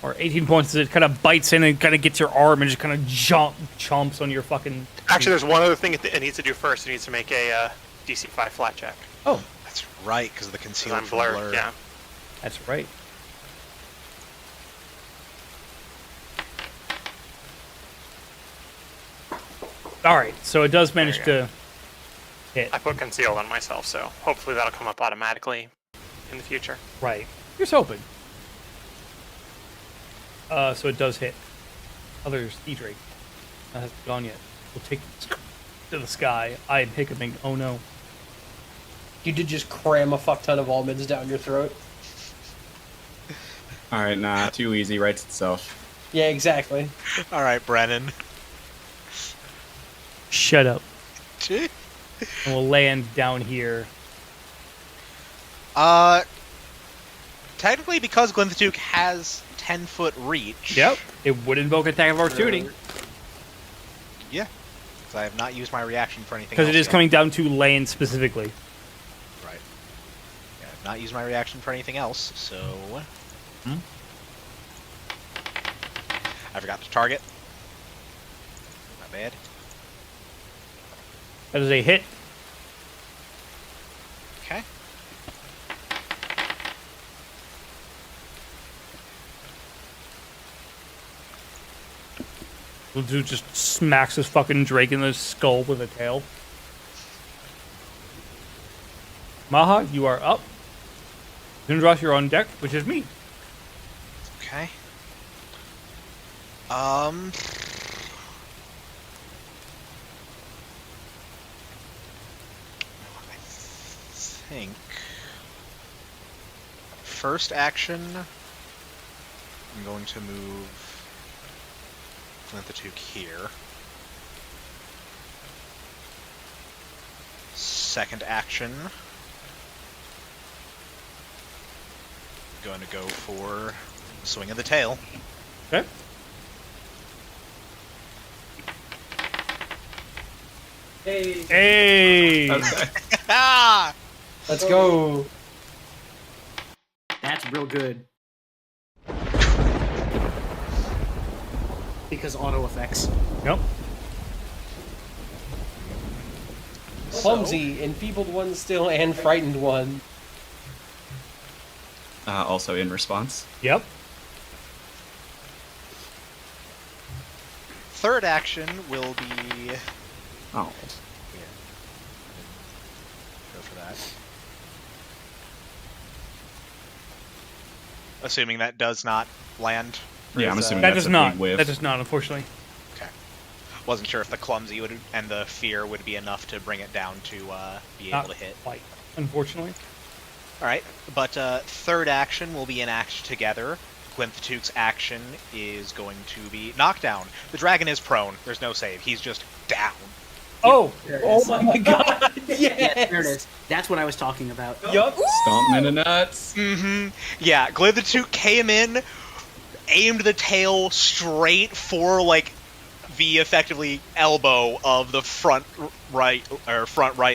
Or 18 points as it kind of bites in and kind of gets your arm and just kind of chomps on your fucking... Actually, there's one other thing it needs to do first. It needs to make a DC 5 flat check. Oh, That's right, because of the 'Cause concealed I'm from blurred. blur. Yeah. that's right. All right, so it does manage There you to hit. I put concealed on myself, so hopefully that'll come up automatically in the future. Right. Here's hoping. So it does hit. Others, E-Drake. That hasn't gone yet. We'll take it to the sky. I'm hiccuping. Oh no. You did just cram a fuck ton of almonds down your throat. All right, nah, too easy. Writes itself. Yeah, exactly. All right, Brennan. Shut up. Gee. And we'll land down here. Technically, because Glinthatuke has 10-foot reach. Yep. It would invoke attack of opportunity. Yeah. Because I have not used my reaction for anything Because else it is yet. coming down to land specifically. Right. Yeah, I've not used my reaction for anything else, so... I forgot to target. Not bad. That is a hit. Okay. Little dude just smacks his fucking drake in the skull with a tail. Maha, you are up. Zundros, you're on deck, which is me. Okay. I think first action, I'm going to move Glinthatuke here. Second action, going to go for swing of the tail. Okay. Hey. Hey! Okay. Ah! Let's go. That's real good. Because auto effects. Nope. Clumsy, enfeebled one still, and frightened one. Also in response. Yep. Third action will be... Oh. Yeah. Go for that. Assuming that does not land. Yeah, I'm Is, assuming That that's does a not. big whiff. That does not, unfortunately. Okay. Wasn't sure if the clumsy would and the fear would be enough to bring it down to be able Not to hit. quite, unfortunately. All right, but third action will be an act together. Glinthatuke's action is going to be knockdown. The dragon is prone. There's no save. He's just down. Oh! There it Oh is. my god! Yes! Yeah, there it is. That's what I was talking about. Yup. Stomping into nuts. Mm-hmm. Yeah, Glinthatuke came in, aimed the tail straight for like the effectively elbow of the front right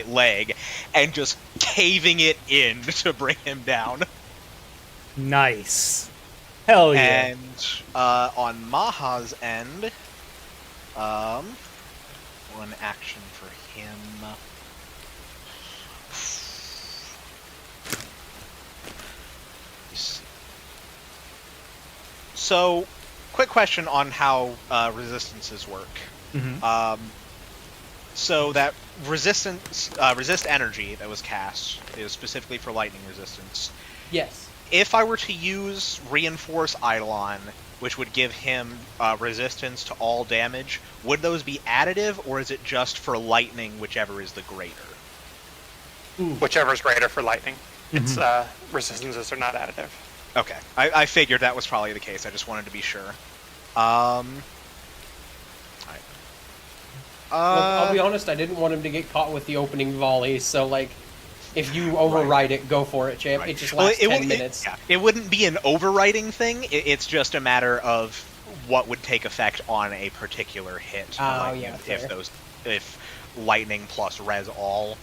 leg, and just caving it in to bring him down. Nice. Hell yeah. And on Maha's end, one action for him. So, quick question on how resistances work. Mhm. So that resist energy that was cast is specifically for lightning resistance. Yes. If I were to use Reinforce Eidolon, which would give him resistance to all damage, would those be additive, or is it just for lightning, whichever is the greater? Whichever is greater for lightning. It's Mm-hmm. resistances are not additive. Okay, I figured that was probably the case. I just wanted to be sure. Alright. Look, I'll be honest, I didn't want him to get caught with the opening volley, so, like, if you override it, go for it, champ. Right. It just Well, lasts 10 wouldn't- minutes. It wouldn't be an overriding thing. It's just a matter of what would take effect on a particular hit. Oh, Like, yeah, if lightning plus res all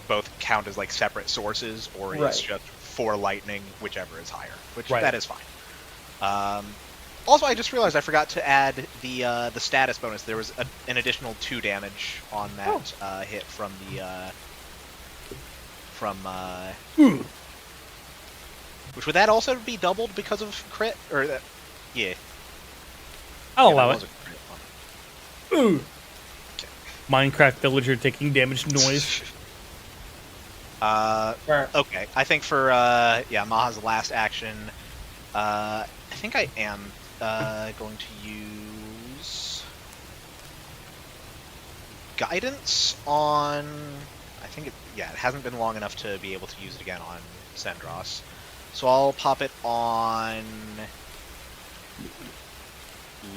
both count as like separate sources, or Right. it's just for lightning, whichever is higher. Which Right. that is fine. Also, I just realized I forgot to add the status bonus. There was an additional 2 damage on that hit from the which would that also be doubled because of crit, or that? Yeah. I'll Yeah, allow that it. was a crit one. Ooh. Minecraft villager taking damage noise. Okay. I think for Maha's last action, I think I am going to use guidance on. I think it hasn't been long enough to be able to use it again on Zendros, so I'll pop it on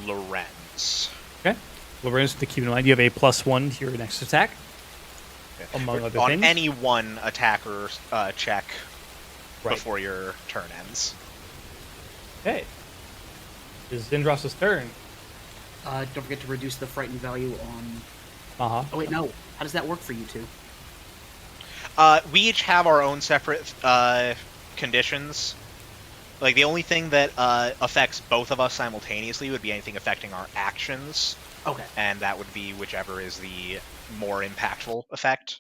Lorenz. Okay. Lorenz, to keep in mind, you have a +1 to your next attack, among other on things. any one attacker check Right. before your turn ends. Okay. It's Zendros' turn. Don't forget to reduce the frightened value on... Uh-huh. Oh, wait, no. How does that work for you two? We each have our own separate conditions. Like, the only thing that affects both of us simultaneously would be anything affecting our actions, Okay. and that would be whichever is the more impactful effect.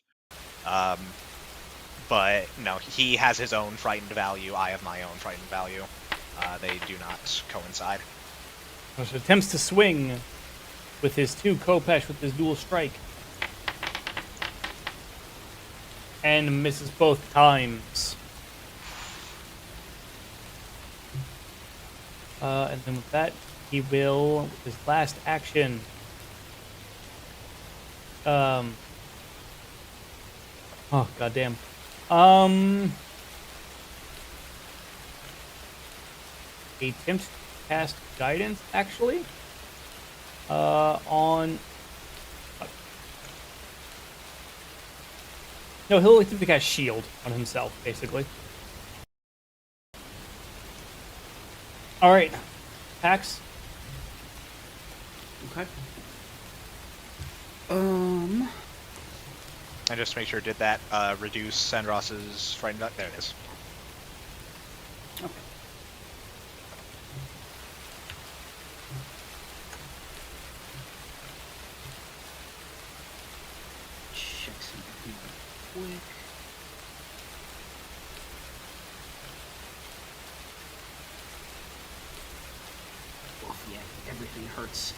But, no, he has his own frightened value, I have my own frightened value. They do not coincide. Which attempts to swing with his 2 Kopesh with his dual strike. And misses both times. And then with that, he will, with his last action, oh, goddamn. He attempts to cast guidance, actually, on... No, he'll attempt to cast shield on himself, basically. Alright. Pax. Okay. And just to make sure, did that reduce Sandros's frightened value? There it is. Okay. Check something real quick. Oh, yeah, everything hurts.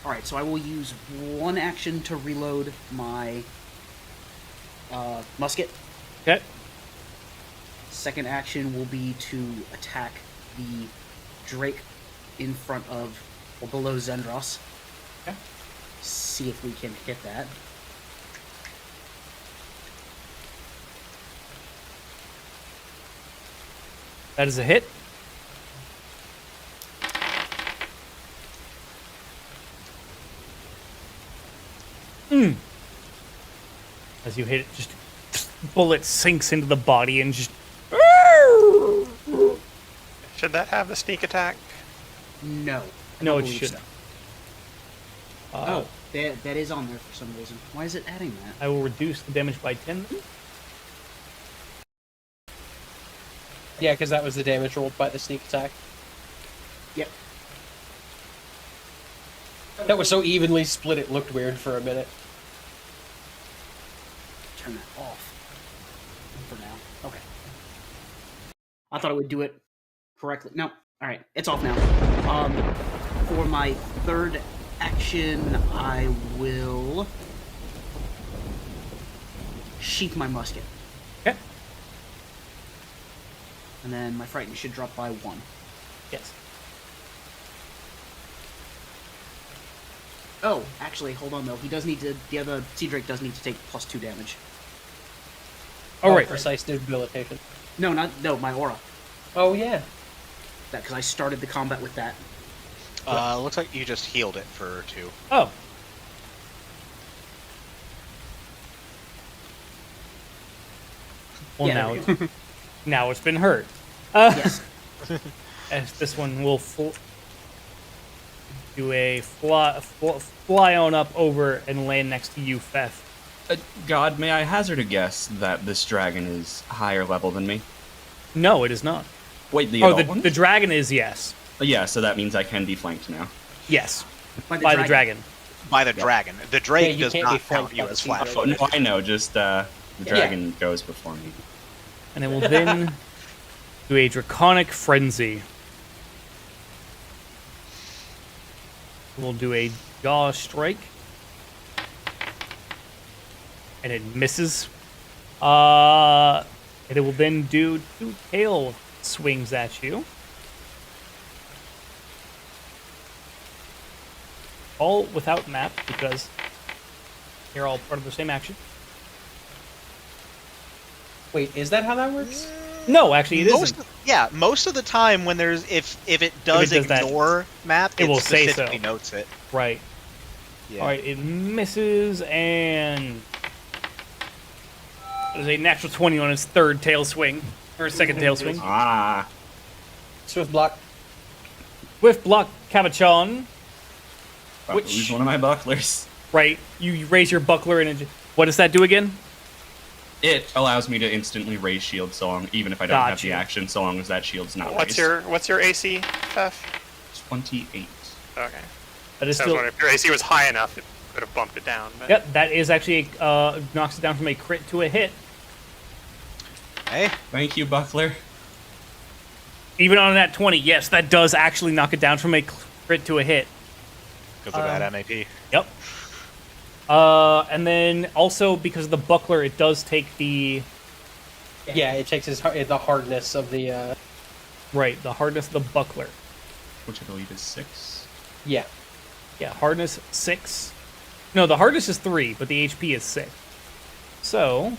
Alright, so I will use one action to reload my musket. Okay. Second action will be to attack the Drake in front of, or below Zendros. Okay. See if we can hit that. That is a hit. As you hit it, just bullet sinks into the body and just... Should that have the sneak attack? No. I No, don't it believe shouldn't. so. Oh, that is on there for some reason. Why is it adding that? I will reduce the damage by 10. Yeah, because that was the damage rolled by the sneak attack. Yep. That was so evenly split it looked weird for a minute. Turn that off. For now. Okay. I thought it would do it correctly. No. Alright, it's off now. For my third action, I will sheath my musket. Okay. And then my frightened should drop by 1. Yes. Oh, actually, hold on though. He does need to. The other Sea Drake does need to take +2 damage. Alright. Precise debilitation. No, my aura. Oh, yeah. That because I started the combat with that. Looks like you just healed it for 2. Oh. Well, Yeah, now, there we go. now it's been hurt. Yes. As this one will do a fly on up over and land next to you, Feth. God, may I hazard a guess that this dragon is higher level than me? No, it is not. Wait, the Oh, adult one? the dragon is yes. Yeah, so that means I can be flanked now. Yes. By By the dragon. By the dragon. The Drake you does can't be not flanked count you by the as sea Oh, flat-footed. no, I know, just the dragon goes before me. And it will then do a draconic frenzy. We'll do a jaw strike. And it misses. And it will then do 2 tail swings at you. All without map, because they're all part of the same action. Wait, is that how that works? No, actually, it most isn't. Yeah, most of the time when there's if it does does that, ignore map, it will say so. specifically notes it. Right. Yeah. All right, it misses, and there's a natural 20 on its 3rd tail swing, or second tail swing. Ah. Swift block. Swift block Cabochon. Which... Which- lose one of my bucklers. Right, you raise your buckler, and what does that do again? It allows me to instantly raise shield so long, even if I don't have Gotcha. the action, so long as that shield's not What's raised. your AC, Beth? 28. Okay. That is So still. if your AC was high enough, it could have bumped it down. But... Yep, that is actually knocks it down from a crit to a hit. Hey, Thank you, buckler. Even on that 20, yes, that does actually knock it down from a crit to a hit. because of that MAP. Yep. And then also because of the buckler, it does take the Yeah, it takes the hardness of the. right the hardness of the buckler. Which I believe is 6. Yeah. Yeah, hardness 6. No, the hardness is 3, but the HP is 6. So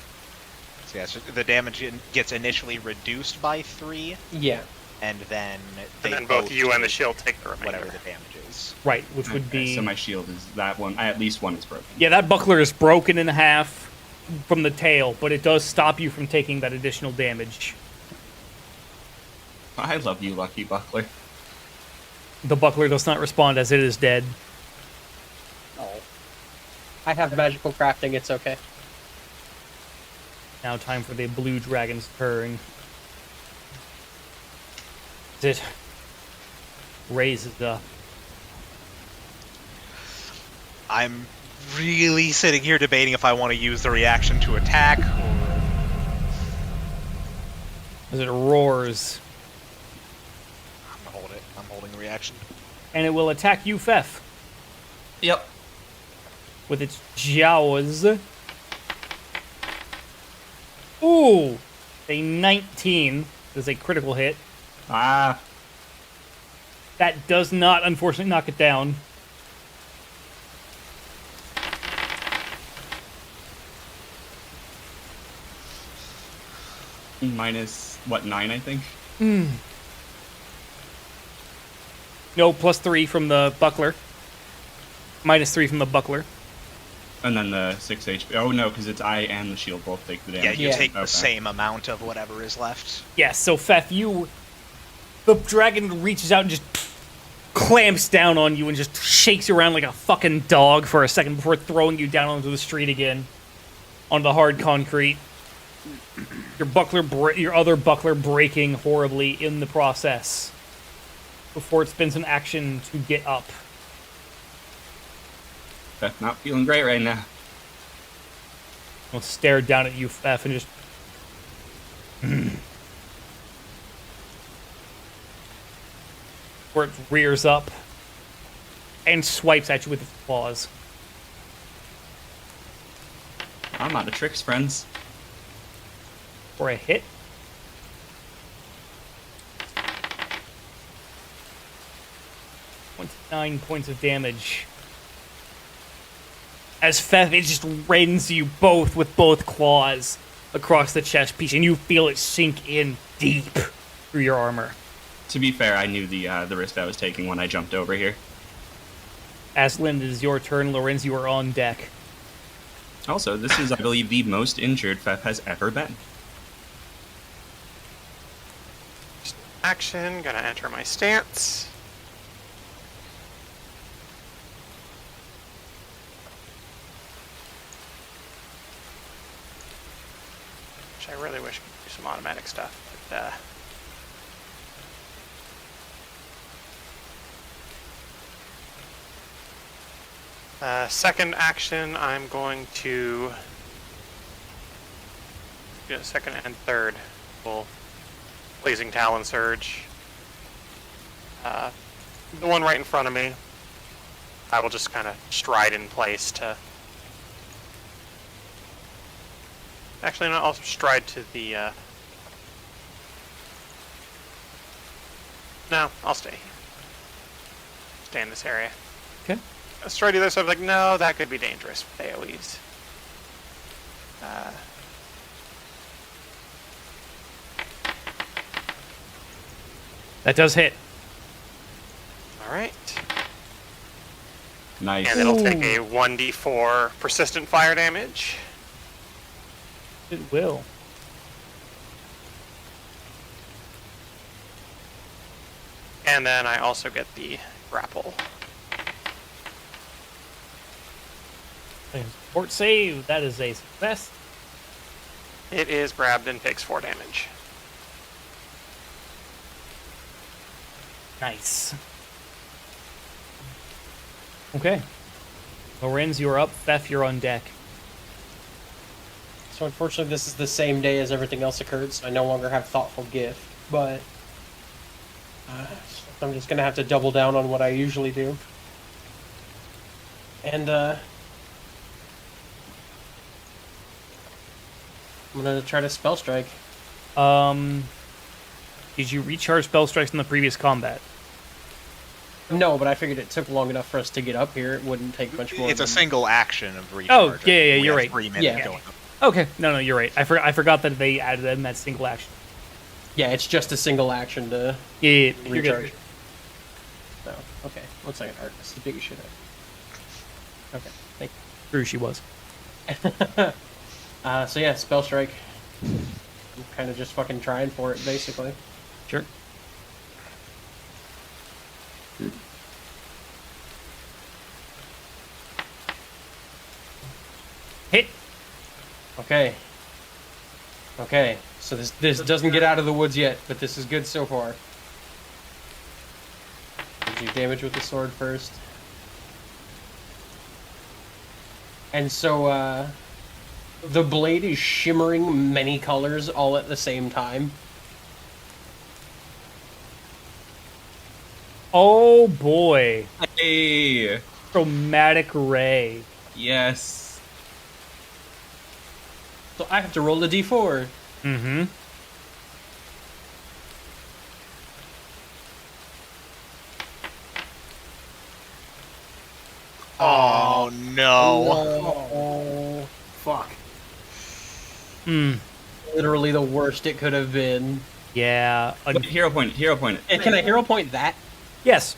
So yeah, so the damage gets initially reduced by 3, Yeah. and then And then both you and the shield take the remainder. whatever the damage is. right, which would Okay, be so my shield is that one. At least one is broken. yeah, that buckler is broken in half from the tail, but it does stop you from taking that additional damage. I love you, lucky buckler. The buckler does not respond as it is dead. Oh. I have magical crafting. It's okay. Now time for the blue dragon's turn. It raises up. I'm really sitting here debating if I want to use the reaction to attack or... As it roars. I'm gonna hold it. I'm holding the reaction. And it will attack you, Fef, Yep. with its jaws. Ooh! A 19 is a critical hit. Ah. That does not, unfortunately, knock it down. Minus, what, 9, I think? No, plus 3 from the buckler. Minus 3 from the buckler. And then the 6 HP. Oh, no, because it's I and the shield both take the Yeah, damage. you Yeah. take the Okay. same amount of whatever is left. Yes, so Fef, the dragon reaches out and just clamps down on you and just shakes you around like a fucking dog for a second before throwing you down onto the street again. On the hard concrete. Your other buckler breaking horribly in the process. Before it spends an action to get up. That's not feeling great right now. I'll stare down at you, Fef, and just... Where it rears up and swipes at you with its claws. I'm out of tricks, friends. For a hit. .9 points of damage. As Fef, it just rends you both with both claws across the chest piece, and you feel it sink in deep through your armor. To be fair, I knew the risk I was taking when I jumped over here. Aslan, it is your turn. Lorenz, you are on deck. Also, this is, I believe, the most injured Fef has ever been. Action, gonna enter my stance. Which I really wish I could do some automatic stuff, but second action, I'm going to do a second and third. We'll Blazing Talon Surge. The one right in front of me. I will just kind of stride in place to... Actually, no, I'll stride to the... No, I'll stay. Stay in this area. Okay. I'll stride to the other side, like, no, that could be dangerous with AoEs. That does hit. Alright. Nice. And it'll take a 1d4 persistent fire damage. It will. And then I also get the grapple. Fort save. That is a success. It is grabbed and takes 4 damage. Nice. Okay. Lorenz, you're up. Thef, you're on deck. So unfortunately, this is the same day as everything else occurred, so I no longer have Thoughtful Gift, but I'm just going to have to double down on what I usually do. And I'm going to try to Spell Strike. Did you recharge spell strikes in the previous combat? No, but I figured it took long enough for us to get up here. It wouldn't take much more. It's a than... single action of recharge. yeah, We you're have right. 3 minutes Yeah. going up. Okay, no, you're right. I forgot that they added them that single action. Yeah, it's just a single action to Yeah, you're recharge. good. So, okay. 1 second, Art. This is the biggest shit ever. Okay, thank True, she was. you. So yeah, Spell Strike. I'm kind of just fucking trying for it, basically. Sure. Hit. Okay. Okay. So this doesn't get out of the woods yet, but this is good so far. Do damage with the sword first. And so the blade is shimmering many colors all at the same time. Oh boy. Hey. Chromatic ray. Yes. So I have to roll a d4. Mm-hmm. Oh no! Oh, Fuck. Hmm. literally the worst it could have been. Yeah. Wait, hero point. Hero point. Hey, can I hero point that? Yes.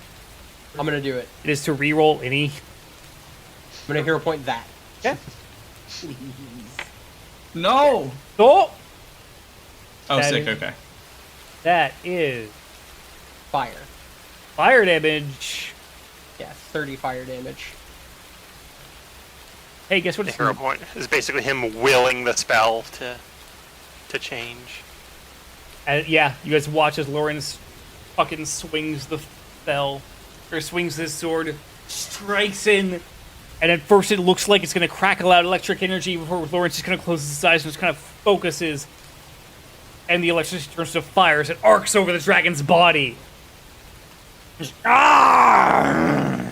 I'm gonna do it. It is to reroll any. I'm gonna hero point that. Yeah. No. Oh, Oh, That sick. is- Okay. that is Fire. fire damage. Yeah, 30 fire damage. Hey, guess what? The It's hero point is basically him willing the spell to change. yeah, you guys watch as Lawrence fucking swings the spell, or swings his sword, strikes in, and at first it looks like it's going to crackle out electric energy before Lawrence just kind of closes his eyes and just kind of focuses, and the electricity turns to fire as it arcs over the dragon's body. Just, ah!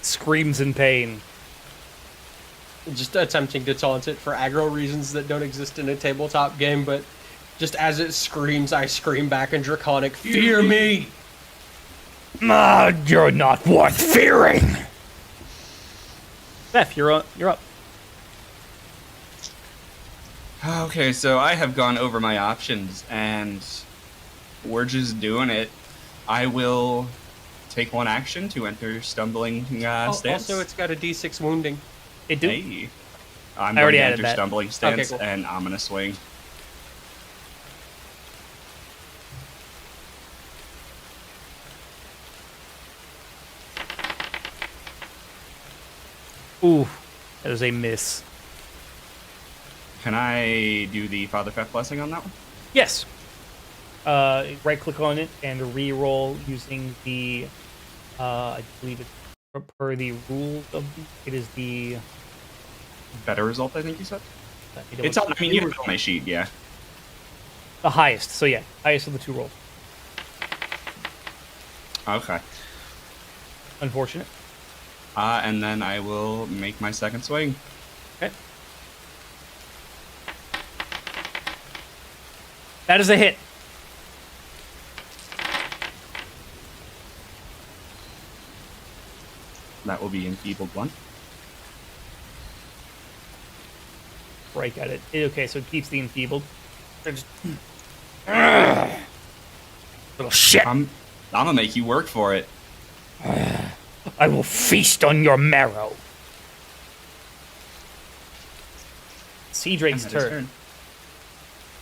Screams in pain. Just attempting to taunt it for aggro reasons that don't exist in a tabletop game, but just as it screams, I scream back in Draconic, "Fear me!" Ah, you're not worth fearing. Beth, you're up. Okay, so I have gone over my options, and we're just doing it. I will take 1 action to enter stumbling stance. Also, it's got a d6 wounding. It do. Hey. I'm I going already to added enter that. stumbling stance, cool. and I'm going to swing. Ooh, that is a miss. Can I do the Father Feth Blessing on that one? Yes. Right click on it and re-roll using the, I believe it's per the rules of it is the. Better result, I think you said? it It's was on, I mean, you have it on my sheet, yeah. the highest. So yeah, highest of the 2 rolls. Okay. Unfortunate. And then I will make my second swing. Okay. That is a hit. That will be enfeebled one. Break at it. Okay, so it keeps the enfeebled. Just... Little shit. I'm gonna make you work for it. I will feast on your marrow. Sea Drake's And that is turn.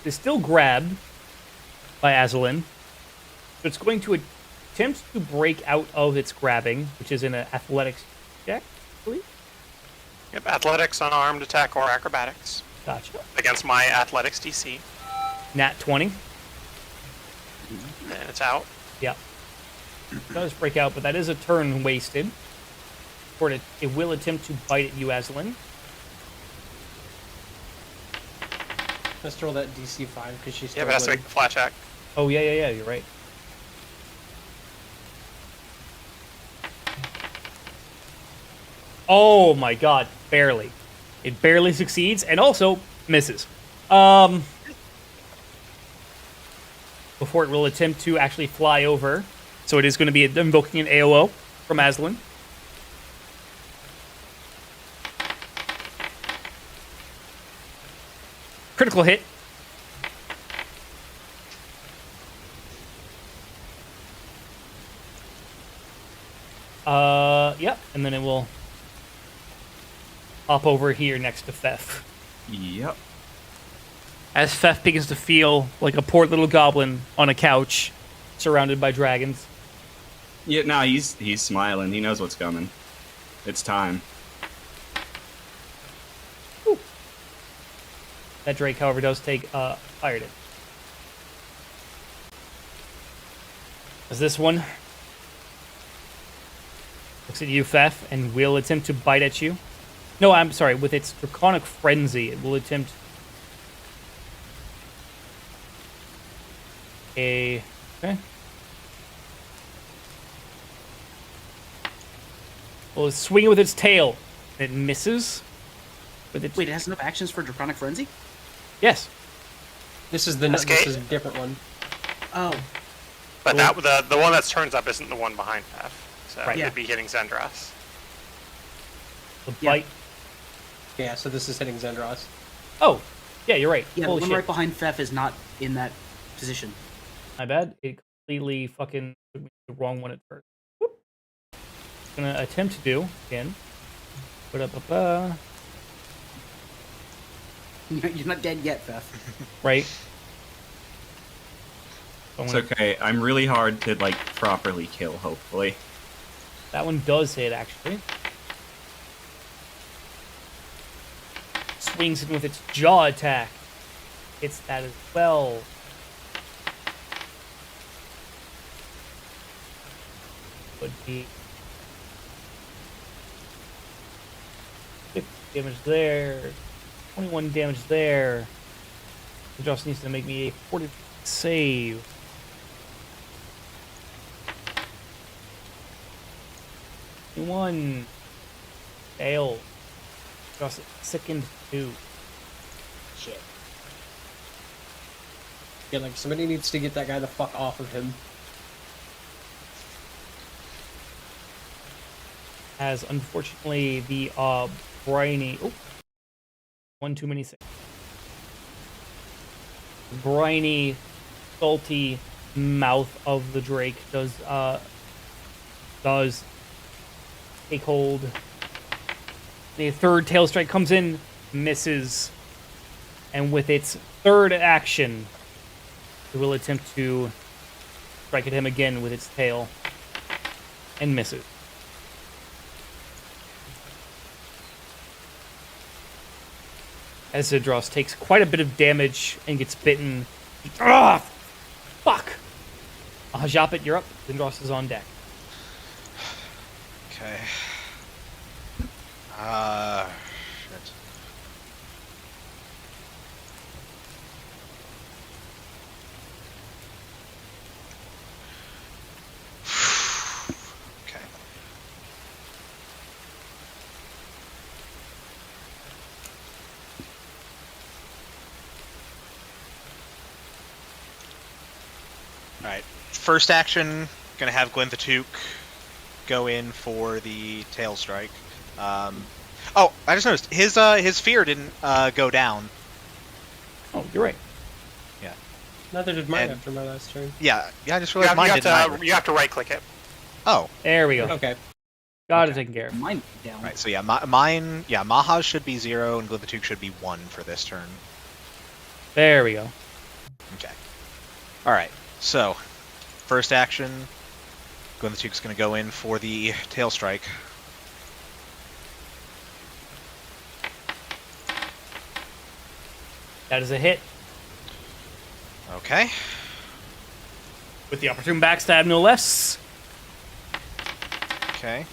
It's still grabbed by Azalin. So it's going to attempt to break out of its grabbing, which is in an athletics check, I believe. Yep, athletics, unarmed attack, or acrobatics. Gotcha. Against my athletics DC. Nat 20. And it's out. Yep. It does break out, but that is a turn wasted. For it will attempt to bite at you, Azalin. Let's roll that DC 5 because she's Yeah, still but it has to make bloody. the flat check. Oh, yeah, you're right. Oh my god, barely. It barely succeeds, and also misses. Before it will attempt to actually fly over. So it is going to be invoking an AOO from Aslan. Critical hit. Yep, and then it will hop over here next to Fef. Yep. As Fef begins to feel like a poor little goblin on a couch, surrounded by dragons. Yeah, no, he's smiling. He knows what's coming. It's time. Whew. That Drake, however, does take fire damage. As this one looks at you, Fef, and will attempt to bite at you. No, I'm sorry. With its Draconic Frenzy, it will attempt okay. Well, it's swinging with its tail. It misses. With its... Wait, it has enough actions for Draconic Frenzy? Yes. This is Escape. this is a different one. Oh, But Cool. the one that turns up isn't the one behind F. So Right. it'd be hitting Zendros. The Yeah. bite. Yeah, so this is hitting Zendros. Oh, yeah, you're right. yeah, the Holy one shit. right behind Fef is not in that position. My bad. It completely fucking took me to the wrong one at first. Whoop. Gonna attempt to do again. Ba-da-ba-ba. You're not dead yet, Fef. Right. So I'm It's gonna- okay. I'm really hard to like properly kill. Hopefully. That one does hit, actually. Swings in with its jaw attack. Hits that as well. Would be 50 damage there. 21 damage there. It just needs to make me a fortitude save. One fail. Just sickened 2. Shit. Yeah, like somebody needs to get that guy the fuck off of him. As unfortunately the briny one too many seconds. Briny, salty mouth of the Drake does take hold. The third tail strike comes in, misses, and with its third action, it will attempt to strike at him again with its tail, and misses. As Zidros takes quite a bit of damage and gets bitten. Ah, fuck! Japet, you're up. Zidros is on deck. Okay. Shit. Okay. All right. First action, gonna have Glinthatook go in for the tail strike. Oh, I just noticed his fear didn't go down. Oh, you're right. Neither did mine And- after my last turn. Yeah, I just You realized have, mine you, didn't have either. to, you have to right click it. Oh, There we go. Okay. Got it taken care of. Mine down. right. So yeah, mine. Yeah, Maha's should be 0 and Glinthatook should be 1 for this turn. There we go. Okay. All right. So, first action, Glinthatook's gonna go in for the tail strike. That is a hit Okay. with the opportune backstab, no less. Okay.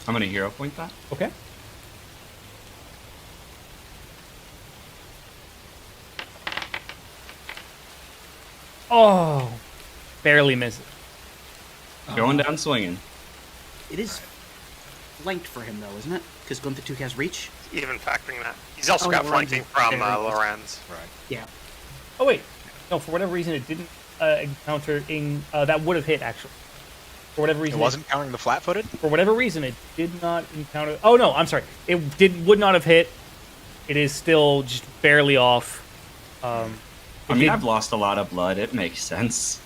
I'm gonna hero point that. Okay. Oh, barely misses. Going down swinging. It is flanked for him, though, isn't it? Because Glinthatook has reach. Even factoring that. He's also Oh, got yeah, flanking Lorenz from is very close. Lorenz. Right. Yeah. Oh wait, no. For whatever reason, it didn't encounter. That would have hit actually. For whatever It reason, wasn't counting the flat-footed. For whatever reason, it did not encounter. Oh no, I'm sorry. It would not have hit. It is still just barely off. I it mean, did- I've lost a lot of blood. It makes sense.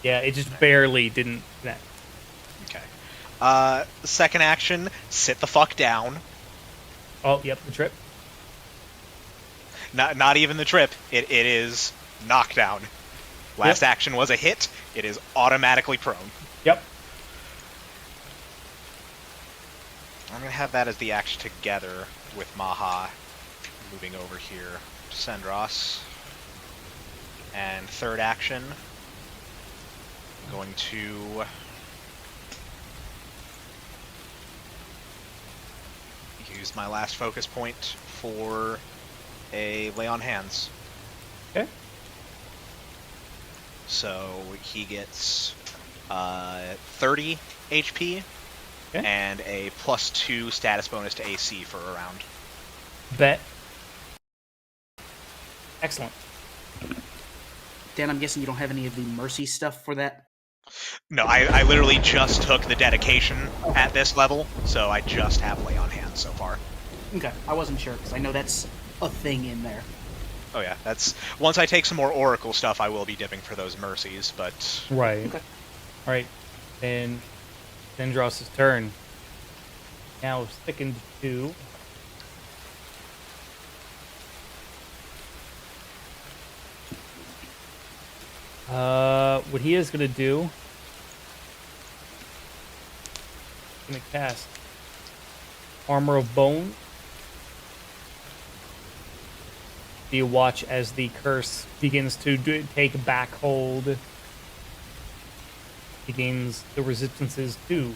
Yeah, it just barely didn't connect. Okay. Second action, sit the fuck down. Oh, yep, the trip. Not even the trip. It is knockdown. Last action was a hit. It is automatically prone. Yep. I'm gonna have that as the action together with Maha moving over here to Sendros. And third action, I'm going to use my last focus point for a lay on hands. Okay. So he gets 30 HP Okay. and a +2 status bonus to AC for a round. Bet. Excellent. Dan, I'm guessing you don't have any of the mercy stuff for that. No, I literally just took the dedication at this level, so I just have lay on hands so far. Okay, I wasn't sure because I know that's a thing in there. Oh yeah, that's once I take some more Oracle stuff, I will be dipping for those mercies, but Right. Okay. All right. And Sendros' turn. Now sticking to 2. What he is gonna do? Gonna cast Armor of Bone. You watch as the curse begins to take back hold. He gains the resistances to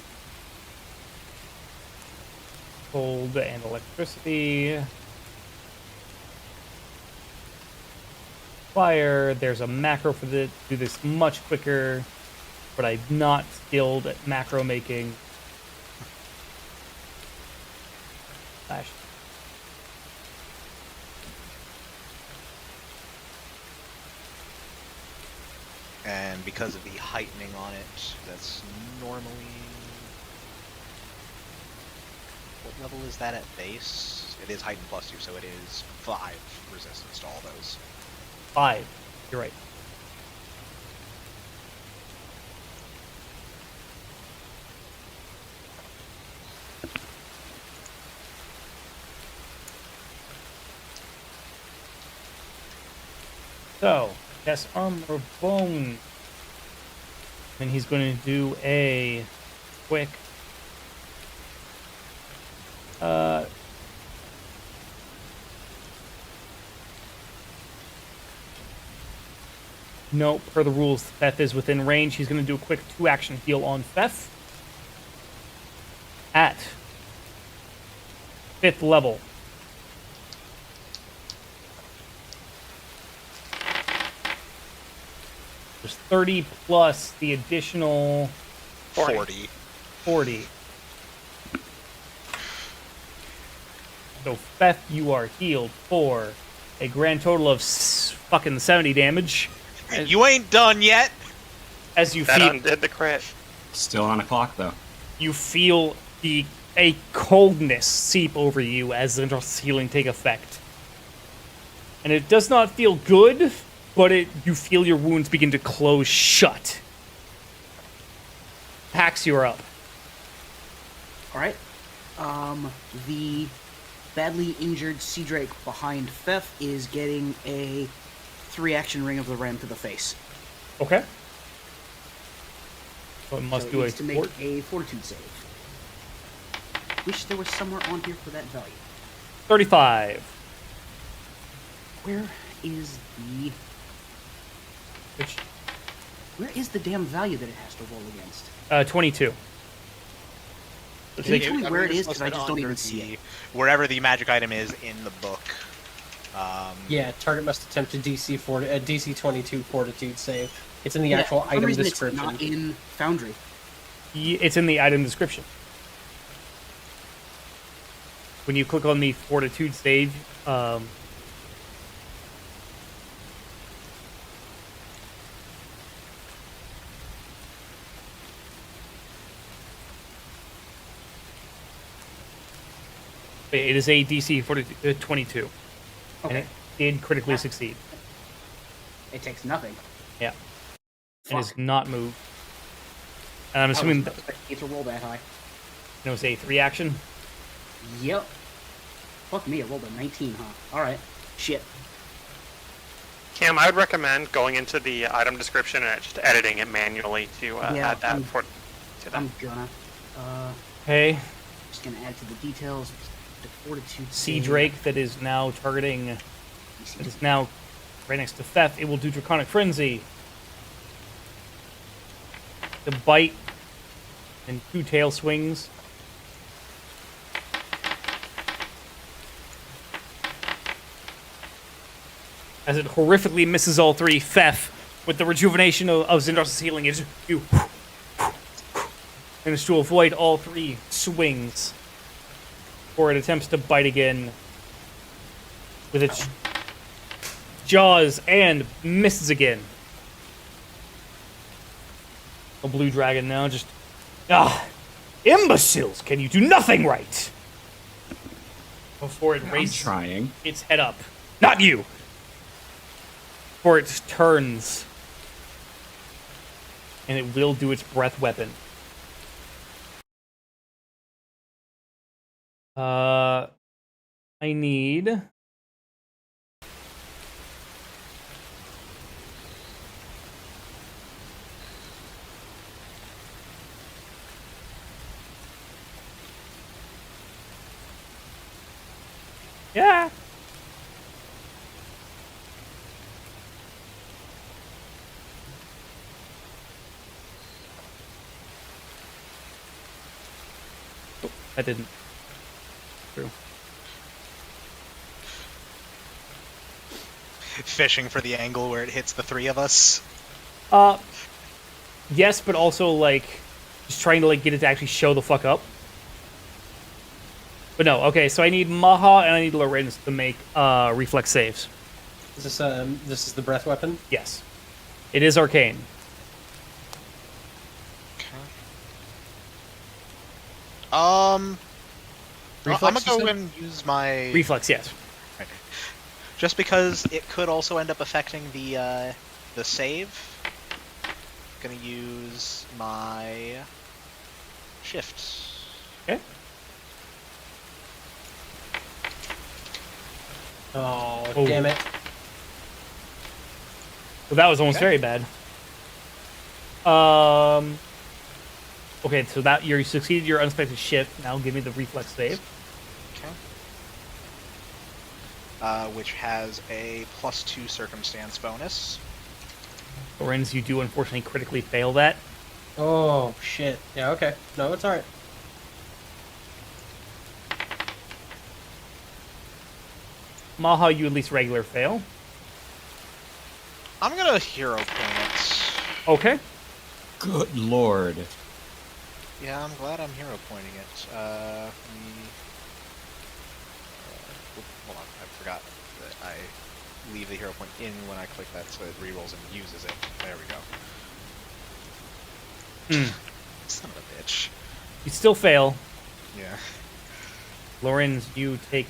cold and electricity. Fire. There's a macro for the do this much quicker, but I'm not skilled at macro making. Flash. and because of the heightening on it, that's normally what level is that at base? It is heightened +2, so it is 5 resistance to all those. 5. You're right. So, that's Armor of Bone. And he's going to do a quick no, per the rules, Theth is within range. He's going to do a quick 2-action heal on Theth at 5th level. There's 30 plus the additional 40. 40. So, Theth, you are healed for a grand total of fucking 70 damage. You ain't done yet. As you That feel, undid the crit. Still on a clock, though. you feel a coldness seep over you as the healing take effect. And it does not feel good, but you feel your wounds begin to close shut. Pax, you're up. All right. The badly injured Sea Drake behind Fef is getting a 3-action Ring of the Ram to the face. Okay. So it must So it do a needs to make a Fortitude save. Wish there was somewhere on here for that value. 35. Where is the Which, where is the damn value that it has to roll against? 22. Can you tell me where it it's is? Because I listed just don't under even see it. Wherever the magic item is in the book. Yeah, target must attempt a DC 22 Fortitude save. It's in the Yeah, actual for some item reason description. It's not in Foundry. It's in the item description. When you click on the Fortitude save, it is a DC 22, and Okay. it did critically succeed. It takes nothing. Yeah, and is Fuck. not moved. And I'm I assuming was that not expecting it to roll that high. it was a 3-action. Yep. Fuck me, I rolled a 19, huh? Alright. Shit. Cam, I would recommend going into the item description and just editing it manually to Yeah, add that I'm- to that. I'm gonna. Okay, Just gonna add to the details. The Fortitude Sea save. Drake that is now targeting. DC. That is now right next to Theft. It will do Draconic Frenzy. The bite and 2 tail swings. As it horrifically misses all 3, Fef, with the rejuvenation of Zindar's healing, is you manage to avoid all 3 swings. Or it attempts to bite again with its jaws and misses again. A blue dragon now just... imbeciles! Can you do nothing right? Before it I'm raises trying. its head up. Not you! Before it turns. And it will do its breath weapon. I need... Yeah. Oh, that didn't. True. Fishing for the angle where it hits the 3 of us. Yes, but also like just trying to like get it to actually show the fuck up. But no, okay, so I need Maha and I need Lorenz to make reflex saves. Is this is the breath weapon? Yes. It is arcane. I'm gonna Reflex, you go said? and use my Reflex, yes. just because it could also end up affecting the save. Gonna use my shift. Okay. Oh, Oh. damn it. So that was almost Okay. very bad. Okay, so that you succeeded your unexpected shift. Now give me the reflex save. Okay. Which has a +2 circumstance bonus. Lorenz, you do unfortunately critically fail that. Oh, shit. Yeah, okay. No, it's alright. Maha, you at least regular fail. I'm gonna hero point it. Okay. Good lord. Yeah, I'm glad I'm hero pointing it. Hold on, I forgot that I leave the hero point in when I click that so it rerolls and uses it. There we go. Son of a bitch. You still fail. Yeah. Lorenz, you take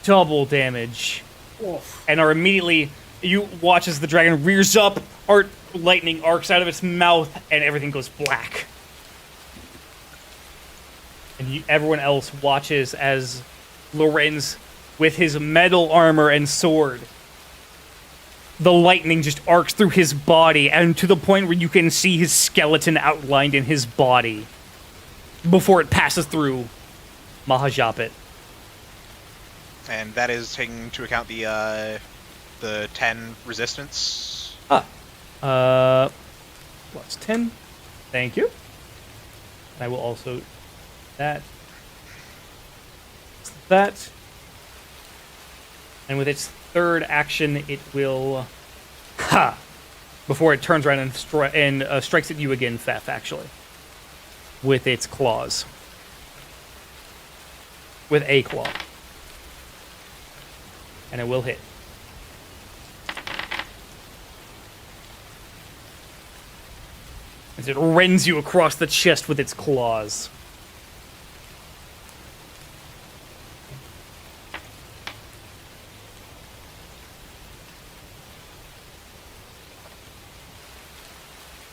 double damage Oof. and are immediately... You watch as the dragon rears up, lightning arcs out of its mouth, and everything goes black. And everyone else watches as Lorenz, with his metal armor and sword, the lightning just arcs through his body, and to the point where you can see his skeleton outlined in his body before it passes through Mahajapit. And that is taking into account the 10 resistance. Plus 10. Thank you. And I will also that. And with its third action, it will before it turns around and strikes at you again, Thef, actually, with its claws. With a claw. And it will hit. As it rends you across the chest with its claws.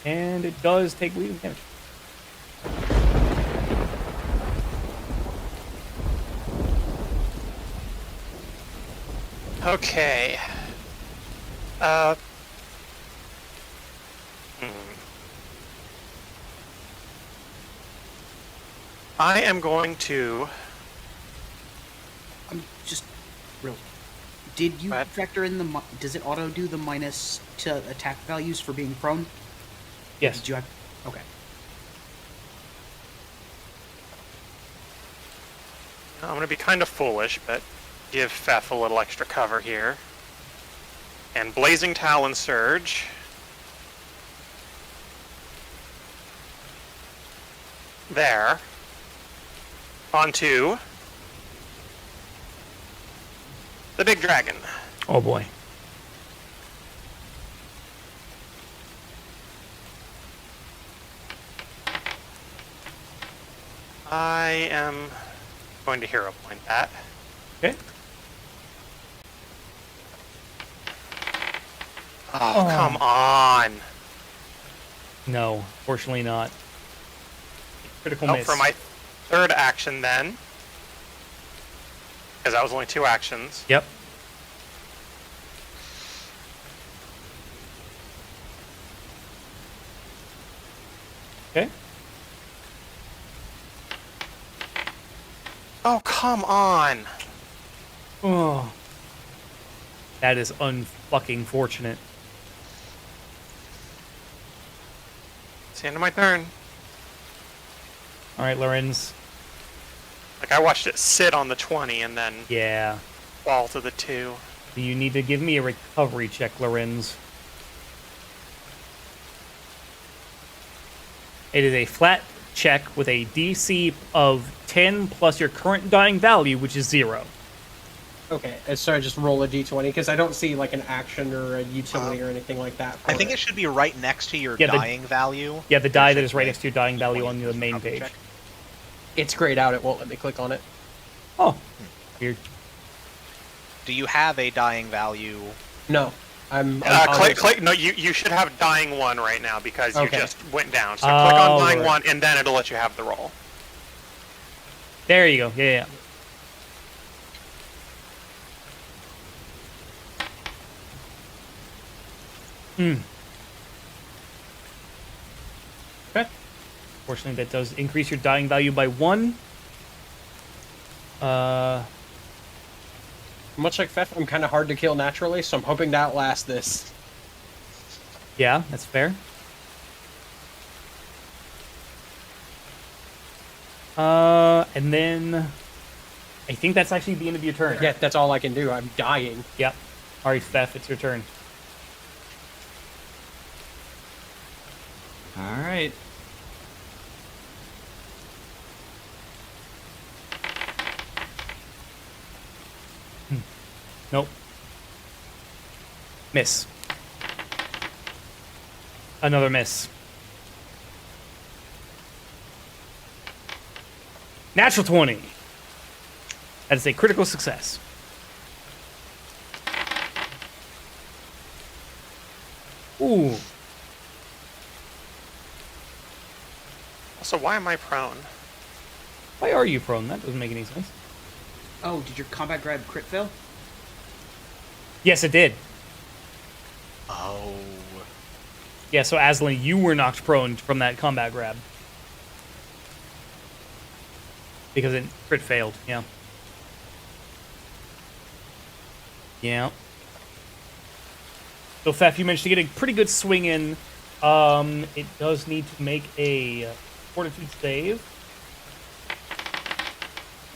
And it does take bleeding damage. Okay. I am going to... I'm just real. Did you What? factor in the? Does it auto do the minus to attack values for being prone? Yes. Did you have? Okay. I'm going to be kind of foolish, but give Feth a little extra cover here. And Blazing Talon Surge. There. Onto the big dragon. Oh boy. I am going to hero point that. Okay. Oh, come on. No, fortunately not. Critical Oh, miss. for my third action then. Because that was only 2 actions. Yep. Okay. Oh, come on. Oh. That is unfucking fortunate. It's the end of my turn. Alright, Lorenz. Like, I watched it sit on the 20 and then Yeah. fall to the 2. You need to give me a recovery check, Lorenz. It is a flat check with a DC of 10 plus your current dying value, which is 0. Okay, so I just roll a d20 because I don't see like an action or a utility or anything like that. I think it should be right next to your Yeah, the- dying value. Yeah, the die that should is right be next to your dying value 20 on the main recovery page. check. It's grayed out. It won't let me click on it. Oh. Weird. Do you have a dying value? No, I'm. Click. No, you should have dying 1 right now because you Okay. just went down. So click on Oh, dying right. 1 and then it'll let you have the roll. There you go. Yeah. Okay. Fortunately, that does increase your dying value by 1. Much like Fef, I'm kind of hard to kill naturally, so I'm hoping to outlast this. Yeah, that's fair. And then I think that's actually the end of your turn. Yeah, that's all I can do. I'm dying. Yep. All right, Thef, it's your turn. All right. Nope. Miss. Another miss. Natural 20. That is a critical success. Ooh. Also, why am I prone? Why are you prone? That doesn't make any sense. Oh, did your combat grab crit fail? Yes, it did. Oh. Yeah, so Aslan, you were knocked prone from that combat grab. Because it crit failed, yeah. Yeah. So, Fef, you managed to get a pretty good swing in. It does need to make a fortitude save.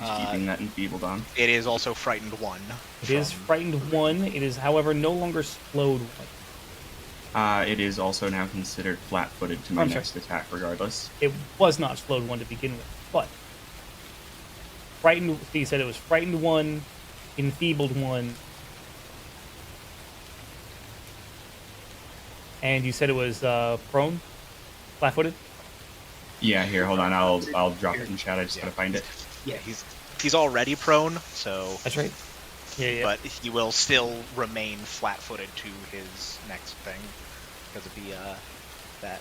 Just keeping that enfeebled on. It is also frightened 1. It is frightened 1. It is, however, no longer slowed 1. It is also now considered flat-footed to my I'm sorry. next attack, regardless. It was not slowed 1 to begin with, but frightened. So you said it was frightened 1, enfeebled 1, and you said it was prone, flat-footed. Yeah, here, hold on. I'll drop it in chat. I just gotta find it. Yeah, he's already prone, so. That's right. Yeah. But he will still remain flat-footed to his next thing because of the that.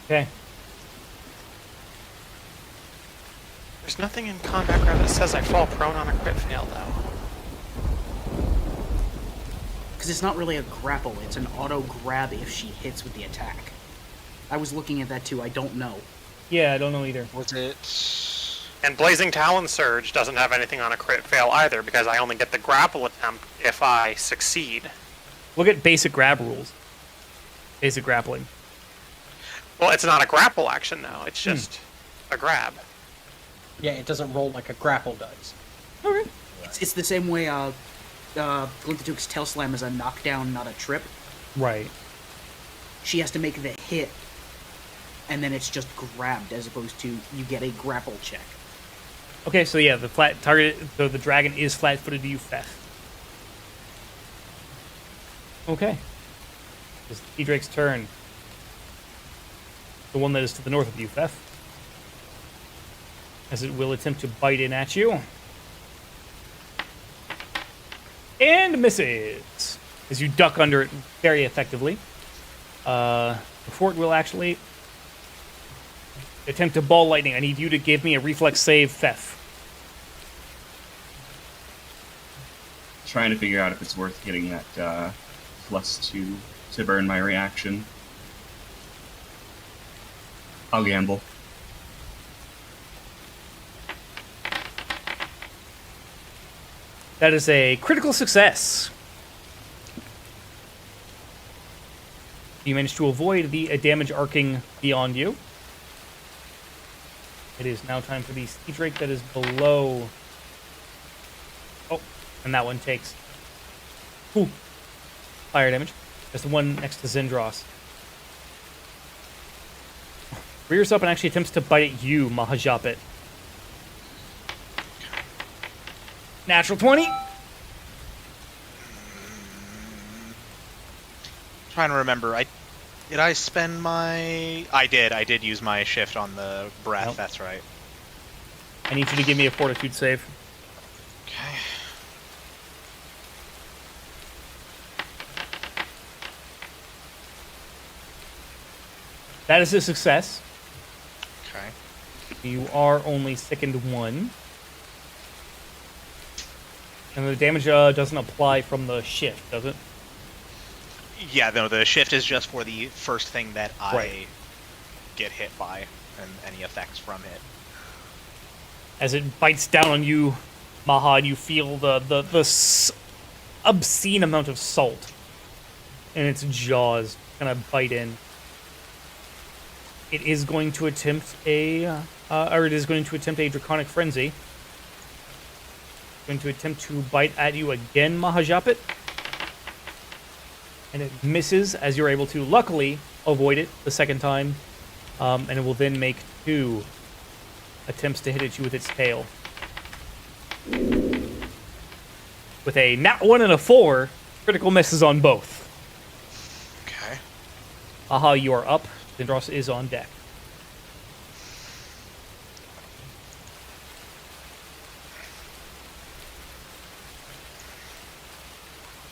Okay. There's nothing in combat grab that says I fall prone on a crit fail, though. Because it's not really a grapple, it's an auto grab if she hits with the attack. I was looking at that too, I don't know. Yeah, I don't know either. Was it? And Blazing Talon Surge doesn't have anything on a crit fail either, because I only get the grapple attempt if I succeed. Look at basic grab rules. Basic grappling. Well, it's not a grapple action now, it's just a grab. Yeah, it doesn't roll like a grapple does. Okay. It's the same way Glintatuk's Tail Slam is a knockdown, not a trip. Right. She has to make the hit, and then it's just grabbed, as opposed to you get a grapple check. Okay, so yeah, the flat target, so the dragon is flat-footed to you, Feth. Okay. It's T-Drake's turn. The one that is to the north of you, Feth. As it will attempt to bite in at you. And misses. As you duck under it very effectively. Before it will actually attempt to ball lightning, I need you to give me a reflex save, Feth. Trying to figure out if it's worth getting that +2 to burn my reaction. I'll gamble. That is a critical success. You managed to avoid the damage arcing beyond you. It is now time for the Sea Drake that is below. Oh, and that one takes fire damage. That's the one next to Zindros. Rears up and actually attempts to bite at you, Mahajapit. Natural 20. Trying to remember. Did I spend my? I did use my shift on the breath. Nope. That's right. I need you to give me a fortitude save. Okay. That is a success. Okay. You are only sickened 1. And the damage doesn't apply from the shift, does it? Yeah, no, the shift is just for the first thing that I Right. get hit by, and any effects from it. As it bites down on you, Maha, and you feel the obscene amount of salt in its jaws kind of bite in. It is going to attempt a Draconic Frenzy. Going to attempt to bite at you again, Mahajapit. And it misses as you're able to, luckily, avoid it the second time. And it will then make 2 attempts to hit at you with its tail. with a nat 1 and a 4, critical misses on both. Okay. Aha, you are up. Zindros is on deck.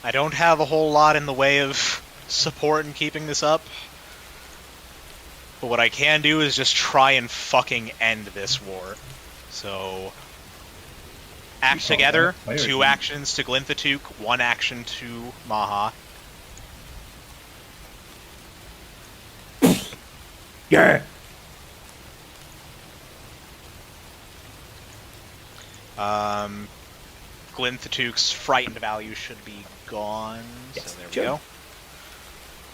I don't have a whole lot in the way of support in keeping this up. But what I can do is just try and fucking end this war. So, act together, 2 actions to Glinthatook, 1 action to Maha. Yeah! Glinthatook's frightened value should be gone. Yes, So there sure. we go.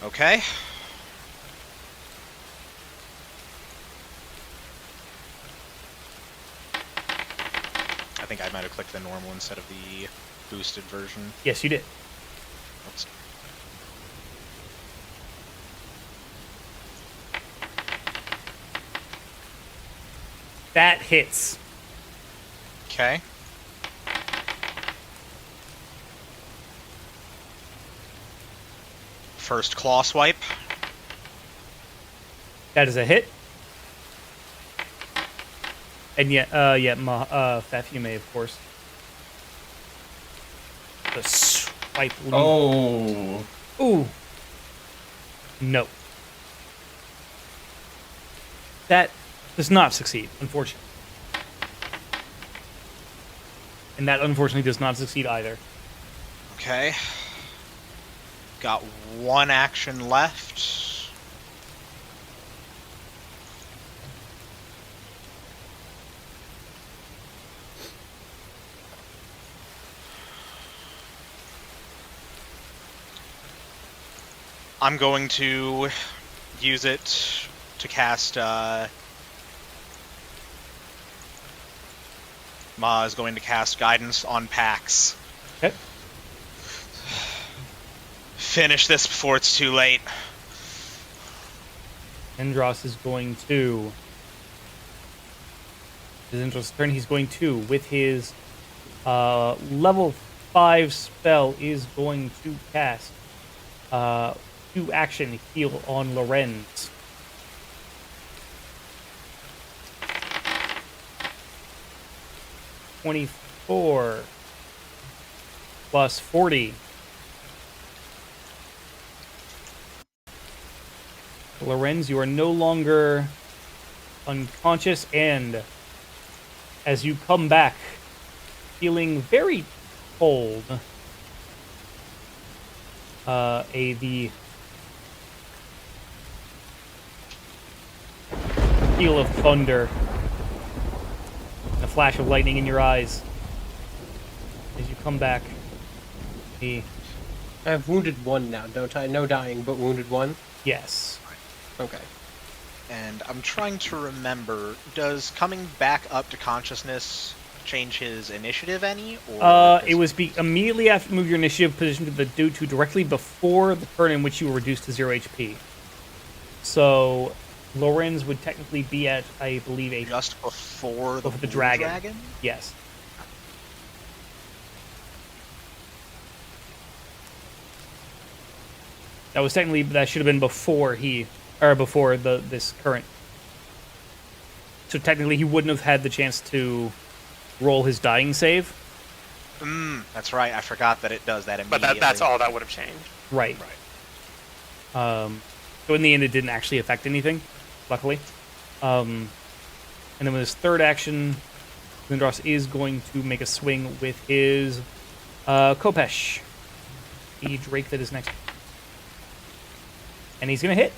Okay. I think I might have clicked the normal instead of the boosted version. Yes, you did. Oops. That hits. Okay. First claw swipe. That is a hit. And yet, Fef, you may, of course. The swipe. Oh. Ooh. No. That does not succeed, unfortunately. And that, unfortunately, does not succeed either. Okay. Got 1 action left. I'm going to use it to cast, Ma is going to cast Guidance on Pax. Okay. Finish this before it's too late. Endros is going to... His Endros' turn, he's going to, with his level 5 spell, is going to cast 2 action heal on Lorenz. $24 plus 40. Lorenz, you are no longer unconscious, and as you come back, feeling very cold, the peal of thunder, a flash of lightning in your eyes. As you come back, I have wounded 1 now, don't I? No dying, but wounded 1? yes. Okay. And I'm trying to remember, does coming back up to consciousness change his initiative any? Or It was immediately after you move your initiative position to the due to directly before the turn in which you were reduced to 0 HP. So, Lorenz would technically be at, I believe, a... just before the the blue dragon. Yes. That should have been before before this current. So technically he wouldn't have had the chance to roll his dying save. That's right. I forgot that it does that immediately. But that's all that would have changed. Right. So in the end, it didn't actually affect anything, luckily. And then with his third action, Lindros is going to make a swing with his Kopesh, the Drake that is next. And he's going to hit.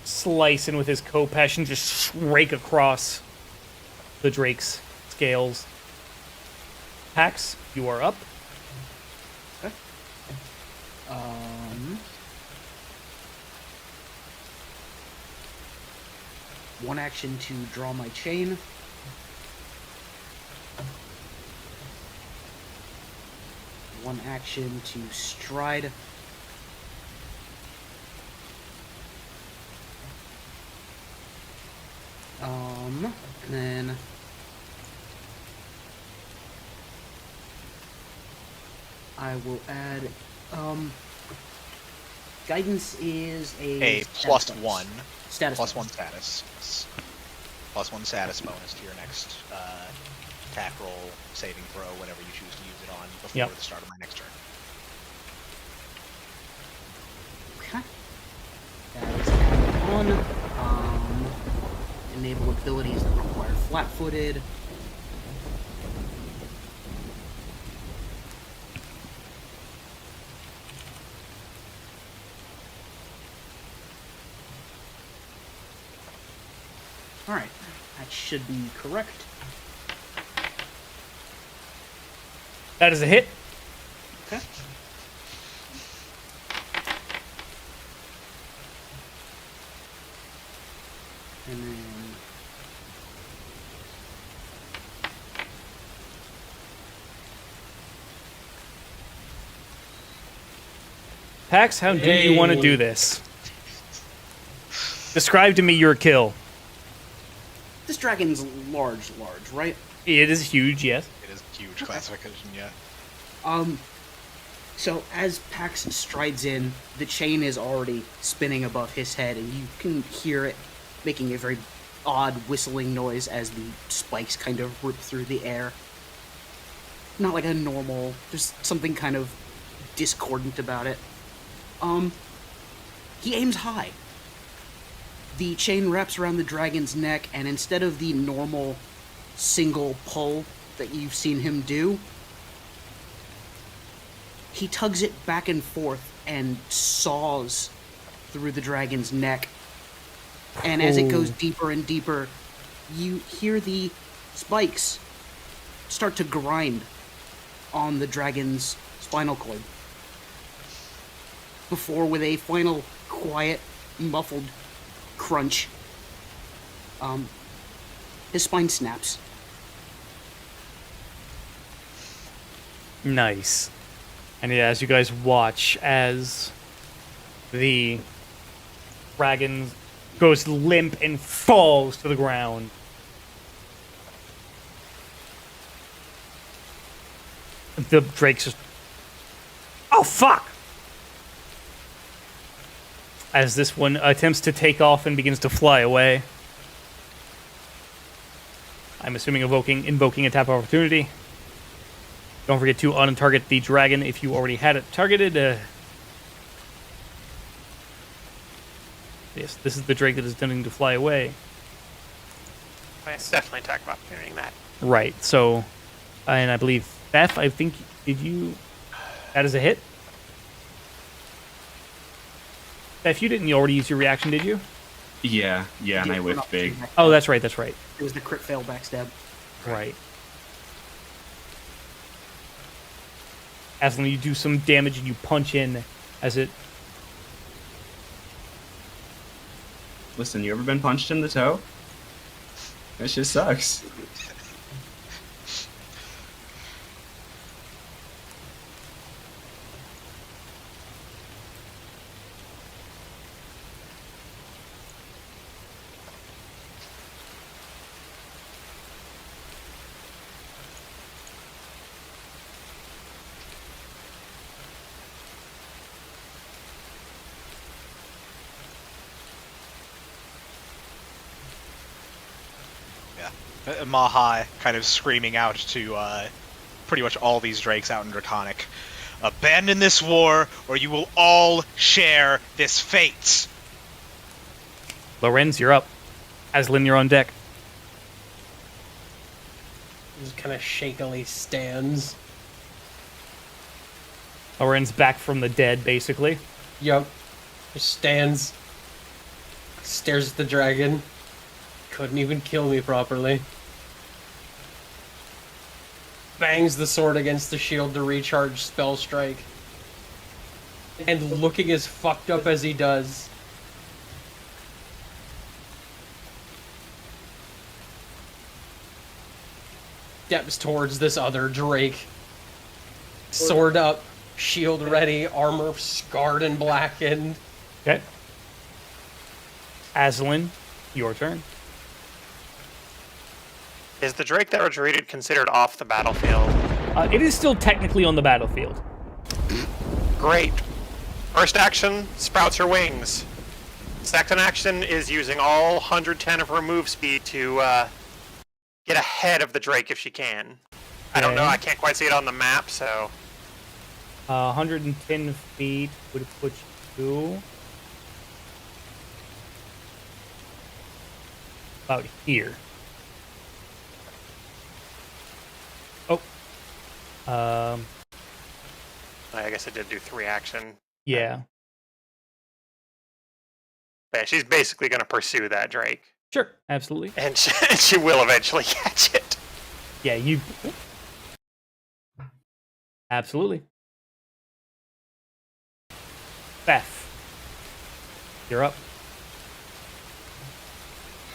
Slice in with his Kopesh and just rake across the Drake's scales. Pax, you are up. Okay. One action to draw my chain. One action to stride. And then I will add guidance is A status plus bonus. one. Status Plus bonus. 1 status. Yes. Plus 1 status bonus to your next attack roll, saving throw, whatever you choose to use it on before Yep. the start of my next turn. Okay. That is added on. Enable abilities that require flat-footed. Alright, that should be correct. That is a hit. Okay. And then Pax, how do you want to do this? Describe to me your kill. this dragon's large, right? It is huge, yes. It is huge classification, yeah. So as Pax strides in, the chain is already spinning above his head, and you can hear it making a very odd whistling noise as the spikes kind of rip through the air. Not like a normal, there's something kind of discordant about it. He aims high. The chain wraps around the dragon's neck, and instead of the normal single pull that you've seen him do, he tugs it back and forth and saws through the dragon's neck. And as it goes deeper and deeper, you hear the spikes start to grind on the dragon's spinal cord. Before, with a final quiet, muffled crunch, his spine snaps. Nice. And yeah, as you guys watch as the dragon goes limp and falls to the ground. The Drake's just... Oh, fuck! As this one attempts to take off and begins to fly away. I'm assuming invoking a tap opportunity. Don't forget to untarget the dragon if you already had it targeted. Yes, this is the Drake that is intending to fly away. It's definitely attack of opportunity that. Right, so... And I believe, Beth, I think, did you... That is a hit? Beth, you didn't already use your reaction, did you? Yeah, and I whiffed big. Oh, that's right, that's right. It was the crit fail backstab. Right. Aslan, you do some damage and you punch in as it... Listen, you ever been punched in the toe? That shit sucks. Mahai kind of screaming out to pretty much all these drakes out in Draconic. Abandon this war, or you will all share this fate! Lorenz, you're up. Aslan, you're on deck. Just kind of shakily stands. Lorenz back from the dead, basically. Yup. Just stands. Stares at the dragon. Couldn't even kill me properly. Bangs the sword against the shield to recharge spell strike. And looking as fucked up as he does, steps towards this other drake. Sword up, shield ready, armor scarred and blackened. Okay. Aslan, your turn. Is the Drake that retreated considered off the battlefield? It is still technically on the battlefield. Great. First action, sprouts her wings. Second action is using all 110 of her move speed to get ahead of the Drake if she can. I don't know, Okay. I can't quite see it on the map, so... 110 feet would put you about here. Oh. I guess I did do 3 action. Yeah. Yeah, she's basically going to pursue that Drake. Sure, absolutely. And she will eventually catch it. Yeah, you... Absolutely. Beth, you're up.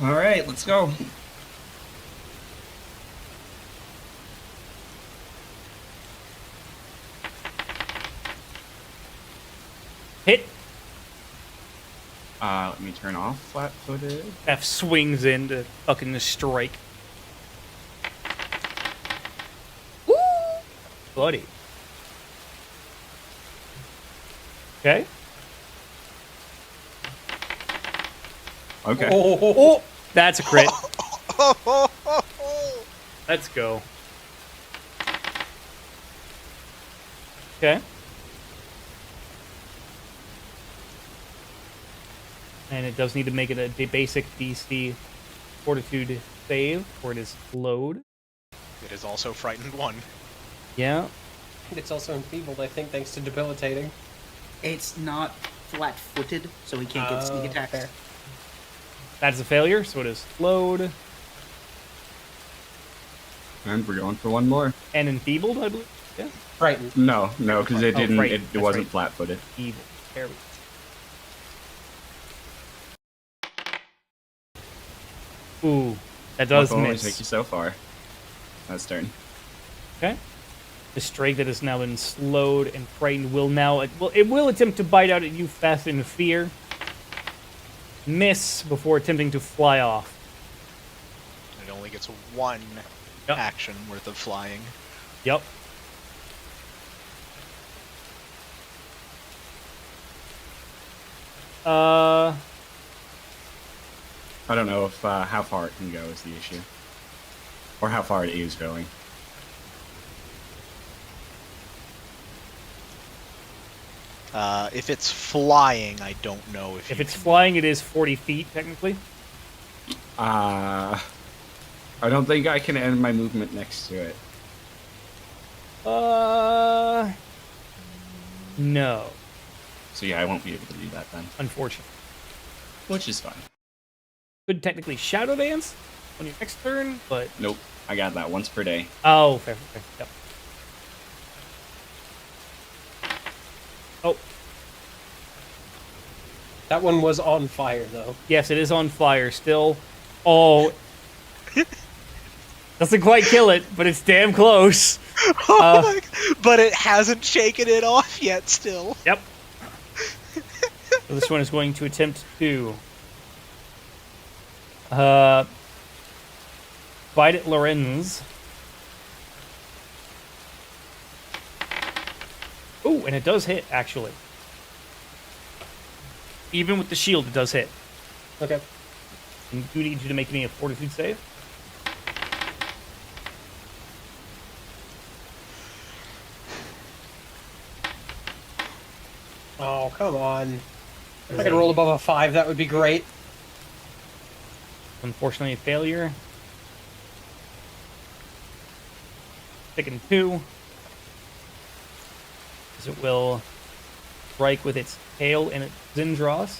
All right, let's go. Hit. Let me turn off flat-footed. Beth swings in to fucking strike. Woo! Buddy. Okay. Okay. Oh, that's a crit. Let's go. Okay. And it does need to make it a basic DC fortitude save, or it is load. It is also frightened 1. Yeah. It's also enfeebled, I think, thanks to debilitating. It's not flat-footed, so he can't get sneak attacks. Fair. That's a failure, so it is load. And we're going for one more. And enfeebled, I believe. Yeah. Frightened. No, because it Oh, didn't. right, It that's wasn't right. flat-footed. Evil. There we go. Ooh, that does Will only take miss. you so far. That's turn. Okay. The Drake that has now been slowed and frightened will now... it will attempt to bite out at you fast in fear. Miss before attempting to fly off. It only gets 1 Yep. action worth of flying. Yep. I don't know if how far it can go is the issue, or how far it is going. If it's flying, I don't know if If you it's can- flying, it is 40 feet, technically. I don't think I can end my movement next to it. No. So yeah, I won't be able to do that then, Unfortunately. which is fine. Could technically Shadow Dance on your next turn, but... Nope, I got that once per day. Oh, fair. Yep. Oh, That one was on fire, though. yes, it is on fire still. Oh. Doesn't quite kill it, but it's damn close. But it hasn't shaken it off yet still. Yep. So this one is going to attempt to bite at Lorenz. Ooh, and it does hit, actually. Even with the shield, it does hit. Okay. And do need you to make me a fortitude save. Oh, come on. If I could roll above a 5, that would be great. Unfortunately, a failure. Taking 2. As it will strike with its tail and its Zindros.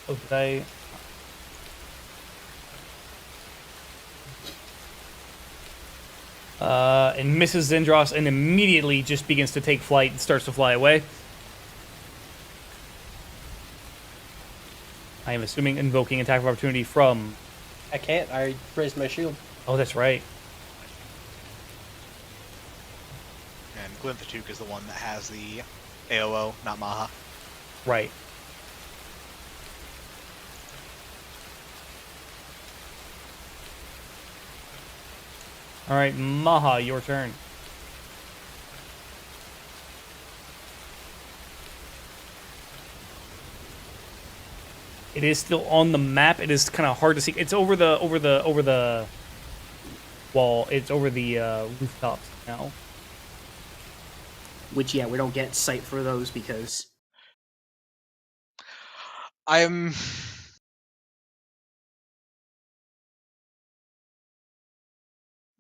Oh, did I... and misses Zindros and immediately just begins to take flight and starts to fly away. I am assuming invoking attack of opportunity from... I can't. I raised my shield. Oh, that's right. And Glymphatuk is the one that has the AOO, not Maha. Right. All right, Maha, your turn. It is still on the map. It is kind of hard to see. It's over the wall. It's over the rooftops now. Which, yeah, we don't get sight for those because I'm.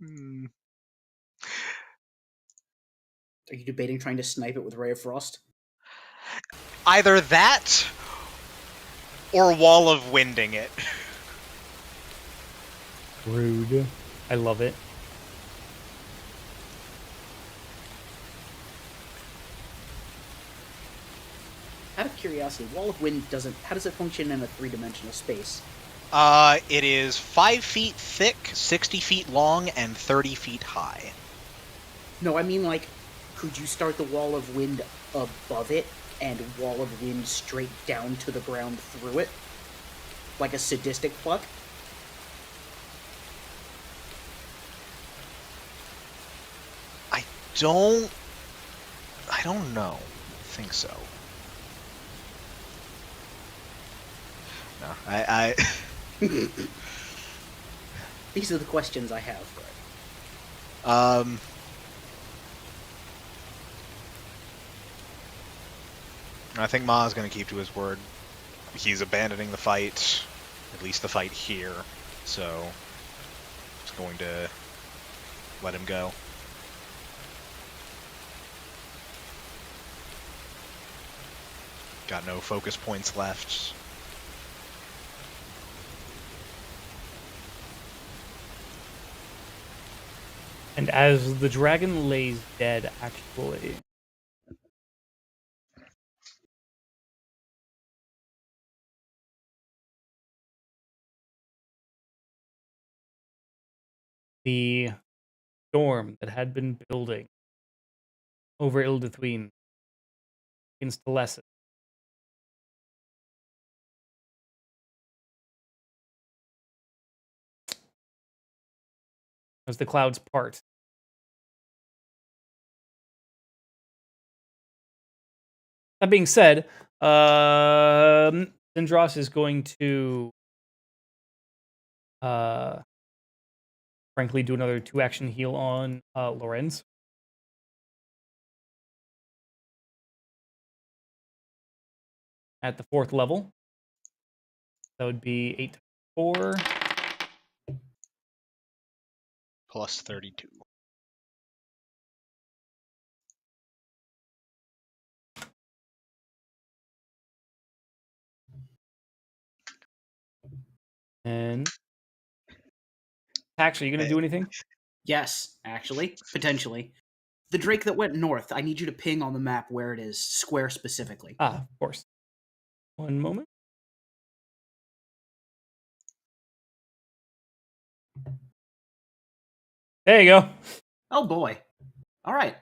Hmm. are you debating trying to snipe it with Ray of Frost? Either that or Wall of Winding it. Rude. I love it. Out of curiosity, Wall of Wind doesn't. How does it function in a 3-dimensional space? It is 5 feet thick, 60 feet long, and 30 feet high. No, I mean, like, could you start the Wall of Wind above it and Wall of Wind straight down to the ground through it? Like a sadistic pluck? I don't know. I think so. No, I These are the questions I have, Greg. I think Ma's going to keep to his word. He's abandoning the fight, at least the fight here, so just going to let him go. Got no focus points left. And as the dragon lays dead, actually, the storm that had been building over Ildithween begins to lessen. As the clouds part. That being said, Zindros is going to frankly do another 2-action heal on Lorenz. At the 4th level. That would be 8 to 4. Plus 32. And Pax, are you going to do anything? Yes, actually. Potentially. The Drake that went north, I need you to ping on the map where it is, square specifically. Of course. One moment. There you go. Oh boy. Alright.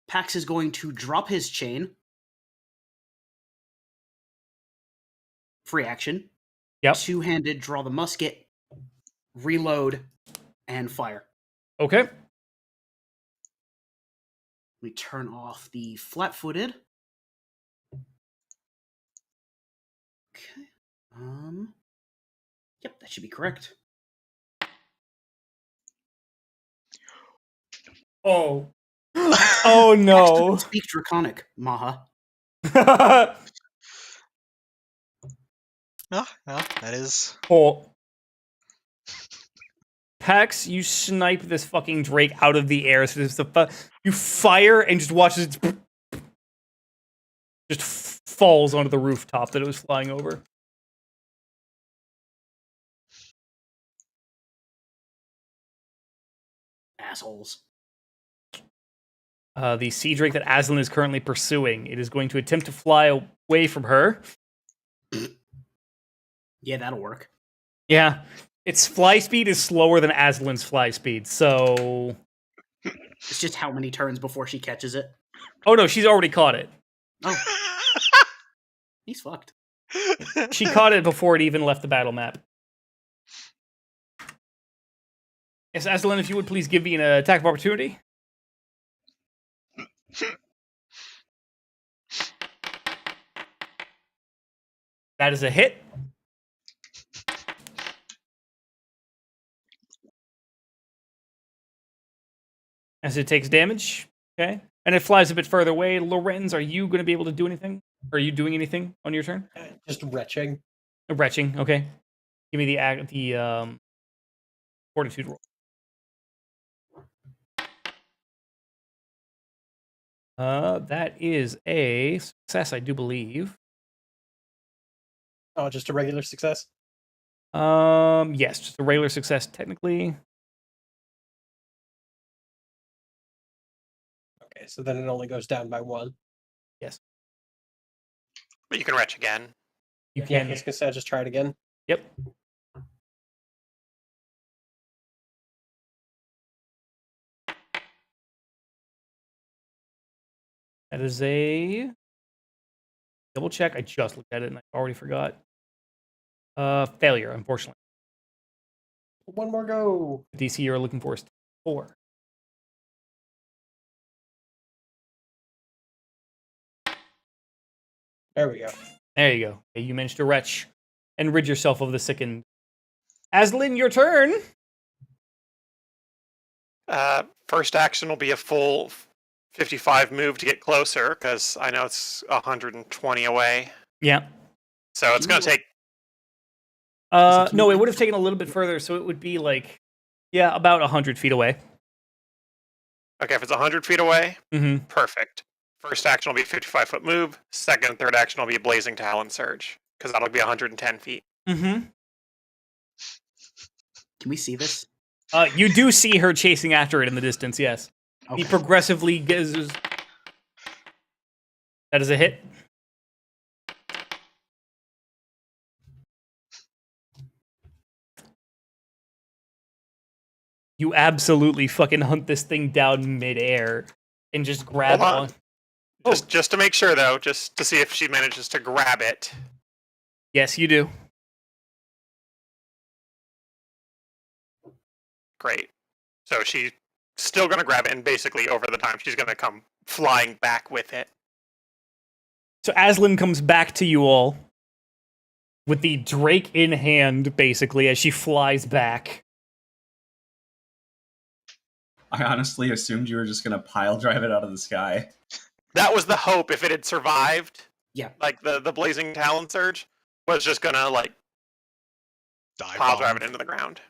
Pax is going to drop his chain. Free action. Yep. 2-handed, draw the musket, reload, and fire. Okay. We turn off the flat-footed. Okay. Yep, that should be correct. Oh. Oh no. Pax speak Draconic, Maha. No, that is... Oh. Pax, you snipe this fucking Drake out of the air. So you fire and just watch it just falls onto the rooftop that it was flying over. Assholes. The sea drake that Aslan is currently pursuing. It is going to attempt to fly away from her. Yeah, that'll work. Yeah. Its fly speed is slower than Aslan's fly speed, so... It's just how many turns before she catches it. Oh no, she's already caught it. Oh. He's fucked. She caught it before it even left the battle map. Yes, Aslan, if you would please give me an attack of opportunity. That is a hit. As it takes damage. Okay. And it flies a bit further away. Lorenz, are you going to be able to do anything? Are you doing anything on your turn? Just retching. Retching. Okay. Give me the fortitude roll. That is a success, I do believe. Oh, just a regular success? Yes, just a regular success technically. Okay, so then it only goes down by 1. Yes. But you can retch again. You Yeah, I can. was gonna say, I'll just try it again. Yep. That is a double check. I just looked at it and I already forgot. Failure, unfortunately. One more go. The DC you're looking for is 4. There we go. There you go. Okay, you managed to retch and rid yourself of the sickened. Aslan, your turn. First action will be a full 55 move to get closer, because I know it's 120 away. Yeah. So it's going to take... No, it would have taken a little bit further, so it would be like, yeah, about 100 feet away. Okay, if it's 100 feet away, Mm-hmm. perfect. First action will be a 55-foot move. Second and third action will be a Blazing Talon Surge, because that'll be 110 feet. Mm-hmm. Can we see this? You do see her chasing after it in the distance, yes. Okay. He progressively gets... That is a hit. You absolutely fucking hunt this thing down midair and just grab Hold on. on. Just to make sure, though, just to see if she manages to grab it. Yes, you do. Great. So she's still going to grab it, and basically over the time, she's going to come flying back with it. So Aslan comes back to you all with the Drake in hand, basically, as she flies back. I honestly assumed you were just gonna pile drive it out of the sky. That was the hope. If it had survived, Yeah. like the Blazing Talon Surge, was just going to, like, Dive pile bomb. drive it into the ground.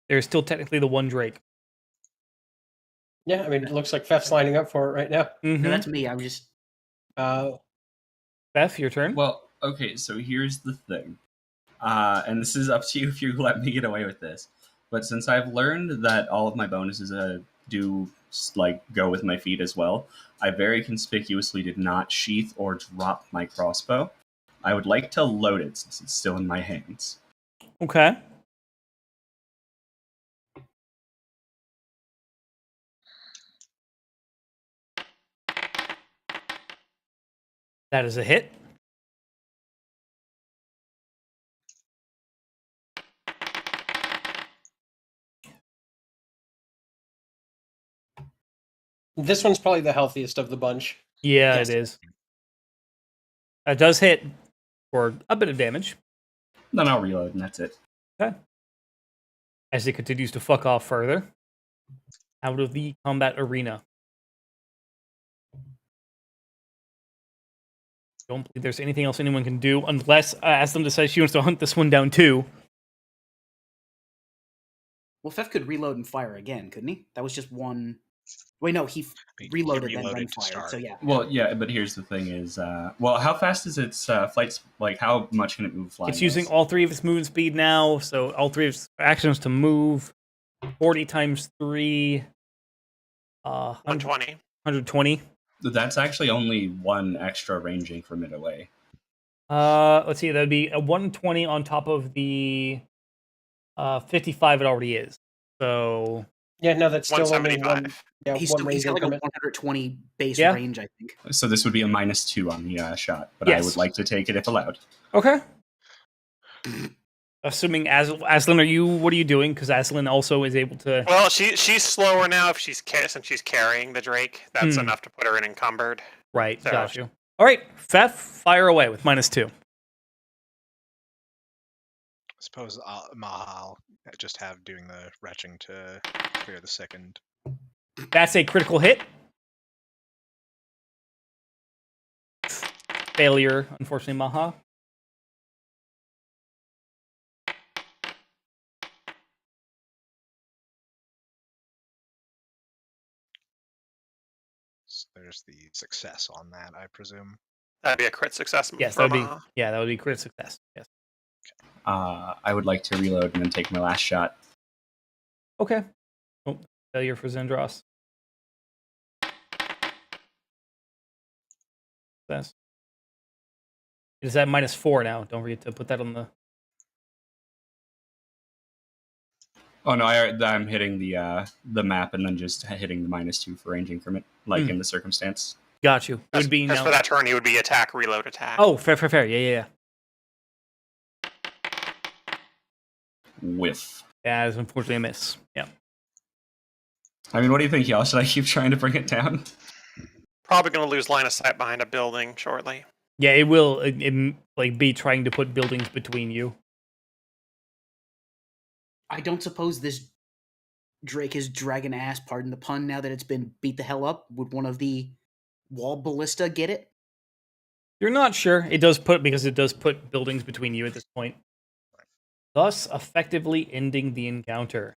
There's still technically the one Drake. Yeah, I mean, it looks like Fef's lining up for it right now. Mm-hmm. No, that's me. I was just. Beth, your turn. Well, okay, so here's the thing. And this is up to you if you let me get away with this. But since I've learned that all of my bonuses do like go with my feet as well, I very conspicuously did not sheath or drop my crossbow. I would like to load it since it's still in my hands. Okay. That is a hit. This one's probably the healthiest of the bunch. Yeah, Yes. it is. That does hit for a bit of damage. Then I'll reload and that's it. Okay. As it continues to fuck off further out of the combat arena. Don't believe there's anything else anyone can do unless Aslam decides she wants to hunt this one down too. Well, Fef could reload and fire again, couldn't he? That was just one. Wait, no, he reloaded then reloaded to fired. start. So yeah. Well, yeah, but here's the thing is, well, how fast is its flight, like how much can it move flying? It's using all 3 of its movement speed now, so all 3 of its actions to move. 40 times 3. 120. 120. That's actually only one extra ranging from it away. Let's see, that would be a 120 on top of the 55 it already is. So Yeah, no, that's still only 175. one. Yeah, He's one got range like a increment. 120 base Yeah. range, I think. So this would be a -2 on the shot, but I Yes. would like to take it if allowed. Okay. Assuming Aslan, what are you doing? Because Aslan also is able to. Well, she's slower now if since she's carrying the Drake. That's enough to put her in encumbered. Right, So- got you. All right, Fef, fire away with -2. I suppose I'll just have doing the retching to clear the second. That's a critical hit. Failure, unfortunately, Maha. So there's the success on that, I presume. That'd be a crit success. Yes, for that would be. Maha. Yeah, that would be crit success. Yes. I would like to reload and then take my last shot. Okay. Oh, failure for Zendros. Success. It is at -4 now. Don't forget to put that on the. Oh no, I'm hitting the map and then just hitting the -2 for range increment, like in the circumstance. Got you. It would be Because now. for that turn, he would be attack, reload, attack. Oh, fair. Yeah. Whiff. Yeah, it's unfortunately a miss. Yeah. I mean, what do you think, y'all? Should I keep trying to bring it down? Probably going to lose line of sight behind a building shortly. Yeah, it will. Like be trying to put buildings between you. I don't suppose this Drake is dragging ass, pardon the pun, now that it's been beat the hell up. Would one of the wall ballista get it? You're not sure. It does put buildings between you at this point. Thus, effectively ending the encounter.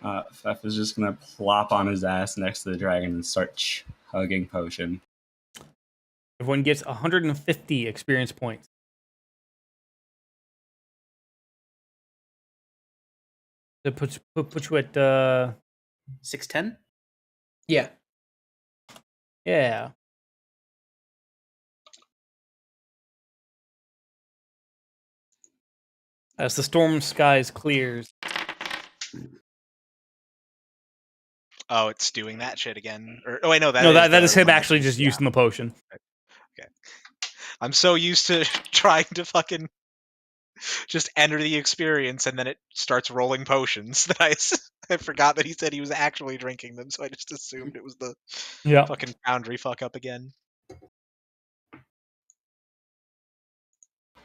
Fef is just gonna plop on his ass next to the dragon and start chugging potion. Everyone gets 150 experience points. That puts you at 610? Yeah. yeah. As the storm skies clears, Oh, it's doing that shit again. Or, oh wait, no, that is him the- actually just using the potion. I'm so used to trying to fucking just enter the experience and then it starts rolling potions that I forgot that he said he was actually drinking them, so I just assumed it was the Yeah. fucking foundry fuck up again.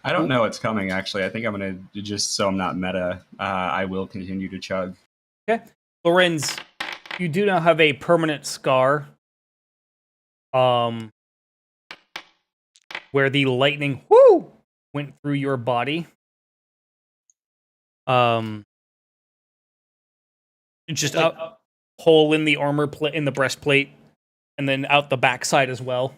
I don't know what's coming, actually. I think I'm gonna, just so I'm not meta, I will continue to chug. Lorenz, you do now have a permanent scar. Where the lightning went through your body. Just out hole in the armor in the breastplate, and then out the backside as well.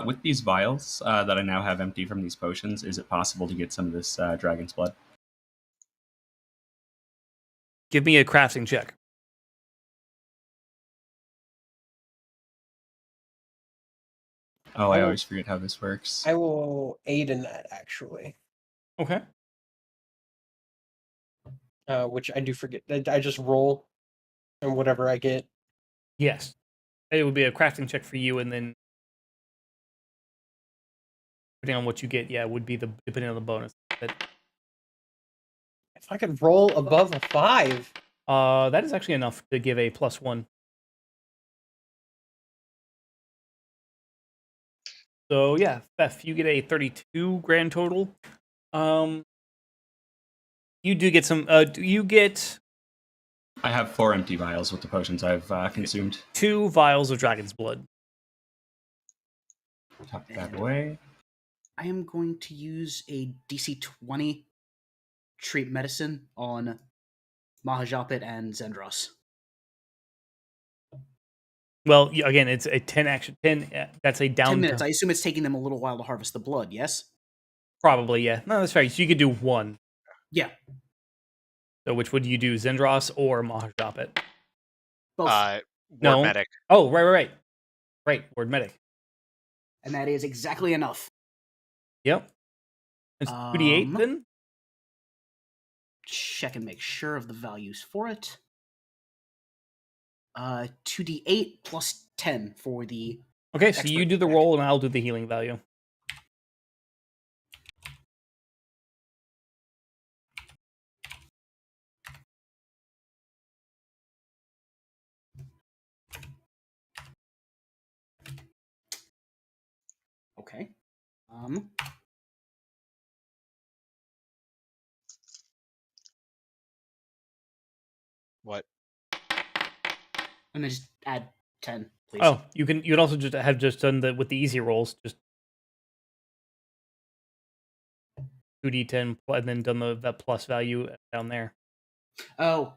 With these vials that I now have empty from these potions, is it possible to get some of this dragon's blood? Give me a crafting check. Oh, I always forget how this works. I will aid in that, actually. Okay. Which I do forget. I just roll, and whatever I get. Yes. It would be a crafting check for you, and then depending on what you get, it would be depending on the bonus. If I could roll above a 5. That is actually enough to give a +1. So yeah, Beth, you get a 32 grand total. You do get some. You get I have 4 empty vials with the potions I've consumed. 2 vials of dragon's blood. Tuck that away. I am going to use a DC 20 treat medicine on Mahajapit and Zendros. Well, again, it's a 10 action. 10. That's a down. 10 minutes. I assume it's taking them a little while to harvest the blood. Yes. Probably, yeah. No, that's fair. So you could do 1. Yeah. So which would you do, Zendros or Mahajapit? Both. Ward No. medic. Oh, right. Right, word medic. And that is exactly enough. Yep. It's 2d8 then? Check and make sure of the values for it. 2d8 plus 10 for the... Okay, so you Expert do the check. roll and I'll do the healing value. Okay. What? And then just add 10, please. Oh, you'd also just have just done the with the easy rolls, just 2d10 and then done that plus value down there. Oh,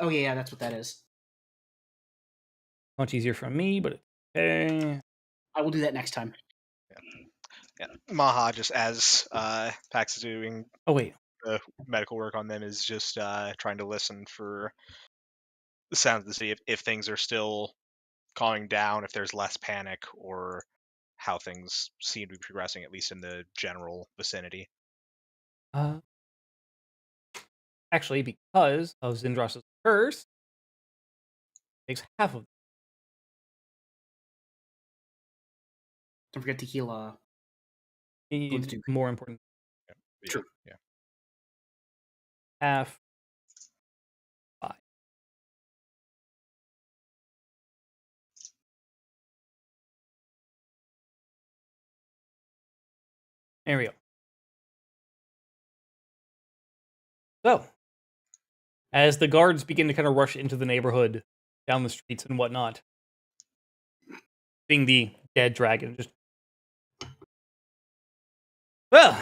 yeah, that's what that is. Much easier for me, but okay. I will do that next time. Yeah. Maha, just as Pax is doing Oh wait, medical work on them, is just trying to listen for the sounds to see if things are still calming down, if there's less panic, or how things seem to be progressing, at least in the general vicinity. actually, because of Zindros' curse, takes half of. Don't forget to heal Blood's Duke. More important, Yeah, True. Yeah. half. 5. There we go. So, as the guards begin to kind of rush into the neighborhood, down the streets and whatnot, seeing the dead dragon, just well,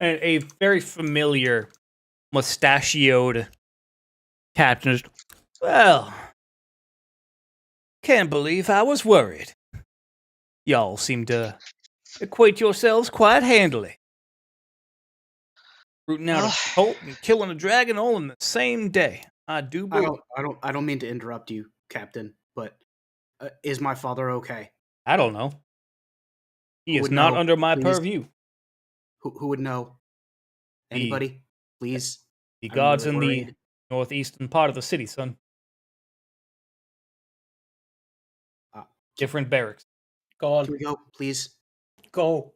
and a very familiar mustachioed captain. Just, well, can't believe I was worried. Y'all seem to equate yourselves quite handily. Rooting out a cult and killing a dragon all in the same day. I do believe. I don't mean to interrupt you, Captain, but is my father okay? I don't know. He Who is would not know? under my Please. purview. Who would know? Anybody? Please. The I'm gods really in the worried. northeastern part of the city, son. Different barracks. Go on. Can we go, please? Go.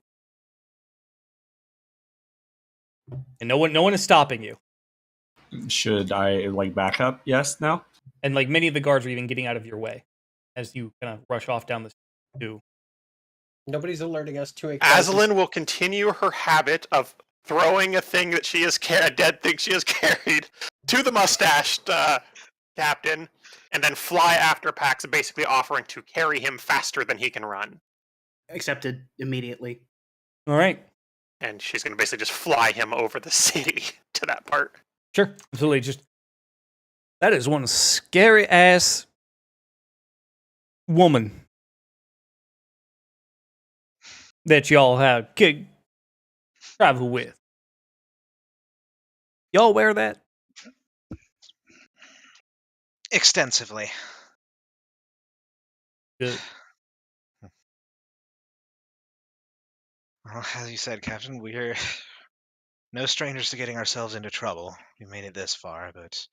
And no one is stopping you. Should I back up? Yes. Now. And many of the guards are even getting out of your way as you kind of rush off down the street too. Nobody's alerting us to a crisis. Aslan will continue her habit of throwing a thing that she has a dead thing she has carried to the mustached captain, and then fly after Pax, basically offering to carry him faster than he can run. Accepted immediately. All right. And she's going to basically just fly him over the city to that part. Sure. Absolutely. Just that is one scary ass woman that y'all have travel with. Y'all wear that? Extensively. Good. Well, as you said, Captain, we're no strangers to getting ourselves into trouble. We made it this far, but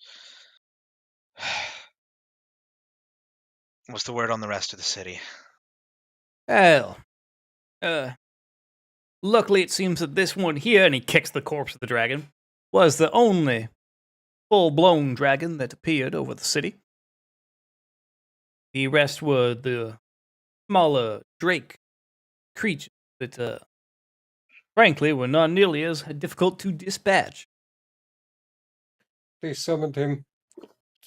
what's the word on the rest of the city? Well, luckily it seems that this one here, and he kicks the corpse of the dragon, was the only full-blown dragon that appeared over the city. The rest were the smaller drake creatures that, frankly, were not nearly as difficult to dispatch. They summoned him.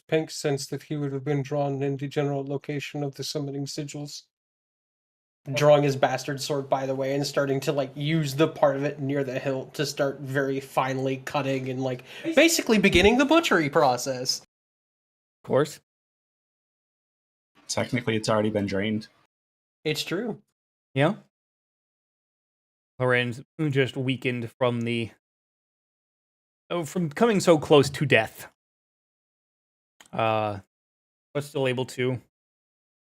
Pink sensed that he would have been drawn in the general location of the summoning sigils. Drawing his bastard sword, by the way, and starting to use the part of it near the hilt to start very finely cutting and basically beginning the butchery process. Of course. Technically, it's already been drained. It's true. Yeah. Loren's just weakened from from coming so close to death. But still able to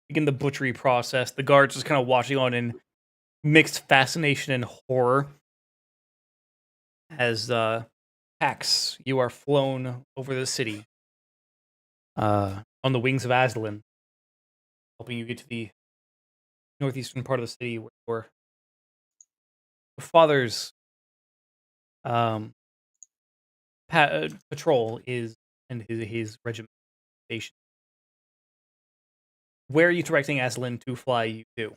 begin the butchery process. The guards just kind of watching on in mixed fascination and horror as Pax, you are flown over the city on the wings of Aslan, helping you get to the northeastern part of the city where your father's patrol is and his regiment station. Where are you directing Aslan to fly you to?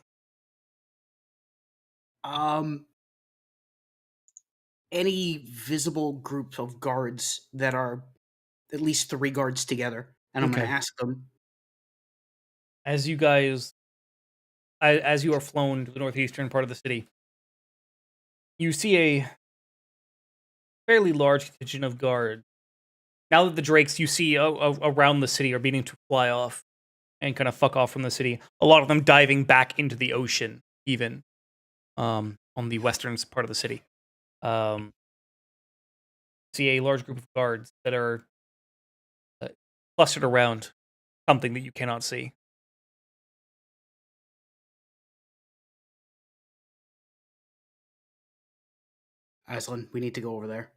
Any visible group of guards that are at least 3 guards together, and I'm going Okay. to ask them. As you guys, as you are flown to the northeastern part of the city, you see a fairly large contingent of guards. Now that the drakes you see around the city are beginning to fly off and kind of fuck off from the city, a lot of them diving back into the ocean, even on the western part of the city. See a large group of guards that are clustered around something that you cannot see. Aslan, we need to go over there.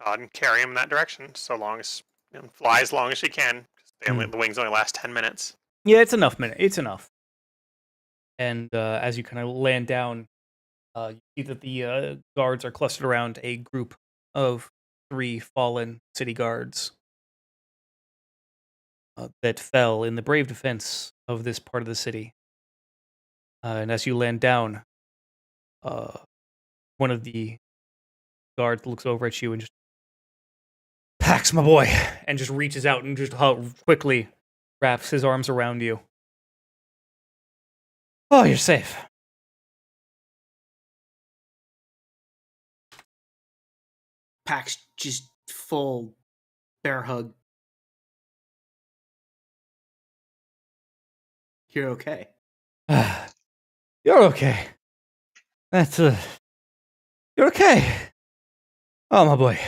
And carry him in that direction, so long as fly as long as she can. The wings only last 10 minutes. Yeah, it's enough. It's enough. And as you kind of land down, you see that the guards are clustered around a group of 3 fallen city guards that fell in the brave defense of this part of the city. And as you land down, one of the guards looks over at you and just, Pax, my boy, and just reaches out and just quickly wraps his arms around you. Oh, you're safe. Pax, just full bear hug. You're okay. You're okay. That's you're okay. Oh, my boy.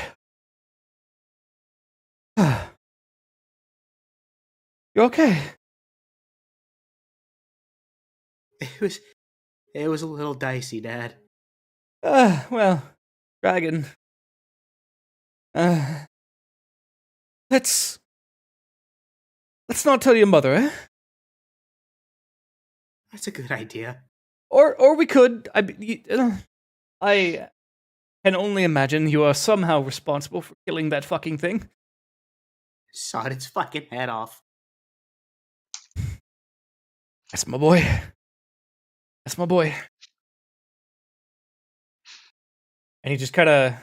You're okay. It was a little dicey, Dad. Well, dragon. Let's not tell your mother, eh? That's a good idea. Or we could. I can only imagine you are somehow responsible for killing that fucking thing. Sawed its fucking head off. That's my boy. That's my boy. And he just kind of.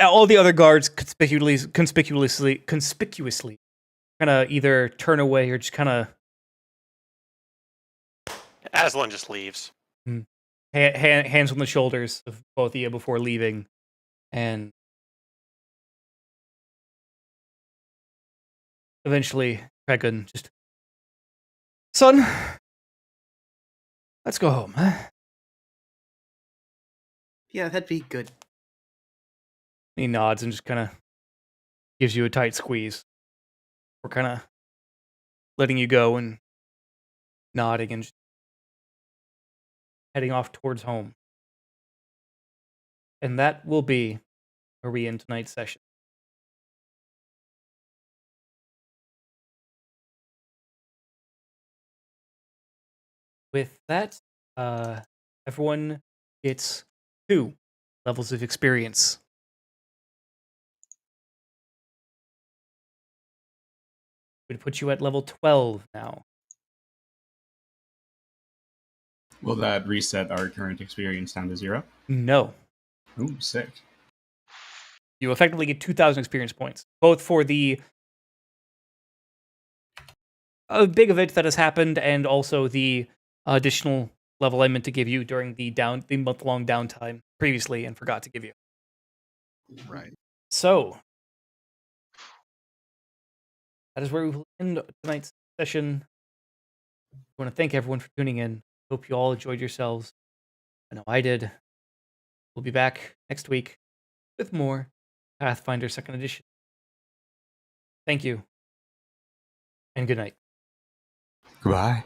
All the other guards conspicuously kind of either turn away or just kind of. Aslan just leaves. Hands on the shoulders of both of you before leaving. And eventually, Kraken just. Son, let's go home, huh? Yeah, that'd be good. He nods and just kind of gives you a tight squeeze. We're kind of letting you go and nodding and just heading off towards home. And that will be where we end tonight's session. With that, everyone gets 2 levels of experience. Would put you at level 12 now. Will that reset our current experience down to 0? No. Ooh, sick. You effectively get 2,000 experience points, both for the big event that has happened and also the additional level I meant to give you during the month-long downtime previously and forgot to give you. Right. So, that is where we will end tonight's session. I want to thank everyone for tuning in. Hope you all enjoyed yourselves. I know I did. We'll be back next week with more Pathfinder 2nd Edition. Thank you, and good night. Goodbye.